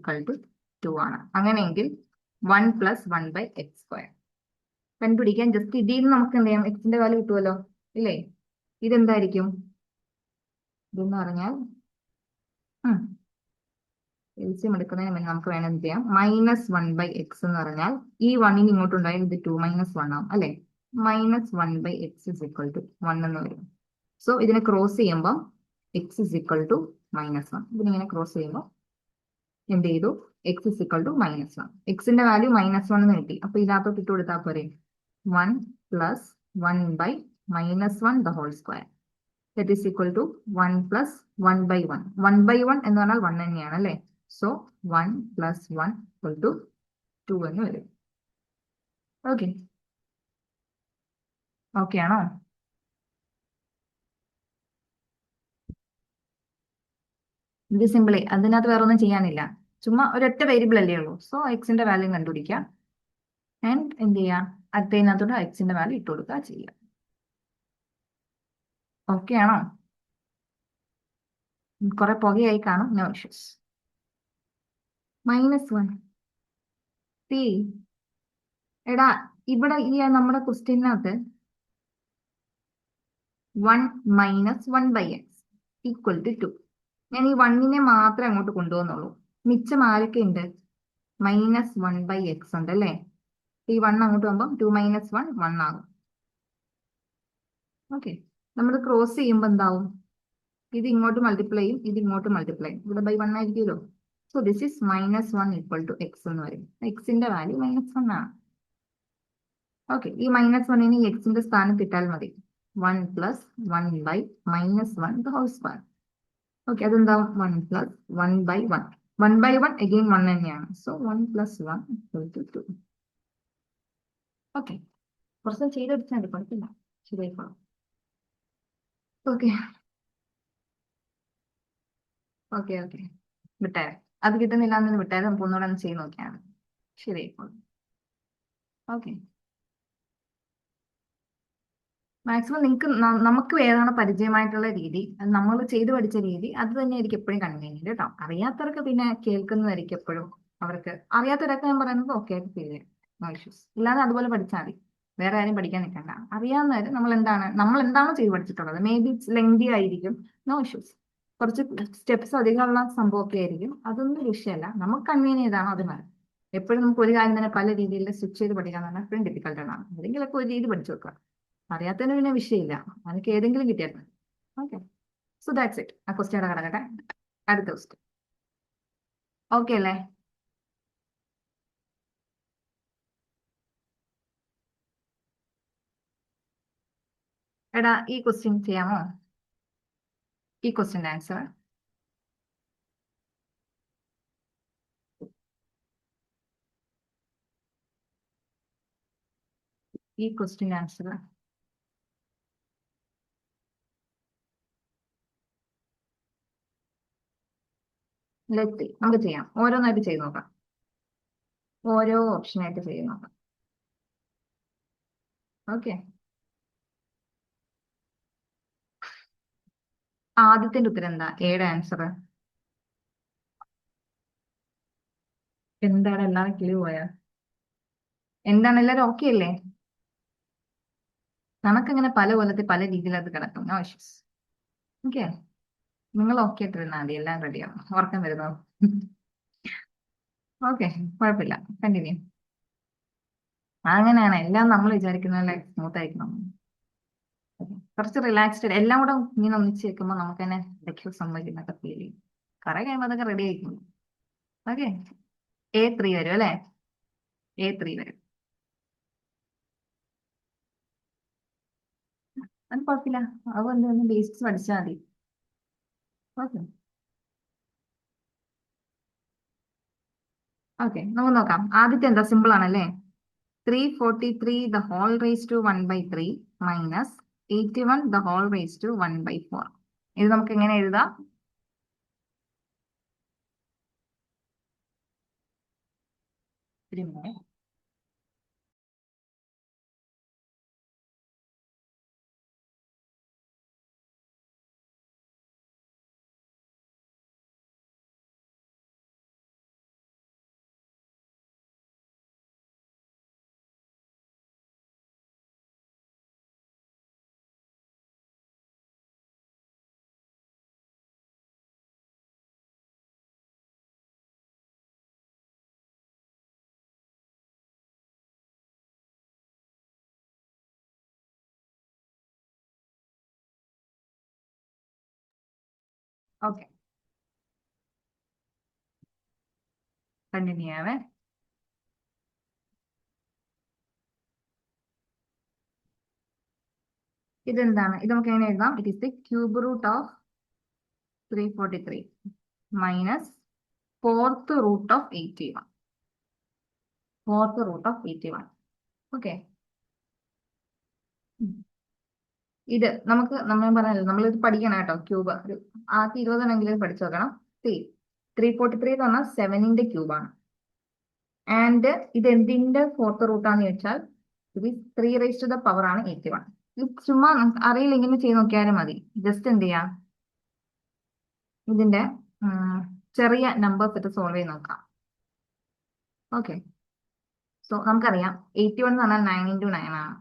2 ആണ്. അങ്ങനെയെങ്കിൽ 1 + 1/x². കണ്ടുപിടിക്കാൻ ജസ്റ്റ് ഇതിൽ നിന്ന് നമുക്ക് എന്ത് ചെയ്യാം? എക്സിന്റെ വാല്യൂ കിട്ടുമല്ലോ ഇല്ലേ? ഇതെന്തായിരിക്കും? ഇതെന്ന് പറഞ്ഞാൽ എൽസിയം എടുക്കുന്നതിന് മുന്നേ നമുക്ക് വേണം എന്ത് ചെയ്യാം? -1/x എന്ന് പറഞ്ഞാൽ ഈ 1 ഇങ്ങോട്ട് ഉണ്ടായാൽ ഇത് 2 - 1 ആവും അല്ലെ? -1/x = 1 എന്ന് വരും. സോ ഇതിനെ ക്രോസ് ചെയ്യുമ്പോൾ x = -1. ഇതിനിങ്ങനെ ക്രോസ് ചെയ്യുമ്പോൾ എന്ത് ചെയ്തു? x = -1. എക്സിന്റെ വാല്യൂ -1 എന്ന് കിട്ടി. അപ്പൊ ഇതിനകത്തോട്ട് ഇട്ട് കൊടുത്താൽ പോരെ? 1 + 1/-1² that is equal to 1 + 1/1. 1/1 എന്ന് പറഞ്ഞാൽ 1 തന്നെയാണ് അല്ലേ? സോ 1 + 1 = 2 എന്ന് വരും. ഓക്കെ, ഓക്കെ ആണോ? ഇത് സിമ്പിളി, അതിനകത്ത് വേറെ ഒന്നും ചെയ്യാനില്ല. ചുമ്മാ ഒരൊറ്റ വേരിയബിൾ അല്ലേ ഉള്ളൂ. സോ എക്സിന്റെ വാല്യൂ കണ്ടുപിടിക്കാം. ആൻഡ് എന്ത് ചെയ്യാം? അടുത്തതിനകത്തോട്ട് എക്സിന്റെ വാല്യൂ ഇട്ട് കൊടുക്കുക ചെയ്യാം. ഓക്കെ ആണോ? കുറെ പുകയായി കാണും. No issues. -1. സി എടാ, ഇവിടെ ഈ നമ്മുടെ ക്വസ്റ്റ്യനകത്ത് 1 - 1/x = 2. ഞാൻ ഈ 1നെ മാത്രമേ അങ്ങോട്ട് കൊണ്ടുപോകുന്നുള്ളൂ. മിച്ചം ആരൊക്കെ ഉണ്ട്? -1/x ഉണ്ട് അല്ലേ? ഈ 1 അങ്ങോട്ട് പോകുമ്പോൾ 2 - 1 1 ആകും. ഓക്കെ, നമ്മൾ ക്രോസ് ചെയ്യുമ്പോൾ എന്താവും? ഇത് ഇങ്ങോട്ട് മൾട്ടിപ്ലൈ ചെയ്യും, ഇത് ഇങ്ങോട്ട് മൾട്ടിപ്ലൈ ചെയ്യും. ഇവിടെ /1 ആയിരിക്കുമല്ലോ. സോ ദിസ് ഈസ് -1 = x എന്ന് പറയും. എക്സിന്റെ വാല്യൂ -1 ആണ്. ഓക്കെ, ഈ -1നെ ഈ എക്സിന്റെ സ്ഥാനത്ത് ഇട്ടാൽ മതി. 1 + 1/-1² ഓക്കെ, അതെന്താവും? 1 + 1/1. 1/1 അഗെയിൻ 1 തന്നെയാണ്. സോ 1 + 1 = 2. ഓക്കെ, കുറച്ച് ചെയ്തെടുത്താൽ മതി, കുഴപ്പമില്ല, ശരിയായിക്കോളും. ഓക്കെ, ഓക്കെ, ഓക്കെ, വിട്ടാരെ. അത് കിട്ടുന്നില്ല എന്ന് വിട്ടാരെ, നമുക്ക് ഒന്നുകൂടെ ഒന്ന് ചെയ്ത് നോക്കിയാണ്. ശരിയായിക്കോളും. ഓക്കെ, മാക്സിമം നിങ്ങൾക്ക് നമുക്ക് ഏതാണ് പരിചയമായിട്ടുള്ള രീതി, നമ്മൾ ചെയ്തു പഠിച്ച രീതി, അത് തന്നെയായിരിക്കും എപ്പോഴും കൺവീനിയന്റ് കേട്ടോ. അറിയാത്തവർക്ക് പിന്നെ കേൾക്കുന്നതായിരിക്കും എപ്പോഴും. അവർക്ക് അറിയാത്തവരൊക്കെ ഞാൻ പറയുന്നത് ഓക്കെ ആയിട്ട് ഫീൽ ചെയ്യും. No issues. ഇല്ലാതെ അതുപോലെ പഠിച്ചാൽ മതി. വേറെ ആരും പഠിക്കാൻ നിൽക്കണ്ട. അറിയാവുന്നവര് നമ്മൾ എന്താണോ ചെയ്ത് പഠിച്ചിട്ടുള്ളത്, മേ ബി ലെങ്തി ആയിരിക്കും. No issues. കുറച്ച് സ്റ്റെപ്സ് അധികമുള്ള സംഭവമൊക്കെ ആയിരിക്കും. അതൊന്നും വിഷയമല്ല. നമുക്ക് കൺവീനിയൻ ചെയ്താണോ അത് മതി. എപ്പോഴും നമുക്ക് ഒരു കാര്യം തന്നെ പല രീതിയിൽ സ്വിച്ച് ചെയ്ത് പഠിക്കാൻ പറഞ്ഞാൽ എപ്പോഴും ഡിഫിക്കൽട്ടാണ്. ഏതെങ്കിലുമൊക്കെ ഒരു രീതി പഠിച്ചു വെക്കുക. അറിയാത്തതിന് പിന്നെ വിഷയമില്ല. അതൊക്കെ ഏതെങ്കിലും കിട്ടിയാൽ മതി. Okay, so that's it. ആ ക്വസ്റ്റ്യൻ കിടക്കട്ടെ. അടുത്ത ക്വസ്റ്റ്യൻ ഓക്കെ അല്ലേ? എടാ, ഈ ക്വസ്റ്റ്യൻ ചെയ്യാമോ? ഈ ക്വസ്റ്റ്യൻ്റെ ആൻസർ ഈ ക്വസ്റ്റ്യൻ്റെ ആൻസർ ലെറ്റ് നമുക്ക് ചെയ്യാം, ഓരോന്നായിട്ട് ചെയ്ത് നോക്കാം, ഓരോ ഓപ്ഷനായിട്ട് ചെയ്ത് നോക്കാം. ഓക്കെ, ആദ്യത്തിന്റെ ഉത്തരം എന്താ? എയുടെ ആൻസർ എന്താണ്? എല്ലാവരും കിളി പോയാ? എന്താണ്, എല്ലാവരും ഓക്കെ അല്ലേ? കണക്കങ്ങനെ പല കൊല്ലത്തിൽ പല രീതിയിൽ അത് കിടക്കും. No issues. ഓക്കെ, നിങ്ങൾ ഓക്കെ ആയിട്ടിരുന്നാൽ മതി, എല്ലാം റെഡിയാവും. ഉറക്കം വരുന്നോ? ഓക്കെ, കുഴപ്പമില്ല, കണ്ടിന്യൂ. അങ്ങനെയാണ്, എല്ലാം നമ്മൾ വിചാരിക്കുന്ന പോലെ സ്മൂത്ത് ആയിരിക്കണം. കുറച്ച് റിലാക്സ്ഡ്, എല്ലാം കൂടെ ഇങ്ങനെ ഒന്നിച്ച് വെക്കുമ്പോൾ നമുക്ക് തന്നെ ഇടയ്ക്ക് സംഭവിക്കുന്നൊക്കെ ഫീൽ ചെയ്യും. കുറെ കഴിയുമ്പോൾ അതൊക്കെ റെഡി ആയിരിക്കും. ഓക്കെ, A3 വരും അല്ലേ? A3 വരും. അത് കുഴപ്പമില്ല, അതുകൊണ്ട് ഒന്ന് ബേസിക്സ് പഠിച്ചാൽ മതി. ഓക്കെ ഓക്കെ, നമുക്ക് നോക്കാം. ആദ്യത്തെ എന്താ? സിമ്പിൾ ആണല്ലേ. 343 the whole raised to 1/3 minus 81 the whole raised to 1/4. ഇത് നമുക്ക് എങ്ങനെ എഴുതാം? ഒരു minute. Okay, continue ചെയ്യാവേ. ഇതെന്താണ്? ഇത് നമുക്ക് എങ്ങനെ എഴുതാം? It is the cube root of 343 minus fourth root of 81. Fourth root of 81. Okay, ഇത് നമുക്ക് നമ്മൾ പറഞ്ഞല്ലോ, നമ്മളിത് പഠിക്കണം കേട്ടോ. ക്യൂബ് ഒരു ആദ്യം 20 പഠിച്ചു നോക്കണം. 343 എന്ന് പറഞ്ഞാൽ 7ന്റെ ക്യൂബാണ്. ആൻഡ് ഇത് എന്തിന്റെ ഫോർത്ത് റൂട്ടാന്ന് ചോദിച്ചാൽ ഇത് 3 raised to the power ആണ് 81. ഇത് ചുമ്മാ നമുക്ക് അറിയില്ല, ഇങ്ങനെ ചെയ്ത് നോക്കിയാലും മതി. ജസ്റ്റ് എന്ത് ചെയ്യാം, ഇതിന്റെ ചെറിയ നമ്പേഴ്സ് ഇട്ട് സോൾവ് ചെയ്ത് നോക്കാം. ഓക്കെ, സോ നമുക്കറിയാം 81 എന്ന് പറഞ്ഞാൽ 9 × 9 ആണ്.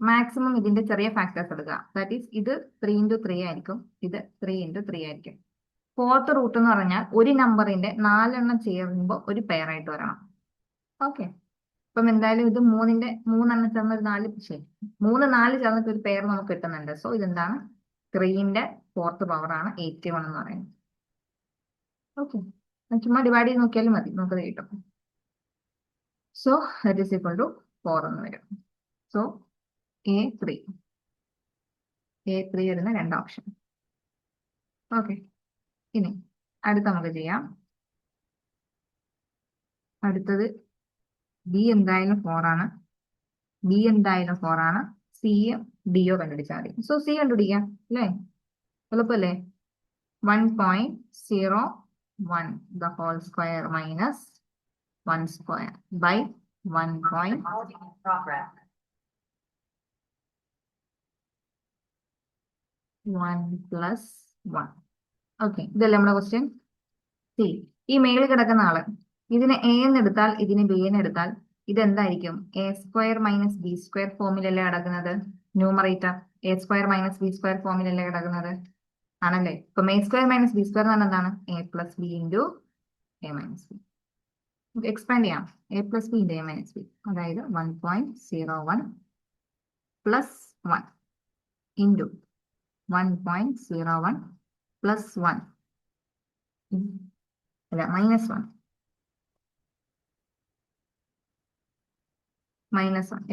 മാക്സിമം ഇതിന്റെ ചെറിയ ഫാക്ടേഴ്സ് എടുക്കുക. ദാറ്റ് ഈസ് ഇത് 3 × 3 ആയിരിക്കും, ഇത് 3 × 3 ആയിരിക്കും. ഫോർത്ത് റൂട്ട് എന്ന് പറഞ്ഞാൽ ഒരു നമ്പറിന്റെ 4 ചേരുമ്പോൾ ഒരു പെയർ ആയിട്ട് വരണം. ഓക്കെ, അപ്പം എന്തായാലും ഇത് 3 ചേർന്ന് ഒരു 4, ശരി, 3 4 ചേർന്നിട്ട് ഒരു പെയർ നമുക്ക് കിട്ടുന്നുണ്ട്. സോ ഇതെന്താണ്? 3ന്റെ ഫോർത്ത് പവർ ആണ് 81 എന്ന് പറയുന്നത്. ഓക്കെ, ചുമ്മാ ഡിവൈഡ് ചെയ്ത് നോക്കിയാലും മതി, നമുക്കത് കിട്ടും. So that is equal to 4 എന്ന് വരും. സോ A3 വരുന്ന രണ്ട് ഓപ്ഷൻ. ഓക്കെ, ഇനി അടുത്ത നമുക്ക് ചെയ്യാം. അടുത്തത് ബി എന്തായാലും 4 ആണ്. ബി എന്തായാലും 4 ആണ്. സിയും ഡിയോ കണ്ടുപിടിച്ചാൽ മതി. സോ സി കണ്ടുപിടിക്കാം അല്ലേ? എളുപ്പല്ലേ? 1.01 the whole square minus 1 square by 1.1 plus 1. Okay, ഇതല്ലേ നമ്മുടെ ക്വസ്റ്റ്യൻ. സി, ഈ മേളിൽ കിടക്കുന്ന ആള്, ഇതിനെ എ എന്ന് എടുത്താൽ ഇതിനെ ബി എന്ന് എടുത്താൽ ഇതെന്തായിരിക്കും? A² - B² ഫോമിലല്ലേ കിടക്കുന്നത്? ന്യൂമറേറ്റർ A² - B² ഫോമിലല്ലേ കിടക്കുന്നത്? ആണല്ലേ? ഇപ്പൊ A² - B² എന്ന് പറഞ്ഞാൽ എന്താണ്? A+B × A - B. എക്സ്പാൻഡ് ചെയ്യാം. A+B × A - B, അതായത് 1.01 പ്ലസ് 1 ഇൻറ്റു 1.01 പ്ലസ് 1 അല്ല -1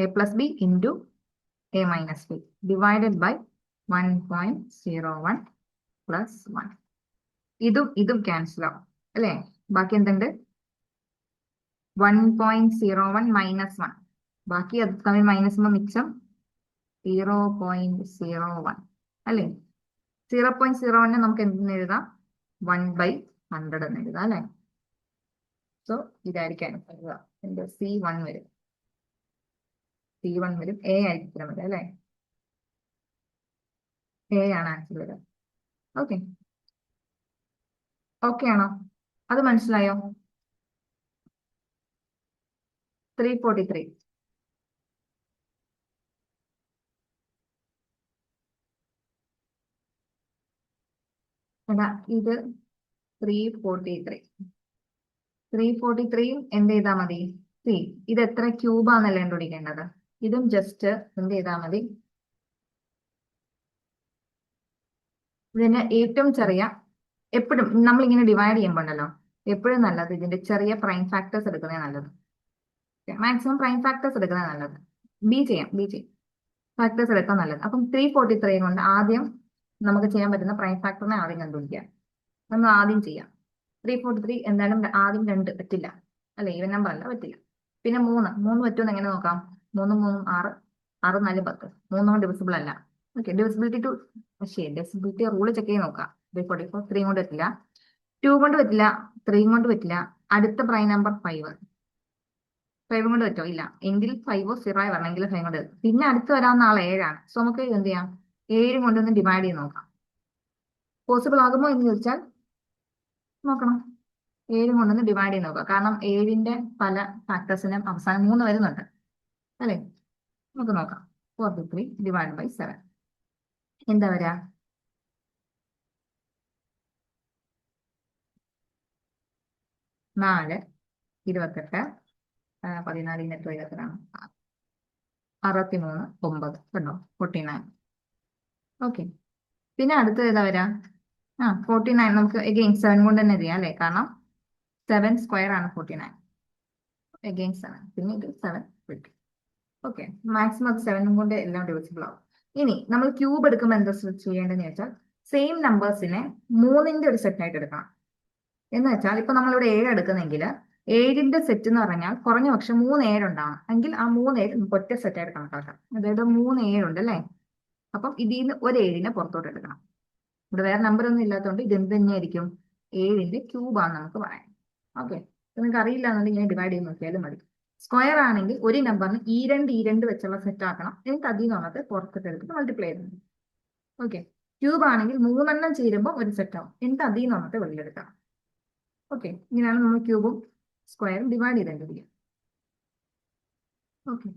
A+B × A - B divided by 1.01 plus 1. ഇതും ക്യാൻസൽ ആവും അല്ലേ? ബാക്കി എന്തുണ്ട്? 1.01 മൈനസ് 1. ബാക്കി അത് തമ്മിൽ മൈനസ് മിച്ചം 0.01 അല്ലേ? 0.01 നമുക്ക് എന്തെന്ന് എഴുതാം? 1/. 100 എന്ന് എഴുതാം അല്ലെ. സോ ഇതായിരിക്കും ആൻസർ. എന്റെ C1 വരും. C1 വരും. A ആയിരിക്കും ഉത്തരം വരിക അല്ലെ. A ആണ് ആൻസർ വരിക. ഓക്കെ ഓക്കെ ആണോ? അത് മനസ്സിലായോ? 343. എടാ ഇത് 343. 343 എന്ത് ചെയ്താൽ മതി? സി ഇത് എത്ര ക്യൂബാന്നല്ല കണ്ടുപിടിക്കേണ്ടത്. ഇതും ജസ്റ്റ് എന്ത് ചെയ്താൽ മതി? ഇതിന്റെ ഏറ്റവും ചെറിയ, എപ്പോഴും നമ്മൾ ഇങ്ങനെ ഡിവൈഡ് ചെയ്യുമ്പോണ്ടല്ലോ, എപ്പോഴും നല്ലത് ഇതിന്റെ ചെറിയ പ്രൈം ഫാക്ടേഴ്സ് എടുക്കുന്നതാണ് നല്ലത്. മാക്സിമം പ്രൈം ഫാക്ടേഴ്സ് എടുക്കുന്നതാണ് നല്ലത്. ബി ചെയ്യാം ഫാക്ടേഴ്സ് എടുക്കാൻ നല്ലത്. അപ്പം 343 കൊണ്ട് ആദ്യം നമുക്ക് ചെയ്യാൻ പറ്റുന്ന പ്രൈം ഫാക്ടറിനെ ആദ്യം കണ്ടുപിടിക്കാം. നമ്മൾ ആദ്യം ചെയ്യാം. 343 എന്തായാലും ആദ്യം 2 പറ്റില്ല അല്ലെ, ഈവൻ നമ്പർ അല്ല, പറ്റില്ല. പിന്നെ 3 പറ്റുമെന്ന് എങ്ങനെ നോക്കാം? 3 3 6, 6 4 10. 3 കൊണ്ട് ഡിവിസിബിൾ അല്ല. ഓക്കെ, ഡിവിസിബിലിറ്റി റൂള് ചെക്ക് ചെയ്ത് നോക്കാം. 344 3 കൊണ്ട് പറ്റില്ല, 2 കൊണ്ട് പറ്റില്ല, 3 കൊണ്ട് പറ്റില്ല. അടുത്ത പ്രൈം നമ്പർ 5. 5 കൊണ്ട് പറ്റോ? ഇല്ല. എങ്കിൽ 5 0 ആയി വരണമെങ്കിൽ 5 കൊണ്ട് പറ്റും. പിന്നെ അടുത്ത് വരാവുന്ന ആൾ 7 ആണ്. സോ നമുക്ക് എന്ത് ചെയ്യാം? 7 കൊണ്ടൊന്ന് ഡിവൈഡ് ചെയ്ത് നോക്കാം. പോസിബിൾ ആകുമോ എന്ന് ചോദിച്ചാൽ നോക്കണം. 7 കൊണ്ടൊന്ന് ഡിവൈഡ് ചെയ്ത് നോക്കാം. കാരണം 7ന്റെ പല ഫാക്ടേഴ്സിനും അവസാനം 3 വരുന്നുണ്ട് അല്ലെ. നമുക്ക് നോക്കാം. 43 ഡിവൈഡ് ബൈ 7 എന്താ വരാ? 4 28 14 28 63 9 കണ്ടോ? 49. ഓക്കെ, പിന്നെ അടുത്തത് ഏതാ വരാ? 49 നമുക്ക് എഗെയിൻ 7 കൊണ്ട് തന്നെ ചെയ്യാം അല്ലെ. കാരണം 7 സ്ക്വയർ ആണ് 49. എഗെയിൻ 7, പിന്നെ ഇത് 7 കിട്ടും. ഓക്കെ, മാക്സിമം അത് 7 കൊണ്ട് എല്ലാം ഡിവിസിബിൾ ആവും. ഇനി നമ്മൾ ക്യൂബ് എടുക്കുമ്പോൾ എന്താ ചെയ്യേണ്ടതെന്ന് വെച്ചാൽ സെയിം നമ്പേഴ്സിനെ 3ന്റെ ഒരു സെറ്റ് ആയിട്ട് എടുക്കണം. എന്ന് വെച്ചാൽ ഇപ്പൊ നമ്മളിവിടെ 7 എടുക്കുന്നെങ്കിൽ 7ന്റെ സെറ്റ് എന്ന് പറഞ്ഞാൽ കുറഞ്ഞ പക്ഷം 3 7 ഉണ്ടാവണം. എങ്കിൽ ആ 3 7 നമുക്ക് ഒറ്റ സെറ്റ് ആയിട്ട് കണക്കാക്കാം. അതായത് 3 7 ഉണ്ട് അല്ലേ. അപ്പം ഇതിൽ നിന്ന് ഒരു 7നെ പുറത്തോട്ട് എടുക്കണം. ഇവിടെ വേറെ നമ്പർ ഒന്നും ഇല്ലാത്തതുകൊണ്ട് ഇത് എന്ത് തന്നെയായിരിക്കും? 7ന്റെ ക്യൂബാന്ന് നമുക്ക് പറയാം. ഓക്കെ, നിങ്ങൾക്ക് അറിയില്ല എന്നുണ്ടെങ്കിൽ ഇങ്ങനെ ഡിവൈഡ് ചെയ്ത് നോക്കിയാലും മതി. സ്ക്വയർ ആണെങ്കിൽ ഒരു നമ്പറിന് ഈ രണ്ട് വെച്ചുള്ള സെറ്റ് ആക്കണം. എന്നിട്ട് അതിൽ നിന്നുള്ളത് പുറത്തിട്ട് എടുത്തിട്ട് മൾട്ടിപ്ലൈ ചെയ്ത്. ഓക്കെ, ക്യൂബ് ആണെങ്കിൽ 3 ചേരുമ്പോൾ ഒരു സെറ്റ് ആവും. എന്നിട്ട് അതിൽ നിന്നുള്ളത് വെളിയിലെടുക്കണം. ഓക്കെ, ഇങ്ങനെയാണ് നമ്മൾ ക്യൂബും സ്ക്വയറും ഡിവൈഡ് ചെയ്തേണ്ടത്. Okay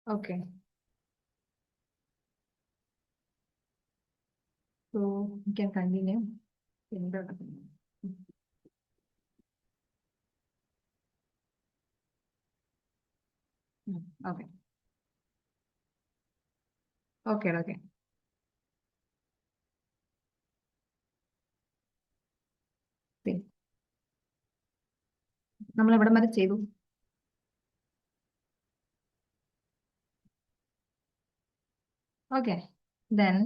okay, so you can continue. എന്താ ഓക്കെ ഓക്കെ ഓക്കെ നമ്മൾ എവിടെ വരെ ചെയ്തു? ഓക്കെ, ദെൻ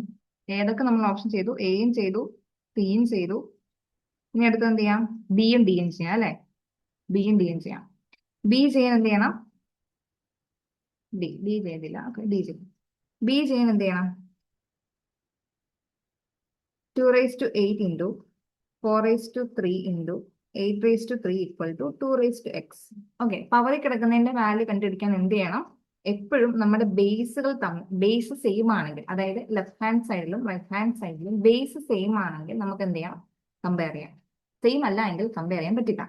ഏതൊക്കെ നമ്മൾ ഓപ്ഷൻ ചെയ്തു? എയും ചെയ്തു, സിയും ചെയ്തു. ഇനി അടുത്ത് എന്ത് ചെയ്യാം? ബിയും ഡിയും ചെയ്യാം അല്ലെ. ബിയും ഡിയും ചെയ്യാം. ബി ചെയ്യാൻ എന്ത് ചെയ്യണം? ഡി ചെയ്തില്ല. ഓക്കെ, ഡി ചെയ്യും. ബി ചെയ്യാൻ എന്ത് ചെയ്യണം? 2⁻8 into 4⁻3 into 8⁻3 equal to 2⁻x. Okay, പവറിൽ കിടക്കുന്നതിന്റെ വാല്യൂ കണ്ടുപിടിക്കാൻ എന്ത് ചെയ്യണം? എപ്പോഴും നമ്മുടെ ബേസുകൾ ബേസ് സെയിം ആണെങ്കിൽ, അതായത് ലെഫ്റ്റ് ഹാൻഡ് സൈഡിലും റൈറ്റ് ഹാൻഡ് സൈഡിലും ബേസ് സെയിം ആണെങ്കിൽ നമുക്ക് എന്ത് ചെയ്യാം? കമ്പയർ ചെയ്യാം. സെയിം അല്ല എങ്കിൽ കമ്പയർ ചെയ്യാൻ പറ്റില്ല.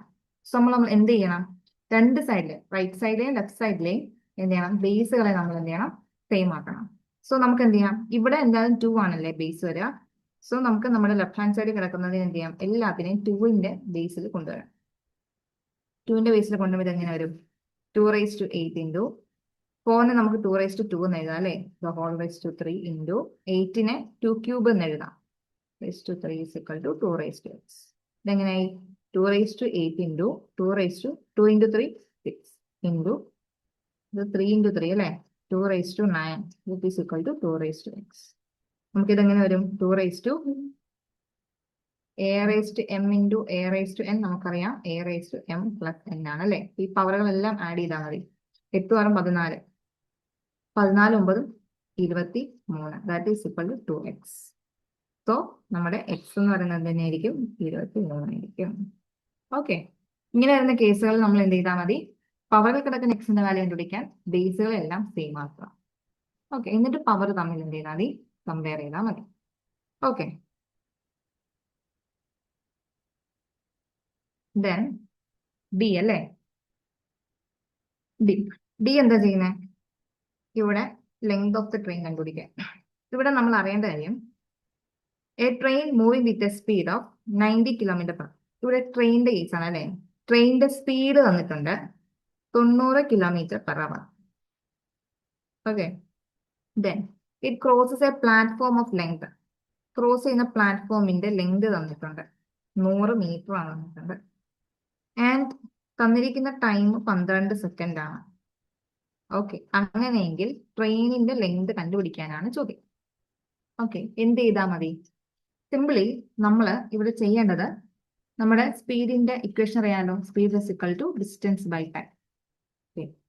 സോ നമ്മൾ എന്ത് ചെയ്യണം? രണ്ട് സൈഡില്, റൈറ്റ് സൈഡിലെയും ലെഫ്റ്റ് സൈഡിലെയും എന്ത് ചെയ്യണം? ബേസുകളെ നമ്മൾ എന്ത് ചെയ്യണം? സെയിം ആക്കണം. സോ നമുക്ക് എന്ത് ചെയ്യാം? ഇവിടെ എന്തായാലും 2 ആണല്ലേ ബേസ് വരിക. സോ നമുക്ക് നമ്മുടെ ലെഫ്റ്റ് ഹാൻഡ് സൈഡിൽ കിടക്കുന്നതിന് എന്ത് ചെയ്യാം? എല്ലാത്തിനെയും 2ന്റെ ബേസിൽ കൊണ്ടുവരാം. 2ന്റെ ബേസിൽ കൊണ്ടുവരുമ്പോൾ എങ്ങനെ വരും? 2�8 ഇൻറ്റു 4നെ നമുക്ക് 2⁻2 എന്ന് എഴുതാം അല്ലേ? The whole raise to 3 into 8നെ 2 ക്യൂബ് എന്ന് എഴുതാം. Raise to 3 is equal to 2⁻x. ഇതെങ്ങനെയായി? 2⁻8 ഇൻറ്റു 2 ഇൻറ്റു 3 6 ഇൻറ്റു ഇത് 3 ഇൻറ്റു 3 അല്ലേ? 2⁻9 which is equal to 2⁻x. നമുക്ക് ഇതെങ്ങനെ വരും? 2 a⁻m ഇൻറ്റു a⁻n നമുക്കറിയാം a⁻m പ്ലസ് n ആണ് അല്ലേ? ഈ പവറുകളെല്ലാം ആഡ് ചെയ്താൽ മതി. 8 6 14, 14 9 23, that is equal to 2x. So നമ്മുടെ എക്സ് എന്ന് പറയുന്നത് തന്നെയായിരിക്കും 23 ആയിരിക്കും. ഓക്കെ, ഇങ്ങനെ വരുന്ന കേസുകൾ നമ്മൾ എന്ത് ചെയ്താൽ മതി? പവറിൽ കിടക്കുന്ന എക്സിന്റെ വാല്യൂ കണ്ടുപിടിക്കാൻ ബേസുകളെല്ലാം സെയിം ആക്കുക. ഓക്കെ, എന്നിട്ട് പവർ തമ്മിൽ എന്ത് ചെയ്താൽ മതി? കമ്പയർ ചെയ്താൽ മതി. ഓക്കെ, ദെൻ ഡി അല്ലേ? ഡി എന്താ ചെയ്യുന്നത്? ഇവിടെ ലെങ്ത് ഓഫ് ദ ട്രെയിൻ കണ്ടുപിടിക്കാൻ. ഇവിടെ നമ്മൾ അറിയേണ്ട കാര്യം, A train moving with a speed of 90 km/h. ഇവിടെ ട്രെയിനിന്റെ കേസ് ആണ് അല്ലേ? ട്രെയിനിന്റെ സ്പീഡ് തന്നിട്ടുണ്ട് 90 km/h. Okay, then it crosses A platform of length. Cross ചെയ്യുന്ന പ്ലാറ്റ്ഫോമിന്റെ ലെങ്ത് തന്നിട്ടുണ്ട് 100 മീറ്റർ ആണ് തന്നിട്ടുണ്ട്. ആൻഡ് തന്നിരിക്കുന്ന ടൈം 12 സെക്കൻഡ് ആണ്. ഓക്കെ, അങ്ങനെയെങ്കിൽ ട്രെയിനിന്റെ ലെങ്ത് കണ്ടുപിടിക്കാനാണ് ചോദ്യം. ഓക്കെ, എന്ത് ചെയ്താൽ മതി? സിമ്പിളി നമ്മൾ ഇവിടെ ചെയ്യേണ്ടത്, നമ്മുടെ സ്പീഡിന്റെ ഇക്വേഷൻ അറിയാലോ? Speed is equal to distance by time.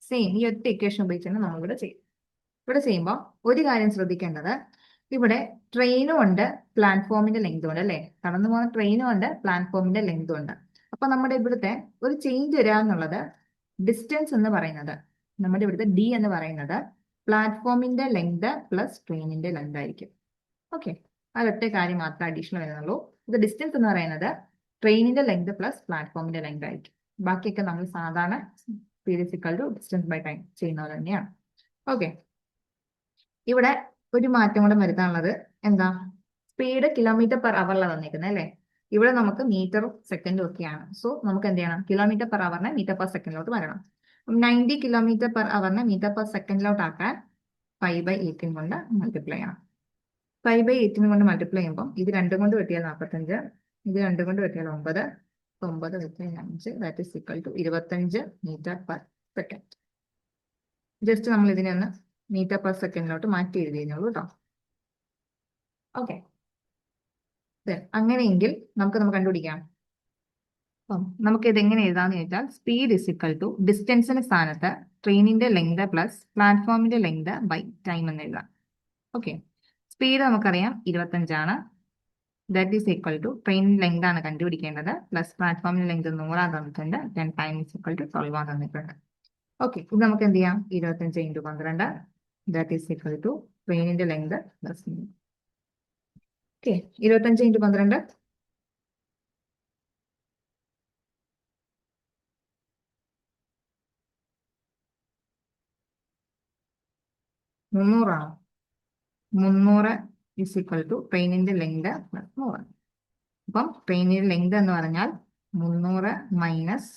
Same ഈ ഒറ്റ ഇക്വേഷൻ ഉപയോഗിച്ചാണ് നമ്മൾ ഇവിടെ ചെയ്യും. ഇവിടെ ചെയ്യുമ്പോൾ ഒരു കാര്യം ശ്രദ്ധിക്കേണ്ടത്, ഇവിടെ ട്രെയിനും ഉണ്ട് പ്ലാറ്റ്ഫോമിന്റെ ലെങ്തും ഉണ്ട് അല്ലേ? കടന്നു പോകുന്ന ട്രെയിനും ഉണ്ട് പ്ലാറ്റ്ഫോമിന്റെ ലെങ്തും ഉണ്ട്. അപ്പൊ നമ്മുടെ ഇവിടുത്തെ ഒരു ചേഞ്ച് വരിക എന്നുള്ളത്, ഡിസ്റ്റൻസ് എന്ന് പറയുന്നത്, നമ്മുടെ ഇവിടുത്തെ ഡി എന്ന് പറയുന്നത് പ്ലാറ്റ്ഫോമിന്റെ ലെങ്ത് പ്ലസ് ട്രെയിനിന്റെ ലെങ്ത് ആയിരിക്കും. ഓക്കെ, അതൊറ്റ കാര്യം മാത്രമേ അഡീഷണൽ വരുന്നുള്ളൂ. ഇത് ഡിസ്റ്റൻസ് എന്ന് പറയുന്നത് ട്രെയിനിന്റെ ലെങ്ത് പ്ലസ് പ്ലാറ്റ്ഫോമിന്റെ ലെങ്ത് ആയിരിക്കും. ബാക്കിയൊക്കെ നമ്മൾ സാധാരണ speed is equal to distance by time ചെയ്യുന്നത് തന്നെയാണ്. ഓക്കെ, ഇവിടെ ഒരു മാറ്റം കൂടെ വരുത്താനുള്ളത് എന്താ? സ്പീഡ് km/h തന്നിരിക്കുന്നത് അല്ലേ? ഇവിടെ നമുക്ക് മീറ്റർ സെക്കൻഡും ഒക്കെയാണ്. സോ നമുക്ക് എന്ത് ചെയ്യണം? km/h മീറ്റർ/സെക്കൻഡിലോട്ട് വരണം. 90 km/h മീറ്റർ/സെക്കൻഡിലോട്ട് ആക്കാൻ 5/18 കൊണ്ട് മൾട്ടിപ്ലൈ ചെയ്യണം. 5/18 കൊണ്ട് മൾട്ടിപ്ലൈ ചെയ്യുമ്പോൾ ഇത് രണ്ടും കൊണ്ട് വെട്ടിയാൽ 45, ഇത് രണ്ടും കൊണ്ട് വെട്ടിയാൽ 9, 9 വെച്ചാൽ 5, that is equal to 25 metre per second. Just നമ്മൾ ഇതിനെ ഒന്ന് മീറ്റർ/സെക്കൻഡിലോട്ട് മാറ്റി എഴുതി കഴിഞ്ഞോളൂ കേട്ടോ. ഓക്കെ, അങ്ങനെയെങ്കിൽ നമുക്ക് കണ്ടുപിടിക്കാം. അപ്പം നമുക്ക് ഇത് എങ്ങനെ എഴുതാന്ന് ചോദിച്ചാൽ, സ്പീഡ് ഇസ് ഇക്വൽ ടു ഡിസ്റ്റൻസിന്റെ സ്ഥാനത്ത് ട്രെയിനിന്റെ ലെങ്ത് പ്ലസ് പ്ലാറ്റ്ഫോമിന്റെ ലെങ്ത് ബൈ ടൈം എന്ന് എഴുതാം. ഓക്കെ, സ്പീഡ് നമുക്കറിയാം 25 ആണ്. ദാറ്റ് ഈസ് ഈക്വൽ ടു ട്രെയിനിന്റെ ലെങ്ത് ആണ് കണ്ടുപിടിക്കേണ്ടത്, പ്ലസ് പ്ലാറ്റ്ഫോമിന്റെ ലെങ്ത് 100 തന്നിട്ടുണ്ട്, then time is equal to 12 തന്നിട്ടുണ്ട്. ഓക്കെ, ഇത് നമുക്ക് എന്ത് ചെയ്യാം? 25 × 12, ദാറ്റ് ഈസ് ഈക്വൽ ടു ട്രെയിനിന്റെ ലെങ്ത് പ്ലസ്. ഓക്കെ, 25 × 12 300 ആണോ? 300 ഇസ് ഈക്വൽ ടു ട്രെയിനിന്റെ ലെങ്ത് പ്ലസ് 100. അപ്പം ട്രെയിനിന്റെ ലെങ്ത് എന്ന് പറഞ്ഞാൽ 300 minus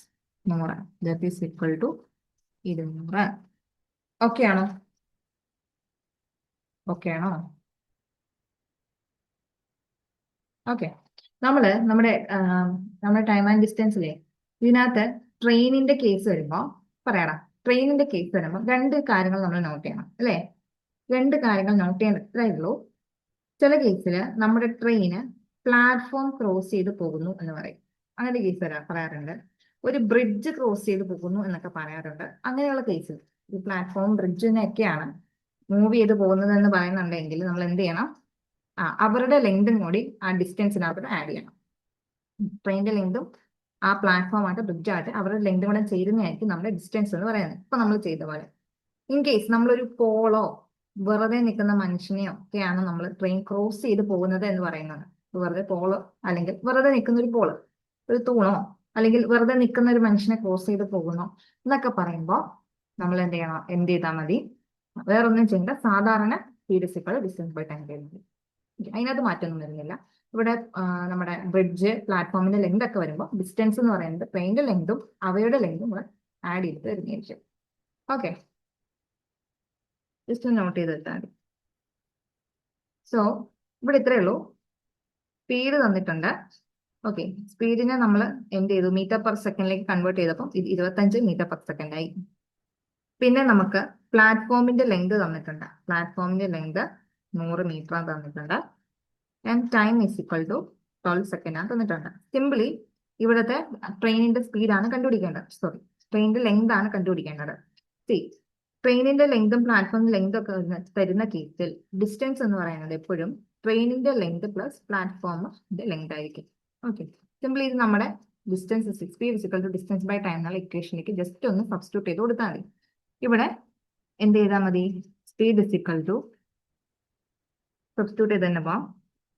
100, that is equal to 200. Okay ആണോ? ഓക്കെ ആണോ? ഓക്കെ, നമ്മുടെ ടൈം ആൻഡ് ഡിസ്റ്റൻസിലെ ഇതിനകത്ത് ട്രെയിനിന്റെ കേസ് വരുമ്പോൾ പറയാടാ, ട്രെയിനിന്റെ കേസ് വരുമ്പോൾ രണ്ട് കാര്യങ്ങൾ നമ്മൾ നോട്ട് ചെയ്യണം അല്ലേ? രണ്ട് കാര്യങ്ങൾ നോട്ട് ചെയ്യേണ്ടതേ ഉള്ളൂ. ചില കേസിൽ നമ്മുടെ ട്രെയിന് പ്ലാറ്റ്ഫോം ക്രോസ് ചെയ്ത് പോകുന്നു എന്ന് പറയും. അങ്ങനെ കേസ് പറയാറുണ്ട്. ഒരു ബ്രിഡ്ജ് ക്രോസ് ചെയ്ത് പോകുന്നു എന്നൊക്കെ പറയാറുണ്ട്. അങ്ങനെയുള്ള കേസിൽ ഈ പ്ലാറ്റ്ഫോം ബ്രിഡ്ജിനൊക്കെയാണ് മൂവ് ചെയ്ത് പോകുന്നത് എന്ന് പറയുന്നുണ്ടെങ്കിൽ നമ്മൾ എന്ത് ചെയ്യണം? അവരുടെ ലെങ്തും കൂടി ആ ഡിസ്റ്റൻസിനകത്ത് ആഡ് ചെയ്യണം. ട്രെയിനിന്റെ ലെങ്തും ആ പ്ലാറ്റ്ഫോം ആയിട്ട് ബ്രിഡ്ജ് ആയിട്ട് അവരുടെ ലെങ്തും കൂടെ ചേരുന്നതായിരിക്കും നമ്മുടെ ഡിസ്റ്റൻസ് എന്ന് പറയുന്നത്. ഇപ്പൊ നമ്മൾ ചെയ്ത പോലെ ഇൻ കേസ് നമ്മളൊരു പോളോ വെറുതെ നിൽക്കുന്ന മനുഷ്യനെയോ ഒക്കെയാണ് നമ്മൾ ട്രെയിൻ ക്രോസ് ചെയ്ത് പോകുന്നത് എന്ന് പറയുന്നത്. വെറുതെ പോളോ അല്ലെങ്കിൽ വെറുതെ നിൽക്കുന്ന ഒരു പോള്, ഒരു തൂണോ അല്ലെങ്കിൽ വെറുതെ നിൽക്കുന്ന ഒരു മനുഷ്യനെ ക്രോസ് ചെയ്ത് പോകുന്നു എന്നൊക്കെ പറയുമ്പോൾ നമ്മൾ എന്ത് ചെയ്താൽ മതി? വേറൊന്നും ചെയ്യേണ്ട, സാധാരണ speed equal distance by time ചെയ്താൽ. അതിനകത്ത് മാറ്റമൊന്നും വരുന്നില്ല. ഇവിടെ നമ്മുടെ ബ്രിഡ്ജ്, പ്ലാറ്റ്ഫോമിന്റെ ലെങ്ത് ഒക്കെ വരുമ്പോൾ ഡിസ്റ്റൻസ് എന്ന് പറയുന്നത് ട്രെയിനിന്റെ ലെങ്തും അവയുടെ ലെങ്തും കൂടെ ആഡ് ചെയ്തിട്ട് വരുന്നതായിരിക്കും. ഓക്കെ, ജസ്റ്റ് നോട്ട് ചെയ്ത് വെച്ചാൽ മതി. സോ ഇവിടെ ഇത്രയേ ഉള്ളൂ. സ്പീഡ് തന്നിട്ടുണ്ട്. ഓക്കെ, സ്പീഡിനെ നമ്മൾ എന്ത് ചെയ്തു? മീറ്റർ പെർ സെക്കൻഡിലേക്ക് കൺവേർട്ട് ചെയ്തപ്പോൾ ഇത് 25 മീറ്റർ പെർ സെക്കൻഡ് ആയി. പിന്നെ നമുക്ക് പ്ലാറ്റ്ഫോമിന്റെ ലെങ്ത് തന്നിട്ടുണ്ട്. പ്ലാറ്റ്ഫോമിന്റെ ലെങ്ത് 100 മീറ്റർ തന്നിട്ടുണ്ട്. And time is equal to 12 second ആണ് തന്നിട്ടുണ്ട്. സിംപിളി ഇവിടുത്തെ ട്രെയിനിന്റെ സ്പീഡാണ് കണ്ടുപിടിക്കേണ്ടത്. സോറി, ട്രെയിനിന്റെ ലെങ്ത് ആണ് കണ്ടുപിടിക്കേണ്ടത്. സി, ട്രെയിനിന്റെ ലെങ്തും പ്ലാറ്റ്ഫോമിന്റെ ലെങ്തും ഒക്കെ തരുന്ന കേസിൽ ഡിസ്റ്റൻസ് എന്ന് പറയുന്നത് എപ്പോഴും ട്രെയിനിന്റെ ലെങ്ത് പ്ലസ് പ്ലാറ്റ്ഫോമിന്റെ ലെങ്ത് ആയിരിക്കും. ഓക്കെ, സിംപിളി ഇത് നമ്മുടെ distance speed equal to distance by time എന്നുള്ള ഇക്വേഷനിലേക്ക് ജസ്റ്റ് ഒന്ന് സബ്സ്റ്റിറ്റ്യൂട്ട് ചെയ്ത് കൊടുത്താൽ മതി. ഇവിടെ എന്ത് ചെയ്താൽ മതി? സ്പീഡ് ഇക്വൽ ടു സബ്സ്റ്റിറ്റ്യൂട്ട് ചെയ്ത് തന്നെ പോവാം.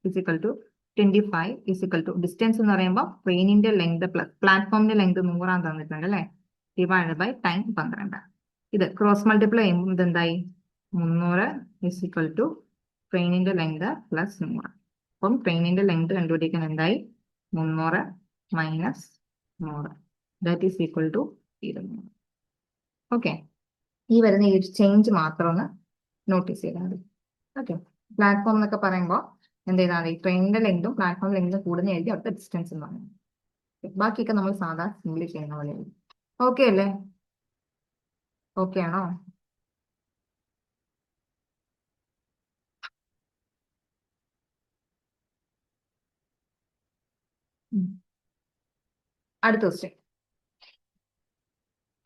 Equal to 25 equal to distance എന്ന് പറയുമ്പോൾ ട്രെയിനിന്റെ ലെങ്ത് പ്ലസ് പ്ലാറ്റ്ഫോമിന്റെ ലെങ്ത് 100 തന്നിട്ടുണ്ട് അല്ലേ, ഡിവൈഡ് ബൈ ടൈം 12. ഇത് ക്രോസ് മൾട്ടിപ്ലൈ ചെയ്യുമ്പോൾ ഇത് എന്തായി? 300 ഇക്വൽ ടു ട്രെയിനിന്റെ ലെങ്ത് പ്ലസ് 100. അപ്പം ട്രെയിനിന്റെ ലെങ്ത് കണ്ടുപിടിക്കാൻ എന്തായി? 300 minus 100 that is equal to 200. Okay, ഈ വരുന്ന ഈ ചേഞ്ച് മാത്രം ഒന്ന് നോട്ടീസ് ചെയ്താൽ മതി. ഓക്കെ, പ്ലാറ്റ്ഫോം എന്നൊക്കെ പറയുമ്പോൾ എന്ത് ചെയ്താൽ മതി? ട്രെയിനിന്റെ ലെങ്തും പ്ലാറ്റ്ഫോം ലെങ്തും കൂടുന്ന എഴുതി അടുത്ത ഡിസ്റ്റൻസ് എന്ന് പറയുന്നത്. ബാക്കിയൊക്കെ നമ്മൾ സാധാ സിംപ്ലി ചെയ്യുന്ന പോലെയാണ്. ഓക്കെ അല്ലേ? ഓക്കെ ആണോ? അടുത്ത ക്വസ്റ്റ്യൻ.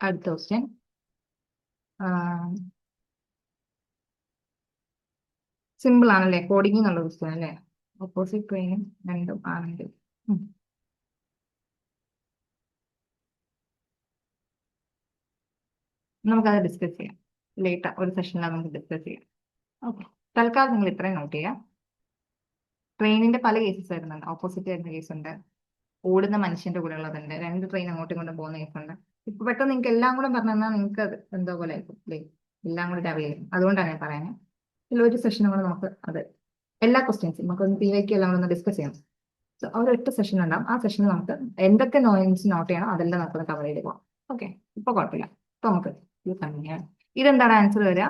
അടുത്ത ക്വസ്റ്റ്യൻ സിമ്പിൾ ആണല്ലേ? കോഡിംഗ് എന്നുള്ള ക്വസ്റ്റ്യൻ അല്ലേ? ഓപ്പോസിറ്റ് ട്രെയിനും രണ്ടും ആണെങ്കിൽ നമുക്കത് ഡിസ്കസ് ചെയ്യാം ലേറ്റർ, ഒരു സെഷനിൽ നമുക്ക് ഡിസ്കസ് ചെയ്യാം. ഓക്കെ, തൽക്കാലം നിങ്ങൾ ഇത്രയും നോട്ട് ചെയ്യാം. ട്രെയിനിന്റെ പല കേസസ് വരുന്നുണ്ട്. ഓപ്പോസിറ്റ് വരുന്ന കേസുണ്ട്, ഓടുന്ന മനുഷ്യന്റെ കൂടെ ഉള്ളതുണ്ട്, രണ്ട് ട്രെയിൻ അങ്ങോട്ടും ഇങ്ങോട്ടും പോകുന്ന കേസുണ്ട്. ഇപ്പൊ പെട്ടെന്ന് നിങ്ങൾക്ക് എല്ലാം കൂടെ പറഞ്ഞു തന്നാൽ നിങ്ങൾക്ക് അത് എന്തോ പോലെ ആയിരിക്കും അല്ലേ? എല്ലാം കൂടെ അവൈലബിൾ, അതുകൊണ്ടാണ് ഞാൻ പറയുന്നത്. ഇതിൽ ഒരു സെഷനും കൂടെ നമുക്ക് അത് എല്ലാ ക്വസ്റ്റ്യൻസും നമുക്കൊന്ന് PYQ എല്ലാം കൂടെ ഒന്ന് ഡിസ്കസ് ചെയ്യണം. സോ ഒരു 8 സെഷൻ ഉണ്ടാവും. ആ സെഷനിൽ നമുക്ക് എന്തൊക്കെ നോയിൻസ് നോട്ട് ചെയ്യണം അതെല്ലാം നമുക്ക് കവർ ചെയ്ത് പോകാം. ഓക്കെ, ഇപ്പൊ കുഴപ്പമില്ല. ഇപ്പൊ നമുക്ക് ഇത് കണ്ടിന്യൂ. ഇതെന്താണ് ആൻസർ വരിക?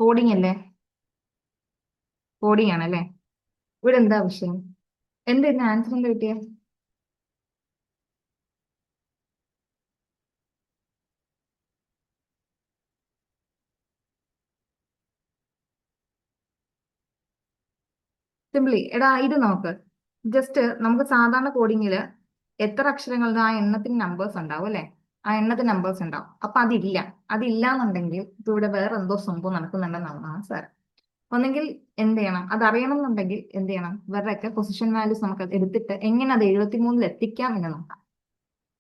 കോഡിംഗ് അല്ലേ? കോഡിംഗ് ആണല്ലേ? ഇവിടെ എന്താ വിഷയം? എന്തായിരുന്നു ആൻസർ എന്താ കിട്ടിയ? സിംപ്ലി എടാ ഇത് നോക്ക്, ജസ്റ്റ് നമുക്ക് സാധാരണ കോഡിങ്ങിൽ എത്ര അക്ഷരങ്ങളുടെ ആ എണ്ണത്തിന് നമ്പേഴ്സ് ഉണ്ടാവും അല്ലെ? ആ എണ്ണത്തിന് നമ്പേഴ്സ് ഉണ്ടാവും. അപ്പൊ അതില്ല എന്നുണ്ടെങ്കിൽ ഇപ്പൊ ഇവിടെ വേറെ എന്തോ സംഭവം നടക്കുന്നുണ്ടെന്നാണ് സാർ. ഒന്നെങ്കിൽ എന്ത് ചെയ്യണം, അത് അറിയണം എന്നുണ്ടെങ്കിൽ എന്ത് ചെയ്യണം? ഇവരുടെയൊക്കെ പൊസിഷൻ വാല്യൂസ് നമുക്ക് എടുത്തിട്ട് എങ്ങനെ അത് 73 എത്തിക്കാം എന്ന് നോക്കാം.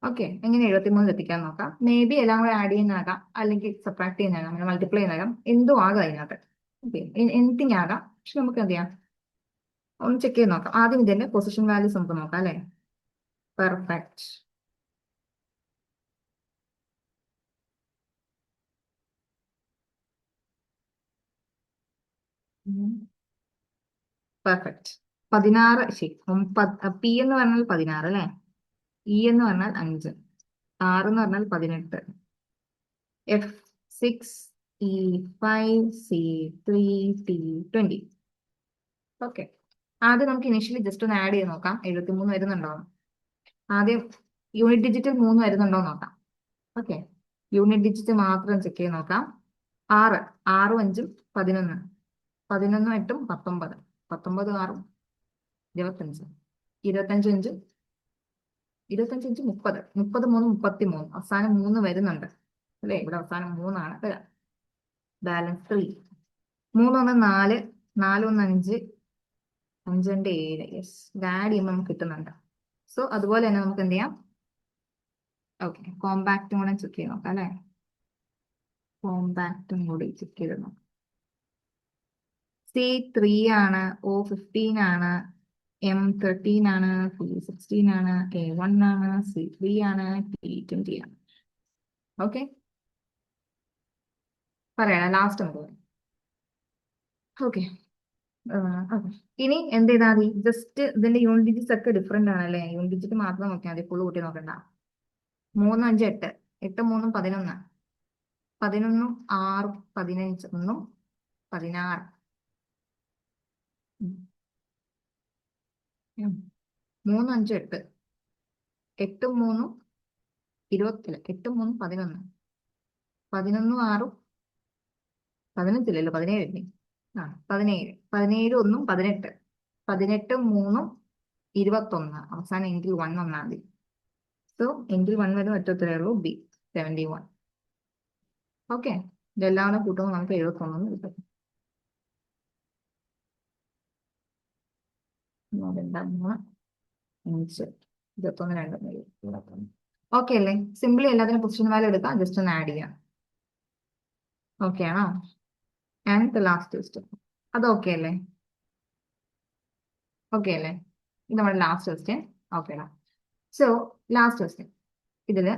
ഓക്കെ, എങ്ങനെ 73 എത്തിക്കാൻ നോക്കാം. മേ ബി എല്ലാം കൂടെ ആഡ് ചെയ്യുന്നതാകാം, അല്ലെങ്കിൽ സബ്ട്രാക്ട് ചെയ്യുന്നതാകാം, മൾട്ടിപ്ലൈ ചെയ്യുന്നതാകാം, എന്തോ ആകാം അതിനകത്ത്. ഓക്കെ, എനിത്തിങ് ആകാം. പക്ഷെ നമുക്ക് എന്ത് ചെയ്യാം? ഒന്ന് ചെക്ക് ചെയ്ത് നോക്കാം. ആദ്യം ഇതിന്റെ പൊസിഷൻ വാല്യൂസ് നമുക്ക് നോക്കാം അല്ലെ? പെർഫെക്റ്റ്. പെർഫെക്റ്റ്. 16, ശരി. പി എന്ന് പറഞ്ഞാൽ 16 അല്ലെ? ഇ എന്ന് പറഞ്ഞാൽ 5, ആർ എന്ന് പറഞ്ഞാൽ 18, F6, E5, C3, T20. Okay, ആദ്യം നമുക്ക് ഇനിഷ്യലി ജസ്റ്റ് ഒന്ന് ആഡ് ചെയ്ത് നോക്കാം 73 വരുന്നുണ്ടോ. ആദ്യം യൂണിറ്റ് ഡിജിറ്റ് 3 വരുന്നുണ്ടോ നോക്കാം. ഓക്കെ, യൂണിറ്റ് ഡിജിറ്റ് മാത്രം ചെക്ക് ചെയ്ത് നോക്കാം. 6, 6ഉം 5ഉം 11, 11ഉം 8ഉം 19, 19 6ഉം 25, 25 5, 25 5 30, 30 3 33, അവസാനം 3 വരുന്നുണ്ട് അല്ലെ? ഇവിടെ അവസാനം 3 വരാം. ബാലൻസ് 3, 3 1 4, 4 1 5, 5 2 7. യെസ്, ഇത് ആഡ് ചെയ്യുമ്പോൾ നമുക്ക് കിട്ടുന്നുണ്ട്. സോ അതുപോലെ തന്നെ നമുക്ക് എന്ത് ചെയ്യാം? ഓക്കെ, കോമ്പാക്റ്റും കൂടെ ചെക്ക് ചെയ്ത് നോക്കാം അല്ലെ. കോമ്പാക്റ്റും കൂടി ചെക്ക് ചെയ്ത് നോക്കാം. C3 ആണ്, O15 ആണ്, M13 ആണ്, C16 ആണ്, A1 ആണ്, C3 ആണ്, T20 ആണ്. ഓക്കെ, പറയണം ലാസ്റ്റ് നമുക്ക്. ഓക്കെ, ഇനി എന്ത് ചെയ്താൽ മതി, ജസ്റ്റ് ഇതിന്റെ യൂണിറ്റ് ഡിജിറ്റ്സ് ഒക്കെ ഡിഫറെന്റ് ആണല്ലേ, യൂണിറ്റ് ഡിജിറ്റ് മാത്രം നോക്കിയാൽ മതി, ഫുള്ള് കൂട്ടി നോക്കണ്ട. 3 5 8, 8 3 11, 11 6 15 1 16, 3 5 8, 8 3 20, 8 3 11, 11 6 15 17 ആ 17, 17 1 18, 18 3 21, അവസാനം എങ്കിൽ 1 വന്നാൽ മതി. സോ എങ്കിൽ 1 വരെ ഒറ്റത്തരേ ഉള്ളൂ, ബി 71. ഓക്കെ, ഇതെല്ലാം കൂടെ കൂട്ടുമ്പോൾ നമുക്ക് 71 കിട്ടും. ഓക്കെ അല്ലേ, സിമ്പിളി എല്ലാത്തിനും പൊസിഷൻ വാല്യൂ എടുക്കാം, ജസ്റ്റ് ഒന്ന് ആഡ് ചെയ്യാം. ഓക്കെ ആണോ? ആൻഡ് ലാസ്റ്റ് ക്വസ്റ്റ്യൻ, അത് ഓക്കെ അല്ലേ? ഓക്കെ അല്ലേ, ഇത് നമ്മുടെ ലാസ്റ്റ് ക്വസ്റ്റ്യൻ. ഓക്കേടാ, സോ ലാസ്റ്റ് ക്വസ്റ്റ്യൻ ഇതില്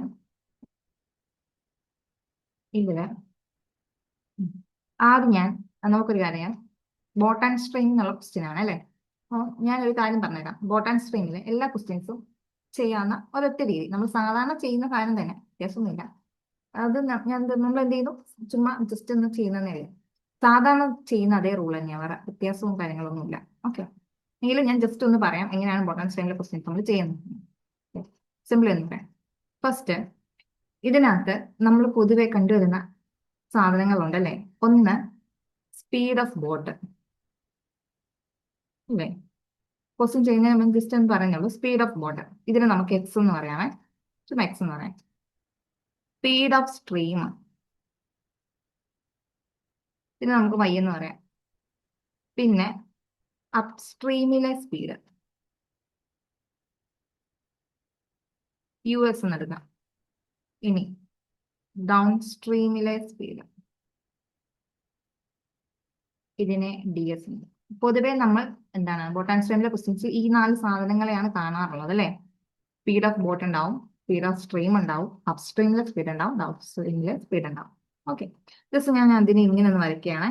ആദ്യം നമുക്കൊരു കാര്യം, ബോട്ട് ആൻഡ് സ്ട്രിങ് എന്നുള്ള ക്വസ്റ്റ്യൻ ആണ് അല്ലേ. അപ്പോൾ ഞാനൊരു കാര്യം പറഞ്ഞുതരാം. ബോട്ട് ആൻഡ് സ്ട്രിങ്ങിലെ എല്ലാ ക്വസ്റ്റ്യൻസും ചെയ്യാവുന്ന ഒരൊറ്റ രീതി, നമ്മൾ സാധാരണ ചെയ്യുന്ന കാര്യം തന്നെ, വ്യത്യാസമൊന്നുമില്ല. അത് നമ്മൾ എന്ത് ചെയ്യുന്നു, ചുമ്മാ ജസ്റ്റ് ഒന്ന് ചെയ്യുന്നതേ ഉള്ളൂ. സാധാരണ ചെയ്യുന്ന അതേ റൂൾ തന്നെയാണ്, വേറെ വ്യത്യാസവും കാര്യങ്ങളൊന്നുമില്ല. ഓക്കെ, എങ്കിലും ഞാൻ ജസ്റ്റ് ഒന്ന് പറയാം എങ്ങനെയാണ് ബോട്ട് ആൻഡ് സ്ട്രിങ്ങിലെ ക്വസ്റ്റ്യൻസ് നമ്മൾ ചെയ്യുന്നത്. സിമ്പിൾ എന്ന് പറയാം. ഫസ്റ്റ്, ഇതിനകത്ത് നമ്മൾ പൊതുവെ കണ്ടുവരുന്ന സാധനങ്ങളുണ്ടല്ലേ. ഒന്ന്, സ്പീഡ് ഓഫ് ബോട്ട് അല്ലേ. ക്വസ്റ്റ്യൻ ചെയ്യുന്നതിന് മുമ്പ് ജസ്റ്റ് എന്ന് പറയുന്നുള്ളൂ, സ്പീഡ് ഓഫ് ബോട്ട്. ഇതിന് നമുക്ക് എക്സ് എന്ന് പറയാമേ, എക്സ് എന്ന് പറയാം. സ്പീഡ് ഓഫ് സ്ട്രീം, ഇതിന് നമുക്ക് വൈ എന്ന് പറയാം. പിന്നെ അപ്സ്ട്രീമിലെ സ്പീഡ്, US എന്ന് എടുക്കാം. ഇനി ഡൗൺ സ്ട്രീമിലെ സ്പീഡ്, ഇതിനെ DS എന്ന്. പൊതുവെ നമ്മൾ എന്താണ് ബോട്ട് ആൻഡ് സ്ട്രീമിലെ ക്വസ്റ്റ്യൻസ് ഈ 4 സാധനങ്ങളെയാണ് കാണാറുള്ളത് അല്ലെ. സ്പീഡ് ഓഫ് ബോട്ട് ഉണ്ടാവും, സ്പീഡ് ഓഫ് സ്ട്രീം ഉണ്ടാവും, അപ് സ്ട്രീമിലെ സ്പീഡ് ഉണ്ടാവും, ഡൗൺ സ്ട്രീമിലെ സ്പീഡ് ഉണ്ടാവും. ഓക്കെ, ജസ്റ്റ് ഞാൻ അതിനെ ഇങ്ങനെ ഒന്ന് വരയ്ക്കുകയാണ്.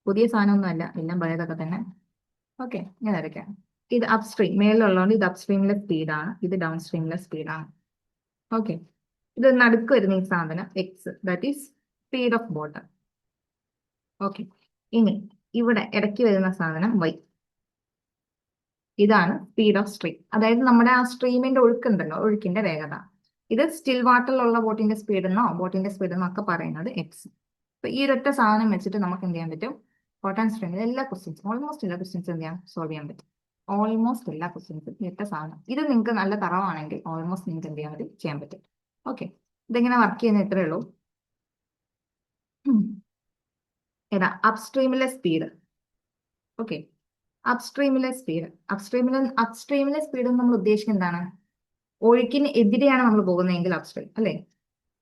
പുതിയ സാധനമൊന്നും അല്ല, എല്ലാം പഴയതൊക്കെ തന്നെ. ഓക്കെ, ഞാൻ വരയ്ക്കാം. ഇത് അപ് സ്ട്രീം മേലുള്ളതുകൊണ്ട് ഇത് അപ് സ്ട്രീമിലെ സ്പീഡാണ്, ഇത് ഡൗൺ സ്ട്രീമിലെ സ്പീഡാണ്. ഓക്കെ, ഇത് നടുക്ക് വരുന്ന ഈ സാധനം X, that is speed of boat. Okay, ഇനി ഇവിടെ ഇടയ്ക്ക് വരുന്ന സാധനം വൈ, ഇതാണ് സ്പീഡ് ഓഫ് സ്ട്രീം. അതായത് നമ്മുടെ ആ സ്ട്രീമിന്റെ ഒഴുക്കുണ്ടല്ലോ, ഒഴുക്കിന്റെ വേഗത. ഇത് സ്റ്റിൽ വാട്ടറിലുള്ള ബോട്ടിന്റെ സ്പീഡ് എന്നോ ബോട്ടിന്റെ സ്പീഡ് എന്നോ ഒക്കെ പറയുന്നത് എക്സ്. അപ്പൊ ഈ ഒരൊറ്റ സാധനം വെച്ചിട്ട് നമുക്ക് എന്ത് ചെയ്യാൻ പറ്റും, ബോട്ട് ആൻഡ് സ്ട്രീമിൽ എല്ലാ ക്വസ്റ്റ്യൻസും, ഓൾമോസ്റ്റ് എല്ലാ ക്വസ്റ്റ്യൻസും എന്ത് ചെയ്യാം, സോൾവ് ചെയ്യാൻ പറ്റും. ഓൾമോസ്റ്റ് എല്ലാ ക്വസ്റ്റ്യൻസും ഈ ഒറ്റ സാധനം. ഇത് നിങ്ങൾക്ക് നല്ല തറവാണെങ്കിൽ ഓൾമോസ്റ്റ് നിങ്ങൾക്ക് എന്ത് ചെയ്യാൻ പറ്റും, ചെയ്യാൻ പറ്റും. ഓക്കെ, ഇതെങ്ങനെ വർക്ക് ചെയ്യുന്ന ഇത്രയേ ഉള്ളൂ. ഏതാ അപ്സ്ട്രീമിലെ സ്പീഡ്. ഓക്കെ, അപ്സ്ട്രീമിലെ സ്പീഡ് നമ്മൾ ഉദ്ദേശിക്കുന്നത് എന്താണ്, ഒഴുക്കിന് എതിരെയാണ് നമ്മൾ പോകുന്നതെങ്കിൽ അപ്സ്ട്രീം അല്ലെ.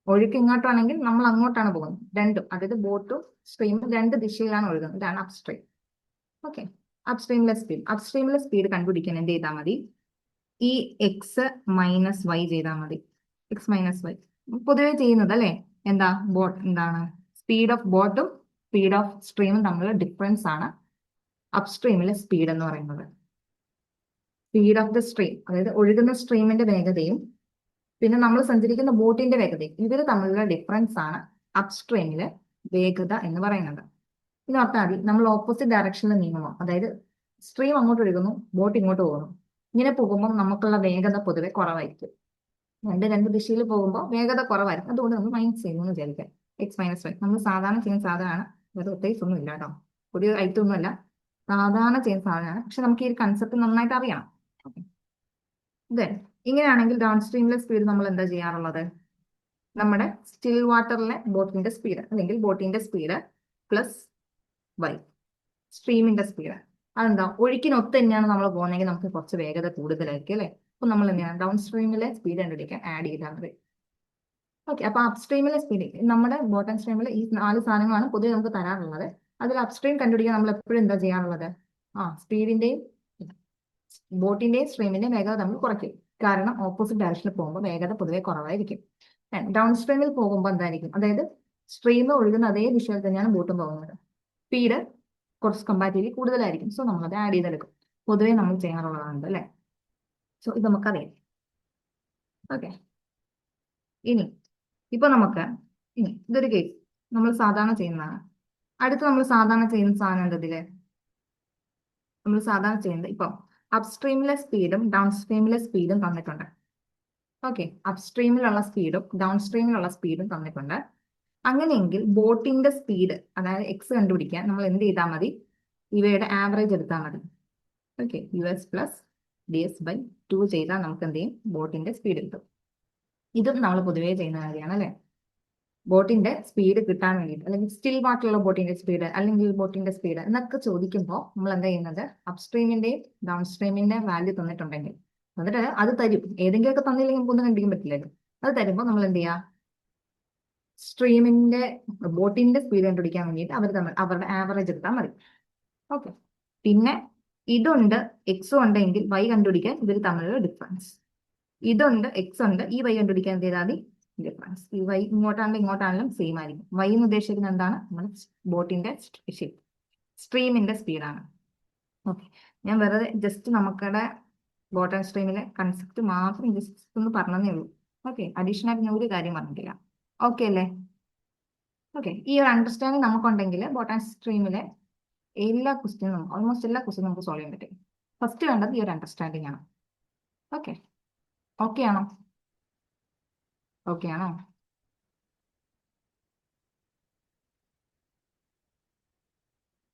ഒഴുക്ക് ഇങ്ങോട്ടാണെങ്കിൽ നമ്മൾ അങ്ങോട്ടാണ് പോകുന്നത്. രണ്ടും, അതായത് ബോട്ടും സ്ട്രീമും രണ്ട് ദിശയിലാണ് ഒഴുകുന്നത്, ഇതാണ് അപ്സ്ട്രീം. ഓക്കെ, അപ്സ്ട്രീമിലെ സ്പീഡ് കണ്ടുപിടിക്കാൻ എന്ത് ചെയ്താൽ മതി, ഈ എക്സ് മൈനസ് വൈ ചെയ്താൽ മതി. എക്സ് മൈനസ് വൈ പൊതുവെ ചെയ്യുന്നത് അല്ലെ. എന്താ എന്താണ് സ്പീഡ് ഓഫ് ബോട്ടും സ്പീഡ് ഓഫ് സ്ട്രീമും തമ്മിലുള്ള ഡിഫറൻസ് ആണ് അപ്സ്ട്രീമിലെ സ്പീഡ് എന്ന് പറയുന്നത്. സ്പീഡ് ഓഫ് ദ സ്ട്രീം, അതായത് ഒഴുകുന്ന സ്ട്രീമിന്റെ വേഗതയും പിന്നെ നമ്മൾ സഞ്ചരിക്കുന്ന ബോട്ടിന്റെ വേഗതയും, ഇവർ തമ്മിലുള്ള ഡിഫറൻസ് ആണ് അപ്സ്ട്രീമിലെ വേഗത എന്ന് പറയുന്നത്. ഇതിനർത്ഥം നമ്മൾ ഓപ്പോസിറ്റ് ഡയറക്ഷനിൽ നീങ്ങുമോ, അതായത് സ്ട്രീം അങ്ങോട്ട് ഒഴുകുന്നു, ബോട്ട് ഇങ്ങോട്ട് പോകുന്നു, ഇങ്ങനെ പോകുമ്പോൾ നമുക്കുള്ള വേഗത പൊതുവെ കുറവായിരിക്കും. രണ്ട് ദിശയിൽ പോകുമ്പോൾ വേഗത കുറവായിരിക്കും. അതുകൊണ്ട് നമ്മൾ മൈനസ് ചെയ്യുന്നു എന്ന് വിചാരിക്കാം. എക്സ് മൈനസ് വൈ നമ്മൾ സാധാരണ ചെയ്യുന്ന സാധനമാണ്, അത് പ്രത്യേകിച്ച് ഒന്നും ഇല്ല കേട്ടോ, പുതിയ ഐറ്റം ഒന്നുമല്ല, സാധാരണ ചെയ്യുന്ന സാധനമാണ്. പക്ഷെ നമുക്ക് ഈ ഒരു കൺസെപ്റ്റ് നന്നായിട്ട് അറിയണം. ദെൻ ഇങ്ങനെയാണെങ്കിൽ ഡൗൺ സ്ട്രീമിലെ സ്പീഡ് നമ്മൾ എന്താ ചെയ്യാറുള്ളത്, നമ്മുടെ സ്റ്റിൽ വാട്ടറിലെ ബോട്ടിന്റെ സ്പീഡ് അല്ലെങ്കിൽ ബോട്ടിന്റെ സ്പീഡ് പ്ലസ് വൈ സ്ട്രീമിന്റെ സ്പീഡ്. അതെന്താ, ഒഴുക്കിനൊത്ത് തന്നെയാണ് നമ്മൾ പോകുന്നതെങ്കിൽ നമുക്ക് കുറച്ച് വേഗത കൂടുതലായിരിക്കും അല്ലെ. അപ്പൊ നമ്മൾ എന്ത് ചെയ്യണം, ഡൗൺ സ്ട്രീമിലെ സ്പീഡ് കണ്ടുപിടിക്കാൻ ആഡ് ചെയ്താൽ മതി. ഓക്കെ, അപ്പൊ അപ്സ്ട്രീമിലെ സ്പീഡ്, നമ്മുടെ ബോട്ടം സ്ട്രീമിൽ ഈ 4 സാധനങ്ങളാണ് പൊതുവെ നമുക്ക് തരാറുള്ളത്. അതിൽ അപ്സ്ട്രീം കണ്ടുപിടിക്കാൻ നമ്മൾ എപ്പോഴും എന്താ ചെയ്യാറുള്ളത്, സ്പീഡിന്റെയും ബോട്ടിന്റെയും സ്ട്രീമിന്റെയും വേഗത നമ്മൾ കുറയ്ക്കും. കാരണം ഓപ്പോസിറ്റ് ഡയറക്ഷനിൽ പോകുമ്പോൾ വേഗത പൊതുവെ കുറവായിരിക്കും. ഡൗൺ സ്ട്രീമിൽ പോകുമ്പോൾ എന്തായിരിക്കും, അതായത് സ്ട്രീം ഒഴുകുന്ന അതേ ദിശയിൽ തന്നെയാണ് ബോട്ടും പോകുന്നത്. സ്പീഡ് കുറച്ച് കമ്പാരിറ്റീവ്ലി കൂടുതലായിരിക്കും. സോ നമ്മളത് ആഡ് ചെയ്തെടുക്കും. പൊതുവെ നമ്മൾ ചെയ്യാറുള്ളതാണ് അല്ലേ. സോ ഇത് നമുക്കറിയാം. ഓക്കെ, ഇനി ഇപ്പൊ നമുക്ക് ഇതൊരു കേസ് നമ്മൾ സാധാരണ ചെയ്യുന്നതാണ്. അടുത്ത് നമ്മൾ സാധാരണ ചെയ്യുന്ന സാധനം ഉണ്ട് ഇതില്. നമ്മൾ സാധാരണ ചെയ്യുന്നത് ഇപ്പൊ അപ്സ്ട്രീമിലെ സ്പീഡും ഡൗൺ സ്ട്രീമിലെ സ്പീഡും തന്നിട്ടുണ്ട്. ഓക്കെ, അപ്സ്ട്രീമിലുള്ള സ്പീഡും ഡൗൺ സ്ട്രീമിലുള്ള സ്പീഡും തന്നിട്ടുണ്ട്. അങ്ങനെയെങ്കിൽ ബോട്ടിന്റെ സ്പീഡ്, അതായത് എക്സ് കണ്ടുപിടിക്കാൻ നമ്മൾ എന്ത് ചെയ്താൽ മതി, ഇവയുടെ ആവറേജ് എടുത്താൽ മതി. ഓക്കെ, US പ്ലസ് DS/2 ചെയ്താൽ നമുക്ക് എന്ത് ചെയ്യും, ബോട്ടിന്റെ സ്പീഡ് കിട്ടും. ഇതും നമ്മൾ പൊതുവേ ചെയ്യുന്ന കാര്യമാണ് അല്ലെ. ബോട്ടിന്റെ സ്പീഡ് കിട്ടാൻ വേണ്ടിയിട്ട്, അല്ലെങ്കിൽ സ്റ്റിൽ വാട്ടറുള്ള ബോട്ടിന്റെ സ്പീഡ്, അല്ലെങ്കിൽ ബോട്ടിന്റെ സ്പീഡ് എന്നൊക്കെ ചോദിക്കുമ്പോൾ നമ്മൾ എന്താ ചെയ്യുന്നത്, അപ്സ്ട്രീമിന്റെയും ഡൗൺ സ്ട്രീമിന്റെ വാല്യൂ തന്നിട്ടുണ്ടെങ്കിൽ, എന്നിട്ട് അത് തരും. ഏതെങ്കിലുമൊക്കെ തന്നില്ലെങ്കിൽ നമുക്കൊന്നും കണ്ടുപിടിക്കാൻ പറ്റില്ലല്ലോ. അത് തരുമ്പോൾ നമ്മൾ എന്ത് ചെയ്യുക, സ്ട്രീമിന്റെ ബോട്ടിന്റെ സ്പീഡ് കണ്ടുപിടിക്കാൻ വേണ്ടിയിട്ട് അവർ തമ്മിൽ അവരുടെ ആവറേജ് എടുത്താൽ മതി. ഓക്കെ, പിന്നെ ഇതുണ്ട് എക്സും ഉണ്ടെങ്കിൽ വൈ കണ്ടുപിടിക്കാൻ ഇവർ തമ്മിലുള്ള ഡിഫറൻസ്. ഇതുണ്ട് എക്സ് ഉണ്ട്, ഈ വൈ കണ്ടുപിടിക്കാൻ എന്ത് ചെയ്താൽ മതി, ഡിഫറൻസ്. ഈ വൈ ഇങ്ങോട്ടാണെങ്കിലും ഇങ്ങോട്ടാണെങ്കിലും സെയിം ആയിരിക്കും. വൈ എന്ന് ഉദ്ദേശിക്കുന്നത് എന്താണ്, നമ്മുടെ ബോട്ടിന്റെ സ്ട്രീമിന്റെ സ്പീഡാണ്. ഓക്കെ, ഞാൻ വെറുതെ ജസ്റ്റ് നമുക്കടെ ബോട്ടം സ്ട്രീമിലെ കൺസെപ്റ്റ് മാത്രം ജസ്റ്റ് ഒന്ന് പറഞ്ഞതേ ഉള്ളൂ. ഓക്കെ, അഡീഷണൽ ആയിട്ട് ഞാൻ ഒരു കാര്യം പറഞ്ഞിട്ടില്ല. ഓക്കെ അല്ലേ. ഓക്കെ, ഈ ഒരു അണ്ടർസ്റ്റാൻഡിങ് നമുക്കുണ്ടെങ്കിൽ ബോട്ടം സ്ട്രീമിലെ എല്ലാ ക്വസ്റ്റ്യനും, ഓൾമോസ്റ്റ് എല്ലാ ക്വസ്റ്റ്യനും നമുക്ക് സോൾവ് ചെയ്യാൻ പറ്റും. ഫസ്റ്റ് വേണ്ടത് ഈ ഒരു അണ്ടർസ്റ്റാൻഡിങ് ആണ്. ഓക്കെ, ഓക്കെ ആണോ? ഓക്കെ ആണോ?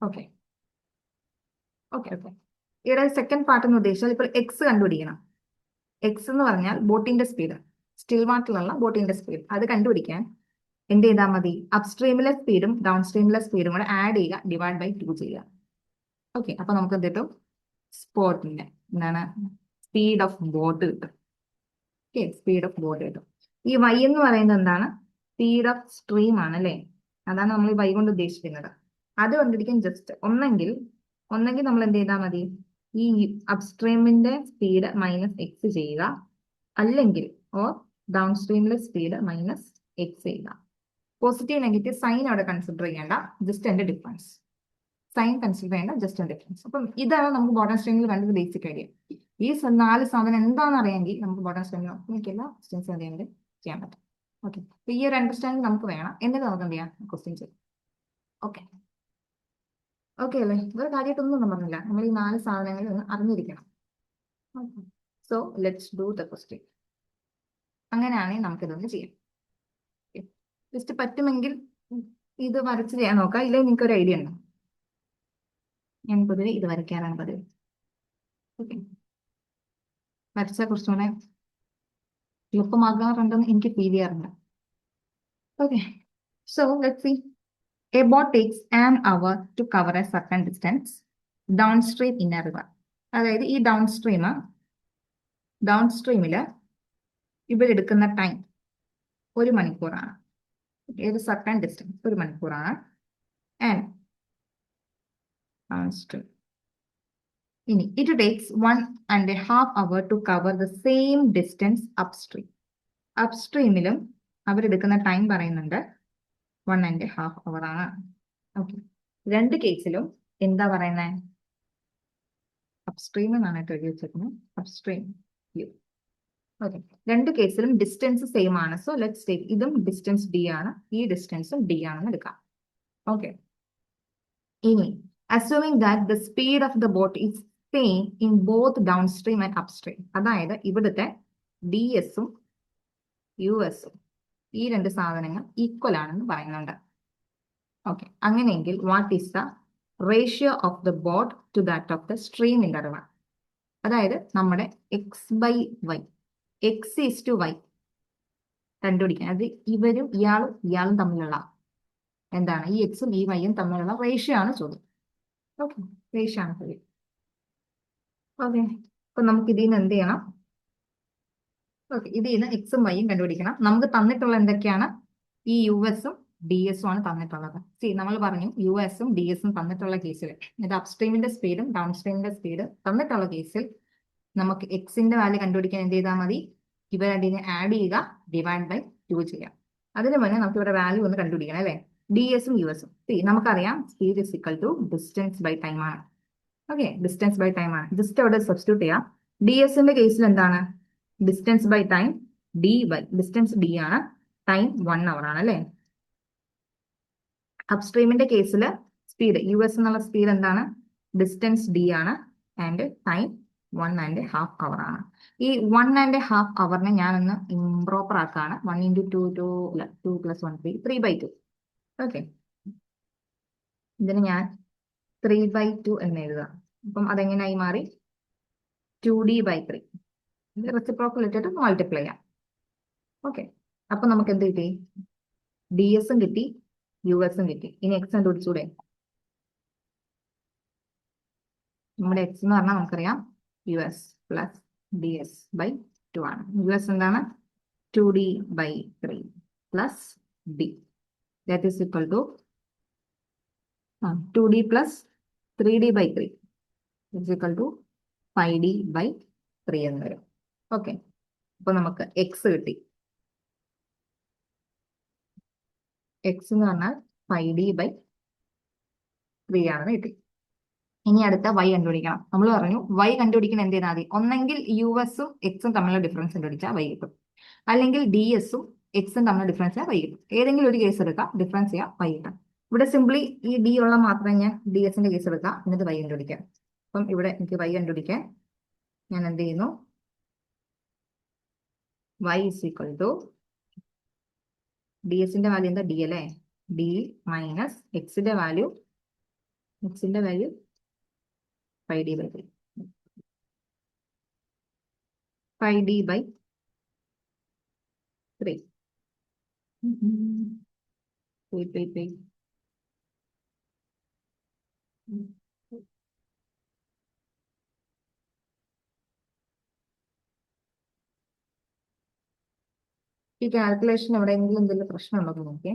ഓക്കെ ഓക്കെ ഓക്കെ ഇവിടെ സെക്കൻഡ് പാർട്ട് എന്ന് ഉദ്ദേശിച്ചാൽ ഇപ്പോൾ എക്സ് കണ്ടുപിടിക്കണം. എക്സ് എന്ന് പറഞ്ഞാൽ ബോട്ടിന്റെ സ്പീഡ്, സ്റ്റിൽ വാട്ടറിലുള്ള ബോട്ടിന്റെ സ്പീഡ്. അത് കണ്ടുപിടിക്കാൻ എന്ത് ചെയ്താൽ മതി, അപ്സ്ട്രീമിലെ സ്പീഡും ഡൗൺ സ്ട്രീമിലെ സ്പീഡും കൂടെ ആഡ് ചെയ്യുക, /2 ചെയ്യുക. ഓക്കെ, അപ്പൊ നമുക്ക് എന്ത് കിട്ടും, സ്പോട്ടിന്റെ എന്താണ്, സ്പീഡ് ഓഫ് ബോട്ട് കിട്ടും. ഓക്കെ, സ്പീഡ് ഓഫ് ബോട്ട് കിട്ടും. ഈ വൈ എന്ന് പറയുന്നത് എന്താണ്, സ്പീഡ് ഓഫ് സ്ട്രീം ആണ് അല്ലേ. അതാണ് നമ്മൾ ഈ വൈ കൊണ്ട് ഉദ്ദേശിക്കുന്നത്. അത് കണ്ടുപിടിക്കാൻ ജസ്റ്റ് ഒന്നെങ്കിൽ നമ്മൾ എന്ത് ചെയ്താൽ മതി, ഈ അപ്സ്ട്രീമിന്റെ സ്പീഡ് -x ചെയ്യുക, അല്ലെങ്കിൽ ഓർ ഡൗൺ സ്ട്രീമിലെ സ്പീഡ് -x ചെയ്യുക. പോസിറ്റീവ് നെഗറ്റീവ് സൈൻ അവിടെ കൺസിഡർ ചെയ്യേണ്ട, ജസ്റ്റ് അതിന്റെ ഡിഫറൻസ്. സൈൻ കൺസിഡർ ചെയ്യേണ്ട, ജസ്റ്റ് അതിന്റെ ഡിഫറൻസ്. അപ്പം ഇതാണ് നമുക്ക് ബോട്ടം സ്ട്രീമിൽ വേണ്ടത് ബേസിക് ഐഡിയ. ഈ 4 സാധനം എന്താണെന്ന് അറിയാമെങ്കിൽ നമുക്ക് ബോട്ടം സ്ട്രീമിൽ നമുക്ക് എല്ലാ ക്വസ്റ്റ്യൻസും അറിയാമെങ്കിൽ ചെയ്യാൻ പറ്റും. ഓക്കെ, അപ്പൊ ഈ ഒരു അണ്ടർസ്റ്റാൻഡിങ് നമുക്ക് വേണം, എന്നിട്ട് നമുക്ക് എന്ത് ചെയ്യാം, ക്വസ്റ്റ്യൻ ചെയ്യാം. ഓക്കെ ഓക്കെ അല്ലേ. വേറെ കാര്യമായിട്ടൊന്നും പറഞ്ഞില്ല, നമ്മൾ ഈ 4 സാധനങ്ങൾ ഒന്ന് അറിഞ്ഞിരിക്കണം. So let's do the question. അങ്ങനെയാണെങ്കിൽ നമുക്കിതൊന്ന് ചെയ്യാം. ജസ്റ്റ് പറ്റുമെങ്കിൽ ഇത് വരച്ച് ചെയ്യാൻ നോക്കാം, ഇല്ലെങ്കിൽ നിങ്ങൾക്ക് ഒരു ഐഡിയ ഉണ്ടോ? ഞാൻ പൊതുവെ ഇത് വരയ്ക്കാറാണ് പതിവ്. ഓക്കെ, വരച്ചാൽ കുറച്ചുകൂടെ എളുപ്പമാകാറുണ്ടെന്ന് എനിക്ക് ഫീൽ ചെയ്യാറുണ്ട്. Okay, so let's see. A boat takes an hour to cover a certain distance downstream in a river. അതായത് ഈ ഡൗൺസ്ട്രീമില് ഇവരെടുക്കുന്ന ടൈം 1 മണിക്കൂറാണ്. ഏത് സർട്ടൺ ഡിസ്റ്റൻസ് 1 മണിക്കൂറാണ്. ആൻഡ് ഡൗൺസ്ട്രീം ഇനി it takes 1.5 hour to cover the same distance upstream. അപ്സ്ട്രീമിലും അവരെടുക്കുന്ന time പറയുന്നുണ്ട് 1.5 hour ആണ്. ഓക്കെ, 2 കേസിലും എന്താ പറയുന്നത്, അപ്സ്ട്രീം എന്നാണ് എഴുതി വെച്ചിരിക്കുന്നത്, അപ്സ്ട്രീം. ഓക്കെ, 2 കേസിലും ഡിസ്റ്റൻസ് സെയിം ആണ്. സോ ലെറ്റ്സ് ടേക്ക് ഇതും ഡിസ്റ്റൻസ് d ആണ്, ഈ ഡിസ്റ്റൻസും d ആണെന്ന് എടുക്കാം. ഓക്കെ, ഇനി assuming that the speed of the boat is same in both down stream and upstream. അതായത് ഇവിടുത്തെ ds-ഉം US-ഉം ഈ 2 സാധനങ്ങൾ ഈക്വൽ ആണെന്ന് പറയുന്നുണ്ട്. ഓക്കെ, അങ്ങനെയെങ്കിൽ what is the ratio of the boat to that of the stream in the river. അതായത് നമ്മുടെ x/y, x/y കണ്ടുപിടിക്കാൻ, അത് ഇവരും ഇയാളും തമ്മിലുള്ള എന്താണ്, ഈ എക്സും ഈ വൈയും തമ്മിലുള്ള റേഷ്യോ ആണ് ചോദ്യം. ഓക്കെ, റേഷ്യോ ആണ് ചോദ്യം. ഓക്കെ, അപ്പൊ നമുക്ക് ഇതിൽ നിന്ന് എന്ത് ചെയ്യണം, ഓക്കെ, ഇതിൽ നിന്ന് എക്സും വൈയും കണ്ടുപിടിക്കണം. നമുക്ക് തന്നിട്ടുള്ള എന്തൊക്കെയാണ്? ഈ യു എസും ഡി എസും ആണ് തന്നിട്ടുള്ളത്. സി, നമ്മൾ പറഞ്ഞു യു എസും ഡി എസും തന്നിട്ടുള്ള കേസിൽ, ഇത് അപ്സ്ട്രീമിന്റെ സ്പീഡും ഡൗൺ സ്ട്രീമിന്റെ സ്പീഡ് തന്നിട്ടുള്ള കേസിൽ നമുക്ക് എക്സിന്റെ വാല്യൂ കണ്ടുപിടിക്കാൻ എന്ത് ചെയ്താൽ മതി? ഇവ രണ്ടിനെ ആഡ് ചെയ്യുക, ഡിവൈഡ് ബൈ 2 ചെയ്യാം. അതിന് മുന്നേ നമുക്ക് ഇവിടെ വാല്യൂ ഒന്ന് കണ്ടുപിടിക്കണം അല്ലേ? ഡി എസും യു എസും. നമുക്കറിയാം speed is equal to distance by time ആണ്. ഓക്കെ, ഡിസ്റ്റൻസ് ബൈ ടൈം ആണ്. ജസ്റ്റ് അവിടെ സബ്സ്റ്റിറ്റ്യൂട്ട് ചെയ്യാം. ഡി എസിന്റെ കേസിൽ എന്താണ്? Distance by time, distance d ആണ്, ടൈം 1 അവർ ആണ് അല്ലേ? അപ്സ്ട്രീമിന്റെ കേസിൽ സ്പീഡ് യു എസ് എന്നുള്ള സ്പീഡ് എന്താണ്? ഡിസ്റ്റൻസ് ഡി ആണ്, ആൻഡ് ടൈം 1.5 അവർ ആണ്. ഈ 1.5 അവറിനെ ഞാനൊന്ന് ഇംപ്രോപ്പർ ആക്കാണ്. 1 into 2 അല്ല, 2 + 1 3, 3/2. ഓക്കെ, ഇതിന് ഞാൻ 3/2 എന്ന് എഴുതുക. അപ്പം അതെങ്ങനെയായി മാറി? 2D/3. റെസിപ്രോക്കൽ ഇട്ടിട്ട് മൾട്ടിപ്ലൈ ചെയ്യാം. ഓക്കെ, അപ്പൊ നമുക്ക് എന്ത് കിട്ടി? ഡി എസും കിട്ടി, യു എസും കിട്ടി. ഇനി എക്സ് കണ്ടുപിടിച്ചൂടെ? നമ്മുടെ എക്സ് എന്ന് പറഞ്ഞാൽ നമുക്കറിയാം u s plus d s by 2 ആണ്. യു എസ് എന്താണ്? 2D/3 plus d, that is equal to 2D plus 3D/3 is equal to 5D/3 എന്ന് വരും. ഓക്കെ, അപ്പൊ നമുക്ക് എക്സ് കിട്ടി. എക്സ് എന്ന് പറഞ്ഞാൽ 5D/3 ആണെന്ന് കിട്ടി. ഇനി അടുത്ത വൈ കണ്ടുപിടിക്കണം. നമ്മൾ പറഞ്ഞു വൈ കണ്ടുപിടിക്കണം എന്ത് ചെയ്താൽ മതി? ഒന്നെങ്കിൽ യു എസും എക്സും തമ്മിലുള്ള ഡിഫറൻസ് കണ്ടുപിടിച്ചാൽ വൈ കിട്ടും, അല്ലെങ്കിൽ ഡി എസും എക്സും തമ്മിലുള്ള ഡിഫറൻസ് വൈ കിട്ടും. ഏതെങ്കിലും ഒരു കേസ് എടുക്കാം, ഡിഫറൻസ് ചെയ്യാം, വൈ കിട്ടും. ഇവിടെ സിംപ്ലി ഈ ഡി ഉള്ള മാത്രമേ ഞാൻ ഡി എസിന്റെ കേസ് എടുക്കാം, എന്നിട്ട് വൈ കണ്ടുപിടിക്കാം. അപ്പം ഇവിടെ എനിക്ക് വൈ കണ്ടുപിടിക്കാൻ ഞാൻ എന്ത് ചെയ്യുന്നു? Y is equal to d എസിന്റെ വാല്യൂ എന്താ? ഡി അല്ലേ? ഡി മൈനസ് എക്സിന്റെ വാല്യൂ 5D/3. 5D/3. Wait. ഈ കാൽക്കുലേഷൻ എവിടെയെങ്കിലും എന്തെങ്കിലും പ്രശ്നമുണ്ടോ എന്ന് നോക്കിയേ.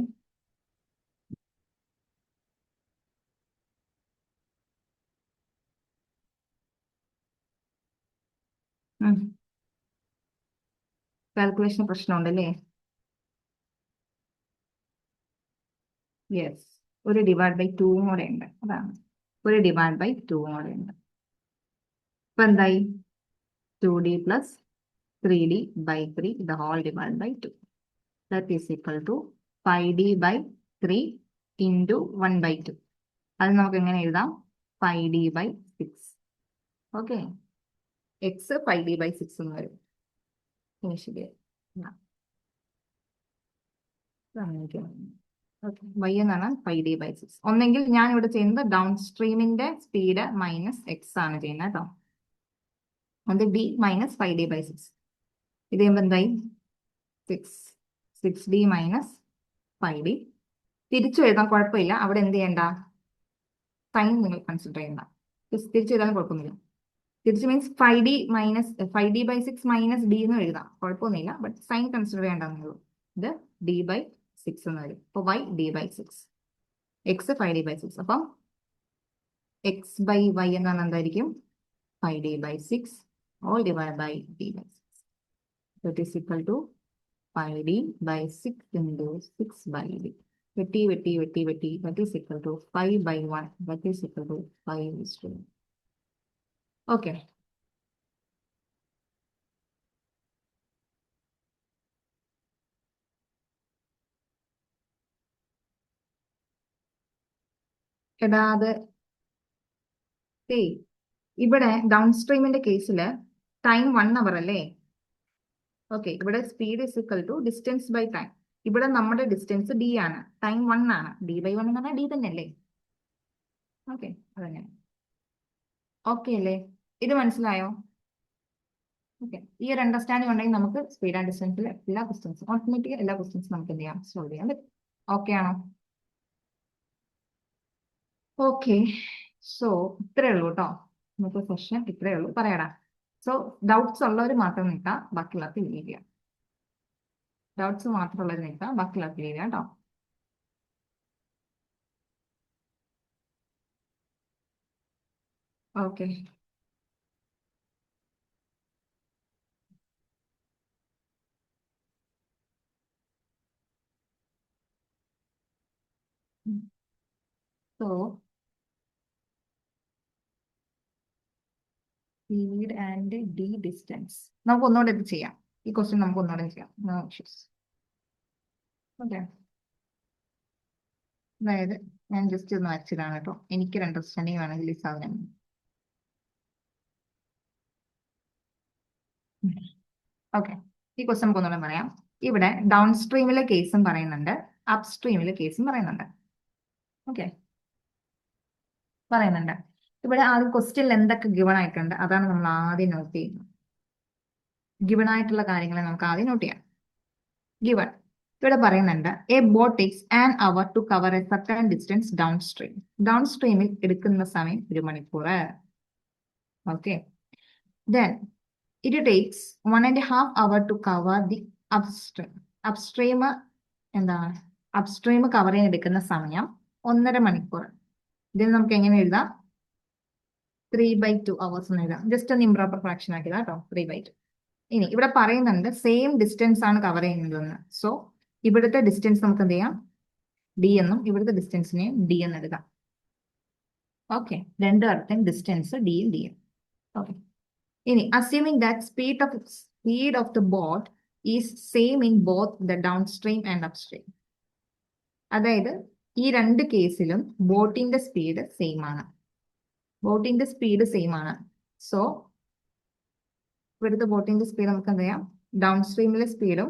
കാൽക്കുലേഷൻ പ്രശ്നമുണ്ടല്ലേ? യെസ്, ഒരു /2 കൂടെ ഉണ്ട്. അതാണ്, ഒരു /2 കൂടെ ഉണ്ട്. ഇപ്പൊ എന്തായി? 2D plus 3D/3 the whole divided by 2. That is equal to 5D/3 into 1/2. അത് നമുക്ക് എങ്ങനെ എഴുതാം? 5D/6. ഓക്കെ, എക്സ് 5D/6 എന്ന് വരും. ശരി, വൈ എന്നാണ് 5D/6. ഒന്നെങ്കിൽ ഞാൻ ഇവിടെ ചെയ്യുന്നത് ഡൗൺ സ്ട്രീമിന്റെ സ്പീഡ് മൈനസ് എക്സ് ആണ് ചെയ്യുന്നത് കേട്ടോ. അത് ഡി മൈനസ് 5D/6. ഇത് ചെയ്യുമ്പോൾ എന്തായി? 6D minus 5D. തിരിച്ചു എഴുതാൻ കുഴപ്പമില്ല, അവിടെ എന്ത് ചെയ്യണ്ട? സൈൻ നിങ്ങൾ കൺസിഡർ ചെയ്യണ്ട, തിരിച്ചു എഴുതാൻ കുഴപ്പമൊന്നുമില്ല. തിരിച്ചു മീൻസ് 5D/6 മൈനസ് ഡി എന്ന് എഴുതാം, കുഴപ്പമൊന്നുമില്ല. ബട്ട് സൈൻ കൺസിഡർ ചെയ്യേണ്ടതെന്നുള്ളൂ. ഇത് D/6 എന്ന് വരും. അപ്പോൾ y D/6, x 5D/6. അപ്പം x/y എന്ന് പറഞ്ഞാൽ എന്തായിരിക്കും? 5D/6 all divided by D/6. That is equal to 5D/6 into 6/d. വെട്ടി. That is equal to 5/1. That is equal to 5:1. Okay. ഇവിടെ ഡൗൺ സ്ട്രീമിന്റെ കേസില് ടൈം 1 അവർ അല്ലേ? ഓക്കെ, ഇവിടെ speed is equal to distance by time. ഇവിടെ നമ്മുടെ distance d ആണ്, ടൈം 1 ആണ്. D/1 എന്ന് പറഞ്ഞാൽ ഡി തന്നെ അല്ലേ? ഓക്കെ, അതന്നെ. ഓക്കെ അല്ലേ? ഇത് മനസ്സിലായോ? ഓക്കെ, ഈ ഒരു അണ്ടർസ്റ്റാൻഡിംഗ് ഉണ്ടെങ്കിൽ നമുക്ക് സ്പീഡ് ആൻഡ് ഡിസ്റ്റൻസിൽ എല്ലാ ക്വസ്റ്റ്യൻസും ഓട്ടോമാറ്റിക്കലി എല്ലാ ക്വസ്റ്റ്യൻസും നമുക്ക് എന്ത് ചെയ്യാം? സോൾവ് ചെയ്യാൻ പറ്റും. ഓക്കെ ആണോ? ഓക്കെ, സോ ഇത്രയേ ഉള്ളൂ കേട്ടോ. ഇന്നത്തെ സെഷൻ ഇത്രയേ ഉള്ളൂ. പറയടാ. സോ ഡൗട്ട്സ് ഉള്ളവർ മാത്രം നിൽക്കുക, ബാക്കിയുള്ളവർക്ക് ലീവ് ചെയ്യാം. ഡൗട്ട്സ് മാത്രമുള്ളവർ നിൽക്കുക, ബാക്കിയുള്ളവർക്ക് ലീവ് ചെയ്യാം കേട്ടോ. Okay. So speed and d distance നമുക്ക് ഒന്നുകൂടെ ഇത് ചെയ്യാം. ഈ ക്വസ്റ്റ്യൻ നമുക്ക് ഒന്നുകൂടെ ചെയ്യാം. No issues. ഓക്കെ. അതായത് ഞാൻ ജസ്റ്റ് ഒന്ന് വരച്ചിടാണ് കേട്ടോ. എനിക്ക് ഒരു അണ്ടർസ്റ്റാൻഡിങ് വേണമെങ്കിൽ ഈ സാധനം. ഓക്കെ. ഈ ക്വസ്റ്റ്യൻ നമുക്ക് ഒന്നുകൂടെ പറയാം. ഇവിടെ ഡൗൺ സ്ട്രീമിലെ കേസും പറയുന്നുണ്ട്, അപ് സ്ട്രീമിലെ കേസും പറയുന്നുണ്ട്. ഓക്കെ, പറയുന്നുണ്ട്. ഇവിടെ ആദ്യം ക്വസ്റ്റ്യനിൽ എന്തൊക്കെ ഗിവൺ ആയിട്ടുണ്ട് അതാണ് നമ്മൾ ആദ്യം നോട്ട് ചെയ്യുന്നത്. ഗിവൺ ആയിട്ടുള്ള കാര്യങ്ങളെ നമുക്ക് ആദ്യം നോട്ട് ചെയ്യാം. ഗിവൺ ഇവിടെ പറയുന്നുണ്ട് a boat takes an hour to cover a certain distance downstream. ഡൗൺ സ്ട്രീമിൽ എടുക്കുന്ന സമയം 1 മണിക്കൂർ. Okay. Then it takes 1.5 hour to cover the upstream. Upstream എന്താണ്? അപ്സ്ട്രീം കവർ ചെയ്യാൻ എടുക്കുന്ന സമയം 1.5 മണിക്കൂർ. ഇതിൽ നമുക്ക് എങ്ങനെ എഴുതാം? 3/2 hours എന്ന് എഴുതാം. ജസ്റ്റ് ഒന്ന് ഇംപ്രോപ്പർ ഫ്രാക്ഷൻ ആക്കിയതാ കേട്ടോ, 3/2. ഇനി ഇവിടെ പറയുന്നുണ്ട് സെയിം ഡിസ്റ്റൻസ് ആണ് കവർ ചെയ്യുന്നതെന്ന്. സോ ഇവിടുത്തെ ഡിസ്റ്റൻസ് നമുക്ക് എന്ത് ചെയ്യാം? ഡി എന്നും ഇവിടുത്തെ ഡിസ്റ്റൻസിനെ ഡി എന്ന് എടുക്കാം. ഓക്കെ, രണ്ട് അടുത്ത ഡിസ്റ്റൻസ് ഡിയും ഡിയും. ഓക്കെ. ഇനി assuming that speed of the boat is same in both the Dawn stream and up stream. അതായത് ഈ രണ്ട് കേസിലും ബോട്ടിന്റെ സ്പീഡ് സെയിം ആണ്. ബോട്ടിന്റെ സ്പീഡ് സെയിം ആണ്. സോ ഇവിടുത്തെ ബോട്ടിന്റെ സ്പീഡ് നമുക്ക് എന്ത് ചെയ്യാം? ഡൗൺ സ്ട്രീമിലെ സ്പീഡും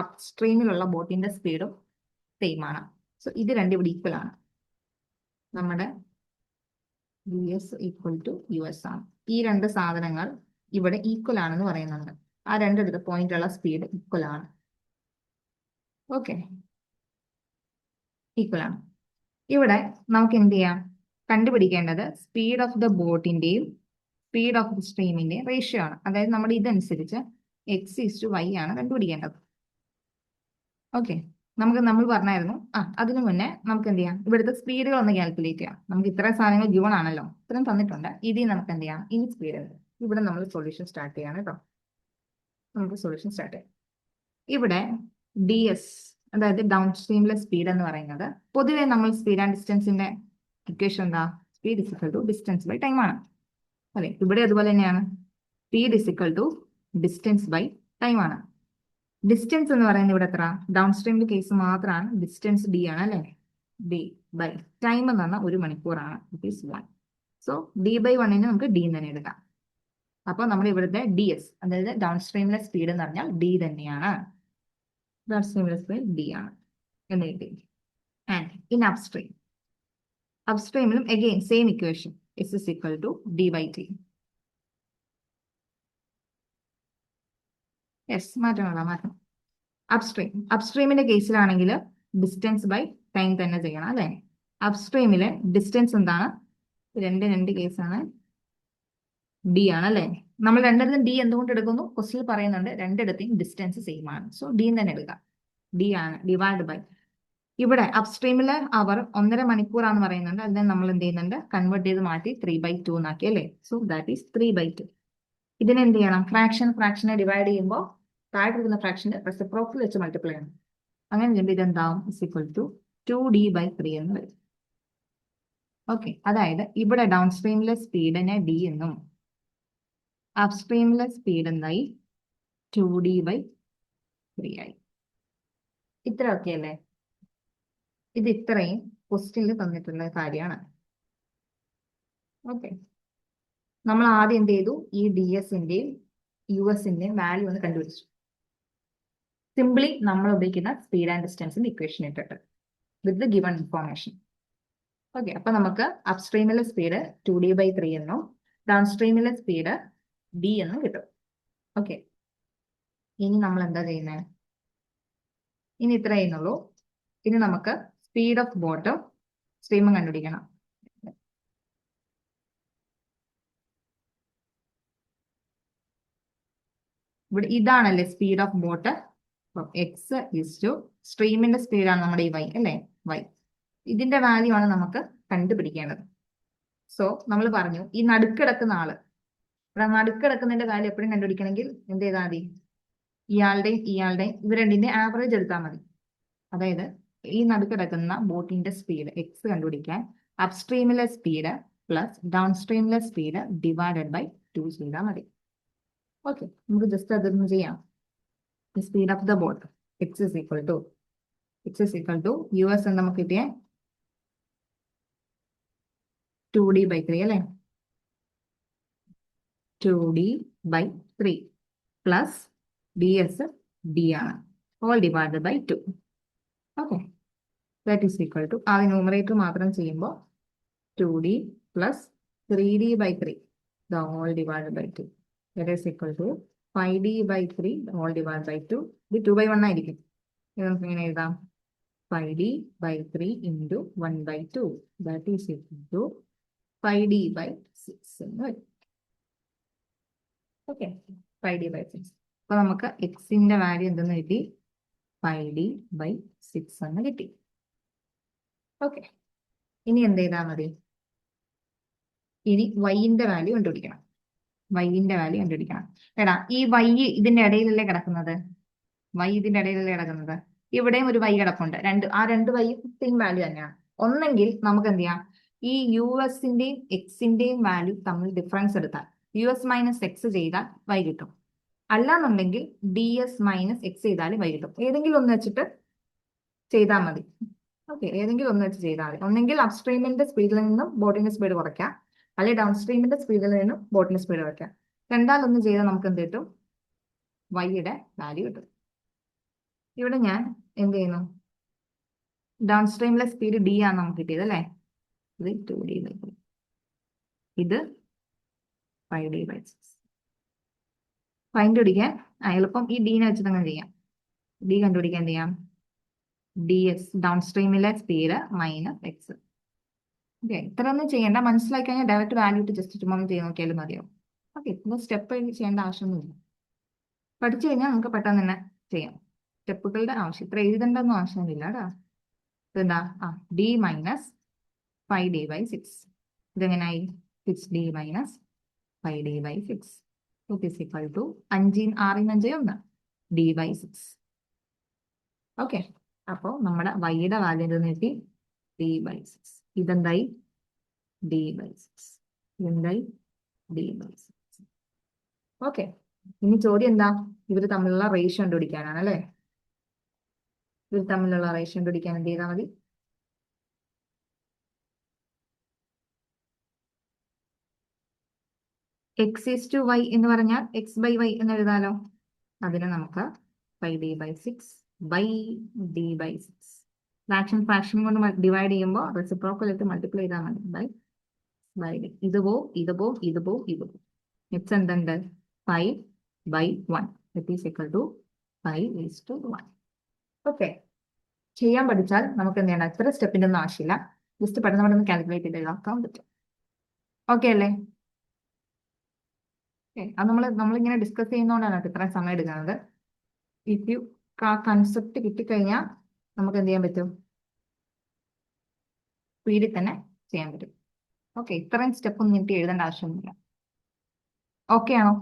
അപ് സ്ട്രീമിലുള്ള ബോട്ടിന്റെ സ്പീഡും സെയിം ആണ്. സോ ഇത് രണ്ടും ഇവിടെ ഈക്വൽ ആണ്. നമ്മുടെ u s equal to u s ആണ്. ഈ രണ്ട് സാധനങ്ങൾ ഇവിടെ ഈക്വൽ ആണെന്ന് പറയുന്നുണ്ട്. ആ രണ്ടിടത്ത് പോയിന്റുള്ള സ്പീഡ് ഈക്വൽ ആണ്. ഓക്കെ, ഈക്വൽ ആണ്. ഇവിടെ നമുക്ക് എന്ത് ചെയ്യാം? കണ്ടുപിടിക്കേണ്ടത് സ്പീഡ് ഓഫ് ദ ബോട്ടിന്റെയും സ്പീഡ് ഓഫ് ദ സ്ട്രീമിന്റെയും റേഷ്യോ ആണ്. അതായത് നമ്മുടെ ഇതനുസരിച്ച് x/y ആണ് കണ്ടുപിടിക്കേണ്ടത്. ഓക്കെ, നമ്മൾ പറഞ്ഞായിരുന്നു. അതിനു മുന്നേ നമുക്ക് എന്ത് ചെയ്യാം? ഇവിടുത്തെ സ്പീഡുകൾ ഒന്ന് കാൽക്കുലേറ്റ് ചെയ്യാം. നമുക്ക് ഇത്രയും സാധനങ്ങൾ ഗിവൺ ആണല്ലോ, ഇത്രയും തന്നിട്ടുണ്ട്. ഇതിൽ നമുക്ക് എന്ത് ചെയ്യാം? ഇനി സ്പീഡ് ഇവിടെ നമ്മൾ സൊല്യൂഷൻ സ്റ്റാർട്ട് ചെയ്യാണ് കേട്ടോ. നമുക്ക് സൊല്യൂഷൻ സ്റ്റാർട്ട് ചെയ്യാം. ഇവിടെ ഡി എസ് അതായത് ഡൗൺ സ്ട്രീമിലെ സ്പീഡ് എന്ന് പറയുന്നത്, പൊതുവെ നമ്മൾ സ്പീഡ് ആൻഡ് ഡിസ്റ്റൻസിന്റെ ഇക്വേഷൻ എന്താ? Speed is equal to distance by time ആണ്. അല്ലെ? ഇവിടെ അതുപോലെ തന്നെയാണ്. Speed is equal to distance by time ആണ്. ഡിസ്റ്റൻസ് എന്ന് പറയുന്നത് ഇവിടെ എത്ര? ഡൗൺ സ്ട്രീമിന്റെ കേസ് മാത്രമാണ് ഡിസ്റ്റൻസ് ഡി ആണ് അല്ലെ? ഡി ബൈ ടൈം എന്ന് പറഞ്ഞാൽ 1 മണിക്കൂറാണ്. It is 1. So d by 1ന് നമുക്ക് ഡി തന്നെ എടുക്കാം. അപ്പൊ നമ്മൾ ഇവിടുത്തെ ഡി എസ് അതായത് ഡൗൺ സ്ട്രീമിലെ സ്പീഡ് എന്ന് പറഞ്ഞാൽ ഡി തന്നെയാണ്. ഡൗൺ സ്ട്രീമിലെ സ്പീഡ് ഡി ആണ് എന്ന് എഴുതി. ആൻഡ് ഇൻ അപ്സ്ട്രീമിലും again same equation s is equal to d by t. Yes, മാറ്റം. അപ്സ്ട്രീമിന്റെ കേസിലാണെങ്കിൽ ഡിസ്റ്റൻസ് ബൈ ടൈം തന്നെ ചെയ്യണം അല്ലെ? അപ്സ്ട്രീമിലെ ഡിസ്റ്റൻസ് എന്താണ്? രണ്ട് കേസാണ്, ഡി ആണ് അല്ലെ? നമ്മൾ രണ്ടിടത്തും ഡി എന്തുകൊണ്ട് എടുക്കുന്നു? ക്വസ്റ്റ്യൻ പറയുന്നുണ്ട് രണ്ടിടത്തെയും ഡിസ്റ്റൻസ് സെയിം ആണ്. സോ ഡി തന്നെ എടുക്കാം. ഡി ആണ് ഡിവൈഡ് ബൈ ഇവിടെ അപ്സ്ട്രീമിലെ അവർ 1.5 മണിക്കൂറാന്ന് പറയുന്നുണ്ട്. അതിനെ നമ്മൾ എന്ത് ചെയ്യുന്നുണ്ട്? കൺവേർട്ട് ചെയ്ത് മാറ്റി 3/2 എന്നാക്കി അല്ലേ? So that is 3/2. ഇതിനെ എന്ത് ചെയ്യണം? ഫ്രാക്ഷനെ ഡിവൈഡ് ചെയ്യുമ്പോൾ താഴെ എടുക്കുന്ന ഫ്രാക്ഷന്റെ റെസിപ്രോക്കൽ വെച്ച് മൾട്ടിപ്ലൈ ചെയ്യണം. അങ്ങനെ ചെയ്യുമ്പോൾ ഇതെന്താവും? ഇസ് ഈക്വൽ ടു 2D/3 എന്ന് വരും. ഓക്കെ, അതായത് ഇവിടെ ഡൗൺ സ്ട്രീമിലെ സ്പീഡിനെ ഡി എന്നും അപ്സ്ട്രീമിലെ സ്പീഡ് എന്തായി? 2D/3 ആയി. ഇത്ര ഓക്കെ അല്ലേ? ഇത് ഇത്രയും ക്വസ്റ്റ്യനിൽ തന്നിട്ടുള്ള കാര്യമാണ്. ഓക്കെ, നമ്മൾ ആദ്യം എന്ത് ചെയ്തു? ഈ ഡി എസിന്റെയും യു എസിന്റെയും വാല്യൂ ഒന്ന് കണ്ടുപിടിച്ചു. സിംപ്ലി നമ്മൾ ഉപയോഗിക്കുന്ന സ്പീഡ് ആൻഡ് ഡിസ്റ്റൻസിന്റെ ഇക്വേഷൻ ഇട്ടിട്ട് വിത്ത് ഗിവൺ ഇൻഫോർമേഷൻ. ഓക്കെ, അപ്പൊ നമുക്ക് അപ്സ്ട്രീമിലെ സ്പീഡ് 2D/3 എന്നും ഡൗൺ സ്ട്രീമിലെ സ്പീഡ് ഡി എന്നും കിട്ടും. ഓക്കെ, ഇനി നമ്മൾ എന്താ ചെയ്യുന്നത്? ഇനി ഇത്ര ചെയ്യുന്നുള്ളൂ. ഇനി നമുക്ക് സ്പീഡ് ഓഫ് ബോട്ടും സ്ട്രീമും കണ്ടുപിടിക്കണം. ഇവിടെ ഇതാണല്ലേ speed of boat. X is to സ്ട്രീമിന്റെ സ്പീഡാണ് നമ്മുടെ ഈ വൈ അല്ലേ, വൈ. ഇതിന്റെ വാല്യൂ ആണ് നമുക്ക് കണ്ടുപിടിക്കേണ്ടത്. സോ നമ്മൾ പറഞ്ഞു ഈ നടുക്കിടക്കുന്ന ആള്, ഇവിടെ നടുക്കിടക്കുന്നതിന്റെ വാല്യൂ എപ്പോഴും കണ്ടുപിടിക്കണമെങ്കിൽ എന്ത് ചെയ്താൽ മതി, ഇയാളുടെയും ഇവർ രണ്ടിന്റെ ആവറേജ് എടുത്താൽ മതി. അതായത് ഈ നടുക്കിടക്കുന്ന ബോട്ടിന്റെ സ്പീഡ് എക്സ് കണ്ടുപിടിക്കാൻ അപ്സ്ട്രീമിലെ സ്പീഡ് പ്ലസ് ഡൗൺ സ്ട്രീമിലെ സ്പീഡ് ഡിവൈഡഡ് ബൈ 2 ചെയ്താൽ മതി. ഓക്കെ, നമുക്ക് ജസ്റ്റ് അതൊന്ന് ചെയ്യാം. Speed of the boat x is equal to u s എന്ന് നമുക്ക് കിട്ടിയ 2D/3 അല്ലേ, 2D/3 plus d s d ആണ്, all divided by 2. Okay, that is equal to ആ ന്യൂമറേറ്റർ മാത്രം ചെയ്യുമ്പോൾ 2D plus 3D/3 the whole divided by 2. That is equal to 5D/3 the whole divided by 2. ഇത് 2/1 ആയിരിക്കും. ഇത് നമുക്ക് ഇങ്ങനെ എഴുതാം, 5D/3 into 1/2. That is equal to 5D/6 എന്ന് വരും. Okay, 5D/6. അപ്പൊ നമുക്ക് എക്സിന്റെ വാല്യൂ എന്തെന്ന് കിട്ടി, 5D/6 എന്ന് കിട്ടി. ഓക്കെ, ഇനി എന്ത് ചെയ്താൽ മതി, ഇനി വൈന്റെ വാല്യൂ കണ്ടുപിടിക്കണം. എടാ ഈ വൈ ഇതിന്റെ ഇടയിലല്ലേ കിടക്കുന്നത്, ഇവിടെയും ഒരു വൈ കിടപ്പുണ്ട്. രണ്ട് വൈ സെയിം വാല്യൂ തന്നെയാണ്. ഒന്നെങ്കിൽ നമുക്ക് എന്ത് ചെയ്യാം, ഈ യു എസിന്റെയും എക്സിന്റെയും വാല്യൂ തമ്മിൽ ഡിഫറൻസ് എടുത്താൽ യു എസ് മൈനസ് എക്സ് ചെയ്താൽ വൈ കിട്ടും. അല്ലാന്നുണ്ടെങ്കിൽ ഡി എസ് മൈനസ് എക്സ് ചെയ്താൽ വൈ കിട്ടും. ഏതെങ്കിലും ഒന്ന് വെച്ചിട്ട് ചെയ്താൽ മതി. ഓക്കെ, ഏതെങ്കിലും ഒന്ന് വെച്ച് ചെയ്താൽ മതി. ഒന്നെങ്കിൽ അപ്സ്ട്രീമിന്റെ സ്പീഡിൽ നിന്നും ബോട്ടിന്റെ സ്പീഡ് കുറയ്ക്കാം, അല്ലെങ്കിൽ ഡൗൺ സ്ട്രീമിന്റെ സ്പീഡിൽ നിന്നും ബോട്ടിന്റെ സ്പീഡ് കുറയ്ക്കാം. രണ്ടാലൊന്ന് ചെയ്താൽ നമുക്ക് എന്ത് കിട്ടും, വൈയുടെ വാല്യൂ കിട്ടും. ഇവിടെ ഞാൻ എന്ത് ചെയ്യുന്നു, ഡൗൺ സ്ട്രീമിലെ സ്പീഡ് ഡി ആണ് നമുക്ക് കിട്ടിയത് അല്ലേ, ഇത് 2D/3, ഇത് 5D/6. കണ്ടുപിടിക്കാൻ എളുപ്പം ഈ ഡീനെ വെച്ചിട്ട് അങ്ങനെ ചെയ്യാം. ഡി കണ്ടുപിടിക്കാൻ എന്ത് ചെയ്യാം, ഡി എസ് ഡൗൺ സ്ട്രീമിലെ സ്പീഡ് മൈനസ് എക്സ്. ഓക്കെ, ഇത്രയൊന്നും ചെയ്യേണ്ട, മനസ്സിലാക്കി കഴിഞ്ഞാൽ ഡയറക്റ്റ് വാല്യൂ ഇട്ട് ജസ്റ്റ് ചുമ്മാ ചെയ്ത് നോക്കിയാലും മതിയാവും. ഓക്കെ, ഇപ്പം സ്റ്റെപ്പ് ചെയ്യേണ്ട ആവശ്യമൊന്നുമില്ല. പഠിച്ചു കഴിഞ്ഞാൽ നമുക്ക് പെട്ടെന്ന് തന്നെ ചെയ്യാം. സ്റ്റെപ്പുകളുടെ ആവശ്യം ഇത്ര എഴുതേണ്ടൊന്നും ആവശ്യമില്ല കേട്ടോ. ഇതെന്താ, ഡി മൈനസ് 5D/6. ഇതെങ്ങനായി, 6D minus 5D/6 is equal to 5 6 5 1 D/6. Okay, അപ്പോൾ നമ്മുടെ വൈയുടെ വാല്യൂ എന്തെന്ന് കിട്ടി, D/6. ഇതെന്തായി, D/6. ഇതെന്തായി, D/6. ഓക്കെ, ഇനി ചോദ്യം എന്താ, ഇവർ തമ്മിലുള്ള റേഷ്യോ കണ്ടുപിടിക്കാനാണ് അല്ലേ. ഇവർ തമ്മിലുള്ള റേഷ്യോ കണ്ടുപിടിക്കാൻ എന്ത് ചെയ്താൽ മതി, x/y എന്ന് പറഞ്ഞാൽ x/y എന്ന് എഴുതാലോ. അതിനെ നമുക്ക് 5D/6 D/6 ഫ്രാക്ഷൻ കൊണ്ട് ഡിവൈഡ് ചെയ്യുമ്പോൾ റെസിപ്രോക്കൽ ഇട്ട് മൾട്ടിപ്ലൈ ചെയ്താൽ മതി. ബൈ ഇത് പോവും. എക്സ് എന്തുണ്ട്, 5/1. It is equal to 5:1. Okay, ചെയ്യാൻ പഠിച്ചാൽ നമുക്ക് എന്ത് ചെയ്യണം, ഇത്ര സ്റ്റെപ്പിന്റെ ഒന്നും ആവശ്യമില്ല, ജസ്റ്റ് പെട്ടെന്ന് കാൽക്കുലേറ്റ് ചെയ്ത് എഴുതാക്കാൻ പറ്റും. ഓക്കെ അല്ലേ. അത് നമ്മളിങ്ങനെ ഡിസ്കസ് ചെയ്യുന്നതുകൊണ്ടാണ് ഇത്രയും സമയം എടുക്കുന്നത്. ഇഫ് യു കൺസെപ്റ്റ് കിട്ടിക്കഴിഞ്ഞാൽ നമുക്ക് എന്ത് ചെയ്യാൻ പറ്റും, സ്പീഡിൽ തന്നെ ചെയ്യാൻ പറ്റും. ഓക്കെ, ഇത്രയും സ്റ്റെപ്പ് ഒന്നും എനിക്ക് എഴുതേണ്ട ആവശ്യമൊന്നുമില്ല. ഓക്കെ ആണോ?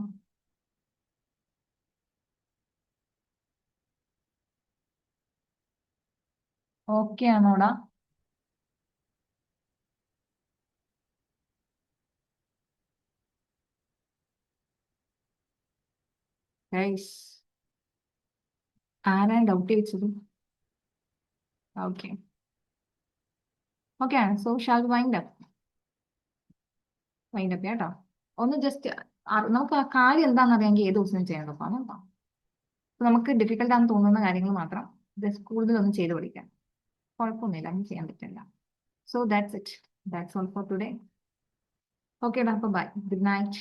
ഓക്കെ ആണോടാ? ആരാണ് ഡൗട്ട് ചോദിച്ചത്? Okay so shall wind up കേട്ടോ. ഒന്ന് ജസ്റ്റ് നമുക്ക് ആ കാര്യം എന്താണെന്ന് അറിയാമെങ്കിൽ ഏത് ദിവസം ചെയ്യാൻ നോക്കാം. നമുക്ക് ഡിഫിക്കൽട്ട് ആണെന്ന് തോന്നുന്ന കാര്യങ്ങൾ മാത്രം ജസ്റ്റ് കൂടുതലൊന്നും ചെയ്ത് പഠിക്കാം. കുഴപ്പമൊന്നുമില്ല, അങ്ങനെ ചെയ്യാൻ പറ്റില്ല. So that's it. That's all for today. Okay ഡാ, ബൈ, ഗുഡ് നൈറ്റ്.